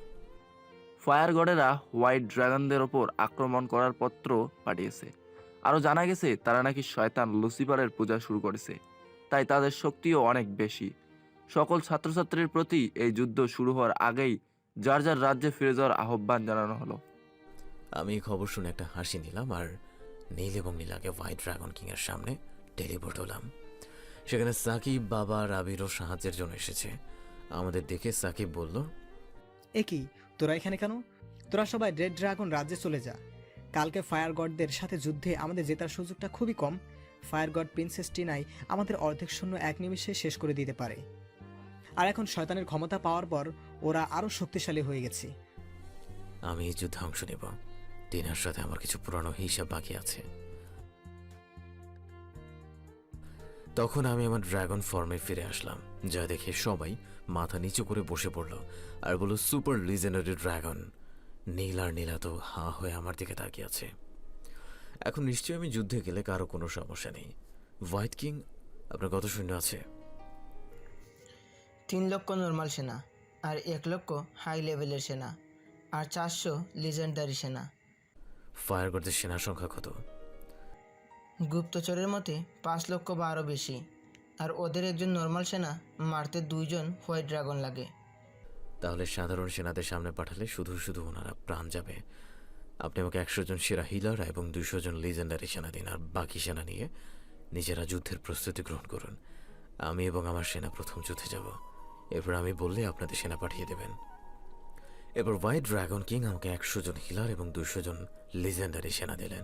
Speaker 19: ফায়ার গডেরা হোয়াইট ড্রাগনদের ওপর আক্রমণ করার পত্র পাঠিয়েছে। আরও জানা গেছে তারা নাকি শয়তান লুসিফারের পূজা শুরু করেছে, তাই তাদের শক্তিও অনেক বেশি। সকল ছাত্রছাত্রীর প্রতি এই যুদ্ধ শুরু হওয়ার আগেই যার যার রাজ্যে ফিরে যাওয়ার আহ্বান জানানো হলো।
Speaker 7: আমি খবর শুনে একটা হাসি নিলাম আর নীল এবং নীলাকে হোয়াইট ড্রাগন কিং এর সামনে টেলিপোর্ট হলাম। সেখানে সাকিব, বাবা, রাবিরও সাহায্যের জন্য এসেছে। আমাদের দেখে সাকিব বলল,
Speaker 10: এ কি, তোরা এখানে কেন? তোরা সবাই রেড ড্রাগন রাজ্যে চলে যা। কালকে ফায়ার গডদের সাথে যুদ্ধে আমাদের জেতার সুযোগটা খুবই কম। ফায়ার গড প্রিন্সেস টিনাই আমাদের অর্ধেক সৈন্য 1 নিমিষে শেষ করে দিতে পারে। আর এখন শয়তানের ক্ষমতা পাওয়ার পর ওরা আরও শক্তিশালী হয়ে গেছে।
Speaker 7: আমি এই যুদ্ধে অংশ নেব। টিনার সাথে আমার কিছু পুরানো হিসাব বাকি আছে। তখন আমি আমার ড্রাগন ফর্মে ফিরে আসলাম, যা দেখে সবাই মাথা নিচু করে বসে পড়ল আর বলল, সুপার লিজেন্ডারি ড্রাগন। নীল আর নীলা তো হা হয়ে আমার দিকে তাকিয়ে আছে। এখন নিশ্চয়ই আমি যুদ্ধে গেলে কারো কোনো সমস্যা নেই। হোয়াইট কিং, আপনার কত সৈন্য আছে?
Speaker 4: 3 লক্ষ নর্মাল সেনা, আর 1 লক্ষ হাই লেভেলের সেনা, আর 400 লিজেন্ডারি সেনা।
Speaker 7: ফায়ার গডদের সেনার সংখ্যা কত?
Speaker 4: গুপ্তচরের মতে 5 লক্ষ বা আরও বেশি, আর ওদের একজন নর্মাল সেনা মারতে 2 জন হোয়াইট ড্রাগন লাগে।
Speaker 7: তাহলে সাধারণ সেনাদের সামনে পাঠালে শুধু শুধু ওনারা প্রাণ যাবে। আপনি আমাকে 100 জন সেরা হিলার এবং 200 জন লিজেন্ডারি সেনা দিন, আর বাকি সেনা নিয়ে নিজেরা যুদ্ধের প্রস্তুতি গ্রহণ করুন। আমি এবং আমার সেনা প্রথম যুদ্ধে যাব। এরপর আমি বললে আপনাদের সেনা পাঠিয়ে দেবেন। এবার হোয়াইট ড্রাগন কিং আমাকে 100 জন হিলার এবং 200 জন লিজেন্ডারি সেনা দিলেন।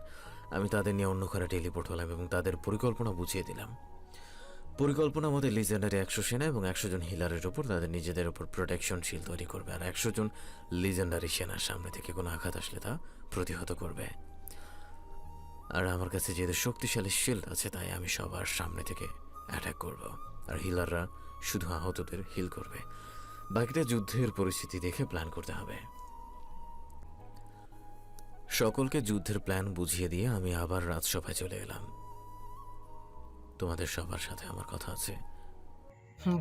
Speaker 7: আমি তাদের নিয়ে অন্য ঘরে টেলিপোর্ট হলাম এবং তাদের পরিকল্পনা বুঝিয়ে দিলাম। পরিকল্পনা মতে লিজেন্ডারি 100 সেনা এবং 100 জন হিলারের উপর তাদের নিজেদের উপর প্রোটেকশন শিল্ড তৈরি করবে, আর 100 জন লিজেন্ডারি সেনার সামনে থেকে কোনো আঘাত আসলে তা প্রতিহত করবে। আর আমার কাছে যেহেতু শক্তিশালী শিল্ড আছে, তাই আমি সবার সামনে থেকে অ্যাটাক করব, আর হিলাররা শুধু আহতদের হিল করবে। বাকিটা যুদ্ধের পরিস্থিতি দেখে প্ল্যান করতে হবে। সকলকে যুদ্ধের প্ল্যান বুঝিয়ে দিয়ে আমি আবার রাজসভায় চলে এলাম। তোমাদের সবার সাথে আমার কথা আছে।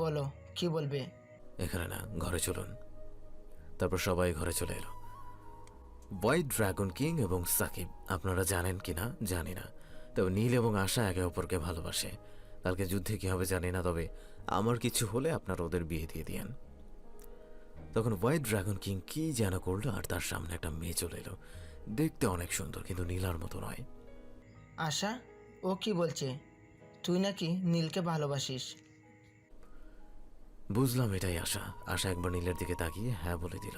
Speaker 4: বলো, কি বলবে?
Speaker 7: এখানে না, ঘরে চলুন। তারপর সবাই ঘরে চলে এলো। হোয়াইট ড্রাগন কিং এবং সাকিব, আপনারা জানেন কি না জানি না, তবে নীল এবং আশা একে অপরকে ভালোবাসে। কালকে যুদ্ধে কি হবে জানি না, তবে আমার কিছু হলে আপনারা ওদের বিয়ে দিয়ে দিয়েন। তখন হোয়াইট ড্রাগন কিং কি যেন করলো, আর তার সামনে একটা মেয়ে চলে এলো। দেখতে অনেক সুন্দর, কিন্তু নীলার মতো নয়।
Speaker 4: আশা, ও কি বলছে? তুই নাকি নীলকে ভালোবাসিস?
Speaker 7: বুঝলাম এটাই আশা। আশা একবার নীলের দিকে তাকিয়ে হ্যাঁ বলে দিল।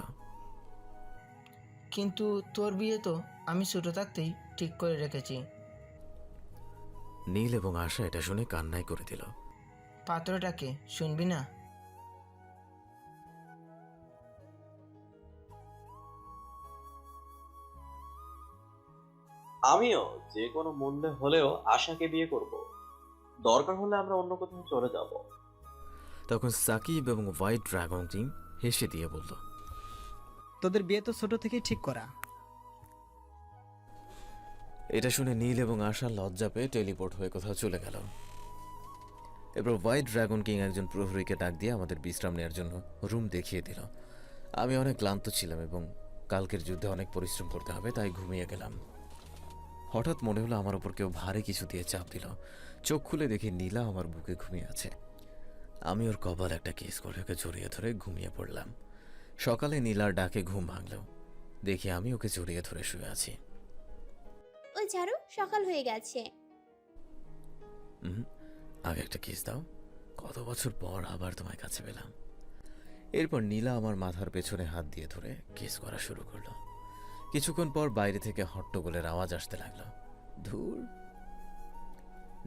Speaker 4: কিন্তু তোর বিয়ে তো আমি ছোট থাকতেই ঠিক করে রেখেছি।
Speaker 7: নীল এবং আশা এটা শুনে কান্নাই করে দিল।
Speaker 4: পাত্রটাকে শুনবি না?
Speaker 15: আমিও যে কোনো মূল্যে হলেও আশাকে বিয়ে করব। দরকার হলে আমরা অন্য কোথাও চলে যাব।
Speaker 7: তখন সাকিব এবং হোয়াইট ড্রাগন কিং হেসে দিয়ে বলল,
Speaker 10: তোদের বিয়ে তো ছোট থেকেই ঠিক করা।
Speaker 7: এটা শুনে নীল এবং আশা লজ্জা পেয়ে টেলিপোর্ট হয়ে কোথাও চলে গেল। এরপর হোয়াইট ড্রাগন কিং একজন প্রহরীকে ডাক দিয়ে আমাদের বিশ্রাম নেওয়ার জন্য রুম দেখিয়ে দিল। আমি অনেক ক্লান্ত ছিলাম এবং কালকের যুদ্ধে অনেক পরিশ্রম করতে হবে, তাই ঘুমিয়ে গেলাম। হঠাৎ মনে হলো আমার উপর কেউ ভারী কিছু দিয়ে চাপ দিল। চোখ খুলে দেখি নীলা আমার বুকে ঘুমিয়ে আছে। আমি ওর কপাল একটা কিস করে ওকে জড়িয়ে ধরে ঘুমিয়ে পড়লাম। সকালে নীলার ডাকে ঘুম ভাঙল। দেখি আমি ওকে জড়িয়ে ধরে শুয়ে আছি।
Speaker 14: ওই ঝাড়ু, সকাল হয়ে গেছে।
Speaker 7: আগে একটা কিস দাও, কত বছর পর আবার তোমার কাছে পেলাম। এরপর নীলা আমার মাথার পেছনে হাত দিয়ে ধরে কিস করা শুরু করলো। কিছুক্ষণ পর বাইরে থেকে হট্টগোলের আওয়াজ আসতে লাগলো। ধুর,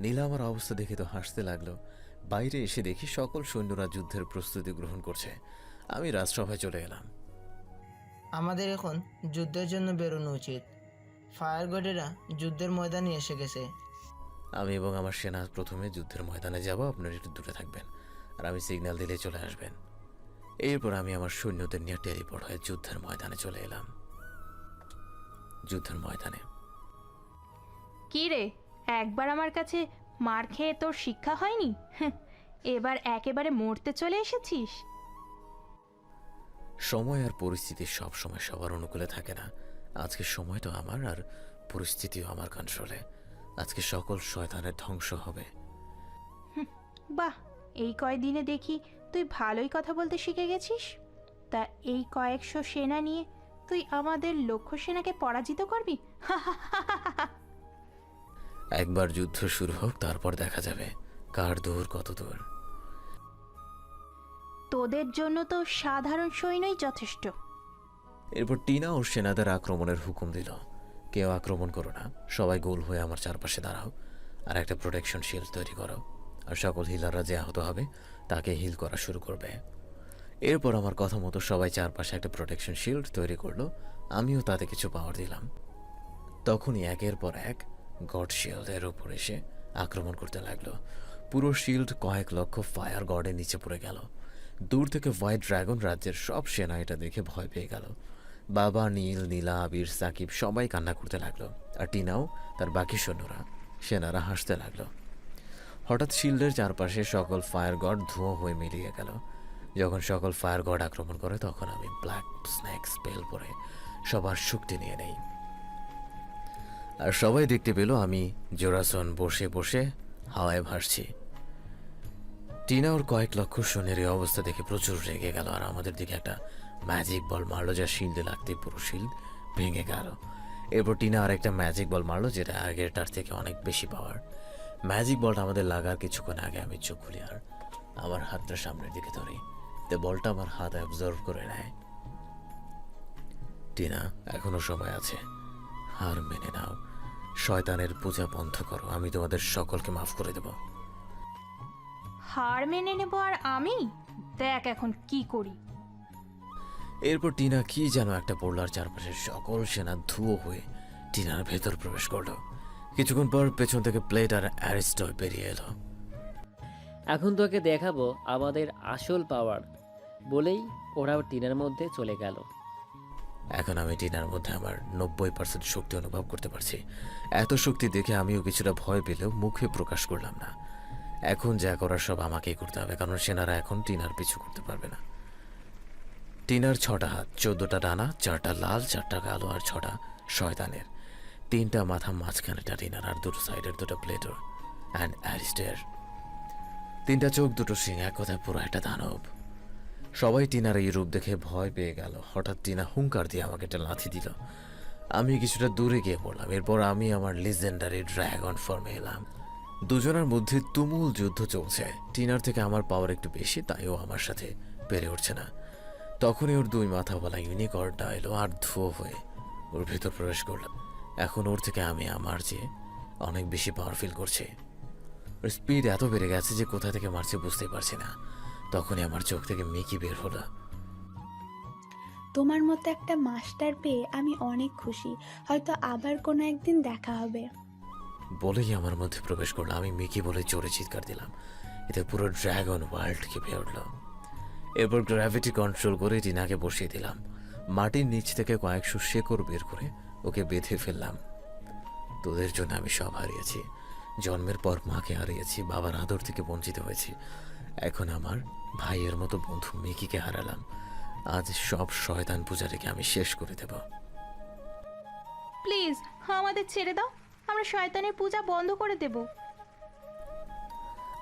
Speaker 7: নীলা আমার অবস্থা দেখে তো হাসতে লাগলো। বাইরে এসে দেখি সকল সৈন্যরা যুদ্ধের প্রস্তুতি গ্রহণ করছে। আমি রাজসভায় চলে এলাম।
Speaker 4: আমাদের এখন যুদ্ধের জন্য বেরোনো উচিত। ফায়ার গার্ডেরা যুদ্ধের ময়দানে এসে গেছে।
Speaker 7: আমি এবং আমার সেনা প্রথমে যুদ্ধের ময়দানে যাব, আপনারা একটু দূরে থাকবেন, আর আমি সিগন্যাল দিলে চলে আসবেন। এরপর আমি আমার সৈন্যদের নিয়ে টেলিপোর্ট হয়ে যুদ্ধের ময়দানে চলে এলাম। যুদ্ধের ময়দানে
Speaker 20: কি রে, একবার আমার কাছে মার খেয়ে তোর শিক্ষা হয়নি? এবার একেবারে মরতে চলে এসেছিস।
Speaker 7: সময় আর পরিস্থিতি সব সময় সবার অনুকূলে থাকে না। আজকে সময়টা আমার, আর পরিস্থিতিও আমার কন্ট্রোলে। আজকে সকল শয়তানের ধ্বংস হবে।
Speaker 20: বাহ, এই কয়দিনে দেখি তুই ভালোই কথা বলতে শিখে গেছিস। তা এই কয়েকশো সেনা নিয়ে তুই আমাদের লক্ষ্য সেনাকে পরাজিত করবি?
Speaker 7: একবার যুদ্ধ শুরু হোক, তারপর দেখা যাবে কার দূর কত দূর।
Speaker 20: তোদের জন্য তো সাধারণ সৈন্যই যথেষ্ট।
Speaker 7: এরপর টিনা ওর সেনাদের আক্রমণের হুকুম দিল। কেউ আক্রমণ করো না, সবাই গোল হয়ে আমার চারপাশে দাঁড়াও, আর একটা প্রোটেকশন শিল্ড তৈরি করো, আর সকল হিলাররা যে আহত হবে তাকে হিল করা শুরু করবে। এরপর আমার কথা মতো সবাই চারপাশে একটা প্রোটেকশন শিল্ড তৈরি করলো। আমিও তাতে কিছু পাওয়ার দিলাম। তখনই একের পর এক গড শিল্ডের ওপর এসে আক্রমণ করতে লাগলো। পুরো শিল্ড কয়েক লক্ষ ফায়ার গডের নিচে পড়ে গেল। দূর থেকে হোয়াইট ড্রাগন রাজ্যের সব সেনা এটা দেখে ভয় পেয়ে গেল। বাবা, নীল, নীলা, আবির, সাকিব সবাই কান্না করতে লাগলো, আর টিনাও তার বাকি সেনারা হাসতে লাগলো। হঠাৎ শিল্ডের চারপাশে সকল ফায়ার গড ধোঁয়া হয়ে মিলিয়ে গেল। যখন সকল ফায়ার গড আক্রমণ করে, তখন আমি ব্ল্যাক স্নেক স্পেল পরে সবার শক্তি নিয়ে নেই। আর সবাই দেখতে পেল আমি জোড়াসন বসে বসে হাওয়ায় ভাসছি। টিনা ওর কয়েক লক্ষ সৈন্যের এই অবস্থা দেখে প্রচুর রেগে গেল, আর আমাদের দিকে একটা ম্যাজিক বল মারলো, যা শিল্ডে লাগতে পুরো শিল্ড ভেঙে গেল। এরপর টিনা আর একটা ম্যাজিক বল মারলো, যেটা আগেরটার থেকে অনেক বেশি পাওয়ার। ম্যাজিক বলটা আমাদের লাগার কিছুক্ষণ আগে আমি চোখ খুলি আর আমার হাতটা সামনের দিকে ধরি, তো বলটা আমার হাত অ্যাবজর্ভ করে নেয়। টিনা, এখনো সময় আছে, হার মেনে নাও, শয়তানের পূজা বন্ধ করো, আমি তোমাদের সকলকে মাফ করে দেব।
Speaker 20: হার মেনে নেব আর আমি? দেখ এখন কি করি।
Speaker 7: এরপর টিনা কি যেন একটা পড়ল আর চারপাশের সকল সেনা ধুয়ো হয়ে টিনার ভেতর প্রবেশ করলো। কিছুক্ষণ পর পেছন থেকে প্লেট আর অ্যারিস্টয় বেরিয়ে এলো।
Speaker 11: এখন তোকে দেখাবো আমাদের আসল পাওয়ার, বলেই ওরাও টিনের মধ্যে চলে গেল।
Speaker 7: এখন আমি টিনার মধ্যে আমার 90% শক্তি অনুভব করতে পারছি। এত শক্তি দেখে আমিও কিছুটা ভয় পেলেও মুখে প্রকাশ করলাম না। এখন যা করার সব আমাকেই করতে হবে, কারণ সেনারা এখন টিনার পিছু করতে পারবে না। টিনার 6টা হাত, 14টা ডানা, 4টা লাল, 4টা কালো আর 6টা শয়তানের। 3টা মাথা, মাঝখানেটা টিনার আর 2টো সাইডের 2টা প্লেটোর অ্যান্ড অ্যারিস্টের। 3টা চোখ, 2টো সিং, এক কথায় পুরো একটা দানব। সবাই টিনার এই রূপ দেখে ভয় পেয়ে গেল। হঠাৎ টিনা হুঙ্কার দিয়ে আমাকে একটা লাথি দিল। আমি কিছুটা দূরে গিয়ে পড়লাম। এরপর আমি আমার লিজেন্ডারি ড্রাগন ফর্মে এলাম। দুজনের মধ্যে তুমুল যুদ্ধ চলছে। টিনার থেকে আমার পাওয়ার একটু বেশি, তাই ও আমার সাথে পেরে উঠছে না। তখনই ওর 2 মাথাওয়ালা ইউনিকর্নটা এলো আর ধুয়ো হয়ে ওর ভেতর প্রবেশ করলাম। এখন ওর থেকে আমি আমার চেয়ে অনেক বেশি পাওয়ার ফিল করছি। ওর স্পিড এত বেড়ে গেছে যে কোথা থেকে মারছে বুঝতেই পারছি না। তখনই আমার চোখ থেকে মিকি বের হলো।
Speaker 13: তোমার মতো একটা মাস্টার পেয়ে আমি অনেক খুশি। হয়তো আবার কোনো একদিন দেখা হবে।
Speaker 7: বলেই আমার মধ্যে প্রবেশ করলো। আমি মিকি বলে জোরে চিৎকার দিলাম। এতে পুরো ড্রাগন ওয়ার্ল্ড কেঁপে উঠল। এরপর গ্র্যাভিটি কন্ট্রোল করে টিনাকে বসিয়ে দিলাম। মাটির নিচ থেকে কয়েকশো শেকড় বের করে ওকে বেঁধে ফেললাম। তোদের জন্য আমি সব হারিয়েছি। জন্মের পর মাকে হারিয়েছি, বাবার আদর থেকে বঞ্চিত হয়েছি। এখন আমার ভাইয়ের মতো বন্ধু মিকিকে হারালাম। আজ সব শয়তান পূজারীকে আমি শেষ করে দেব।
Speaker 20: প্লিজ আমাদের ছেড়ে দাও, আমরা শয়তানের পূজা বন্ধ করে দেব।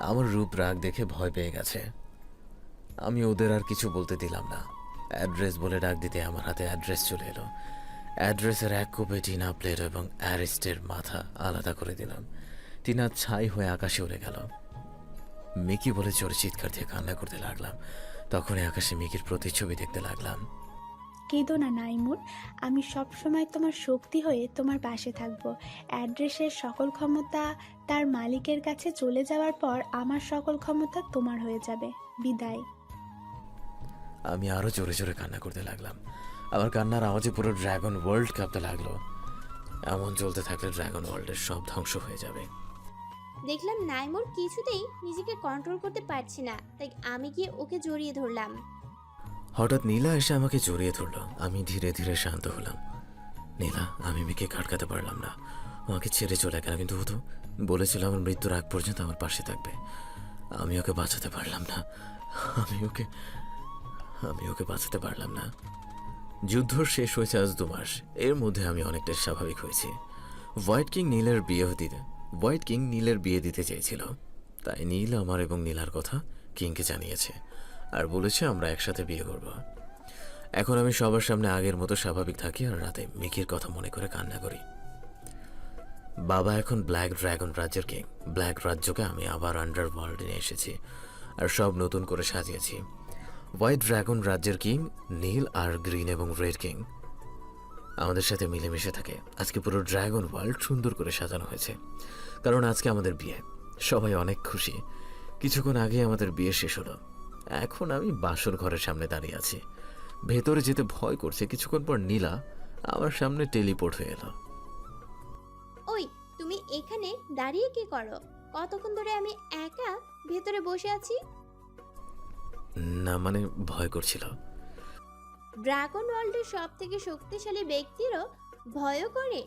Speaker 7: আমার রূপ রাগ দেখে ভয় পেয়ে গেছে। আমি ওদের আর কিছু বলতে দিলাম না। অ্যাড্রেস বলে ডাক দিতে আমার হাতে অ্যাড্রেস চলে এলো। অ্যাড্রেসের এক কোপে টিনা, প্লেট এবং অ্যারিস্টের মাথা আলাদা করে দিলাম। টিনা ছাই হয়ে আকাশে উড়ে গেল। মিকি বলে জোরে চিৎকার দিয়ে কান্না করতে লাগলাম। তখনই আকাশে মিকির প্রতিচ্ছবি দেখতে লাগলাম।
Speaker 13: কেঁদো না নাইমুর, আমি সব সময় তোমার শক্তি হয়ে তোমার পাশে থাকবো। অ্যাড্রেসের সকল ক্ষমতা তার মালিকের কাছে চলে যাওয়ার পর আমার সকল ক্ষমতা তোমার হয়ে যাবে। বিদায়।
Speaker 7: আমি আরো জোরে জোরে কান্না করতে লাগলাম। আমার কান্নার আওয়াজে পুরো ড্রাগন ওয়ার্ল্ড কাঁপতে লাগলো। এমন চলতে থাকলে ড্রাগন ওয়ার্ল্ডের সব ধ্বংস হয়ে যাবে।
Speaker 14: দেখলাম নাইমুর কিছুতেই নিজেকে কন্ট্রোল করতে পারছি না, তাই আমি গিয়ে ওকে জড়িয়ে ধরলাম।
Speaker 7: হঠাৎ নীলা এসে আমাকে জড়িয়ে ধরলো। আমি ধীরে ধীরে শান্ত হলাম। নীলা, আমি মেয়েকে কাটকাতে পারলাম না। আমাকে ছেড়ে চলে গেল, কিন্তু ও তো বলেছিল আমার মৃত্যুর আগ পর্যন্ত আমার পাশে থাকবে। আমি ওকে বাঁচাতে পারলাম না। আমি ওকে বাঁচাতে পারলাম না। যুদ্ধ শেষ হয়েছে আজ 2 মাস। এর মধ্যে আমি অনেকটা স্বাভাবিক হয়েছি। হোয়াইট কিং নীলের বিয়ে দিতে চেয়েছিল, তাই নীল আমার এবং নীলার কথা কিংকে জানিয়েছে আর বলেছে আমরা একসাথে বিয়ে করব। এখন আমি সবার সামনে আগের মতো স্বাভাবিক থাকি আর রাতে মিকির কথা মনে করে কান্না করি। বাবা এখন ব্ল্যাক ড্রাগন রাজ্যের কিং। ব্ল্যাক রাজ্যকে আমি আবার আন্ডারওয়ার্ল্ডে নিয়ে এসেছি আর সব নতুন করে সাজিয়েছি। হোয়াইট ড্রাগন রাজ্যের কিং নীল আর গ্রিন এবং রেড কিং আমাদের সাথে মিলেমিশে থাকে। আজকে পুরো ড্রাগন ওয়ার্ল্ড সুন্দর করে সাজানো হয়েছে, কারণ আজকে আমাদের বিয়ে। সবাই অনেক খুশি। কিছুক্ষণ আগে আমাদের বিয়ে শেষ হলো। এখন আমি বাসর ঘরের সামনে দাঁড়িয়ে আছি। ভেতরে যেতে ভয় করছে। কিছুক্ষণ পর নীলা আমার সামনে টেলিপোর্ট হয়ে এলো।
Speaker 14: ওই তুমি এখানে দাঁড়িয়ে কি করো? কতক্ষণ ধরে আমি একা ভেতরে বসে আছি।
Speaker 7: না মানে ভয় করছিল।
Speaker 14: ড্রাগন ওয়ার্ল্ডের সব থেকে শক্তিশালী ব্যক্তিরও ভয়ও করে?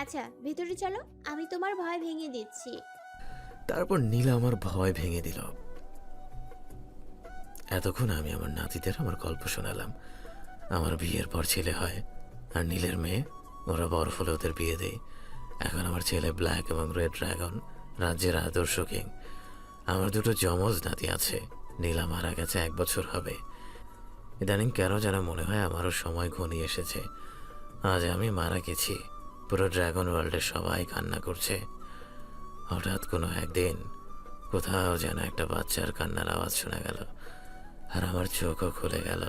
Speaker 14: আচ্ছা ভেতরে চলো, আমি তোমার ভয় ভেঙে দিচ্ছি।
Speaker 7: তারপর নীলা আমার ভয় ভেঙে দিল। এতক্ষণ আমি আমার নাতিদের আমার গল্প শোনালাম। আমার বিয়ের পর ছেলে হয় আর নীলের মেয়ে, ওরা বড় হলে ওদের বিয়ে দেয়। এখন আমার ছেলে ব্ল্যাক এবং রেড ড্রাগন রাজ্যের আদর্শ কিং। আমার 2টো যমজ নাতি আছে। নীলা মারা গেছে 1 বছর হবে। ইদানিং কেন যেন মনে হয় আমারও সময় ঘনিয়ে এসেছে। আজ আমি মারা গেছি। পুরো ড্রাগন ওয়ার্ল্ডের সবাই কান্না করছে। হঠাৎ কোনো একদিন কোথাও যেন একটা বাচ্চার কান্নার আওয়াজ শোনা গেল আর আমার চোখও খুলে গেল।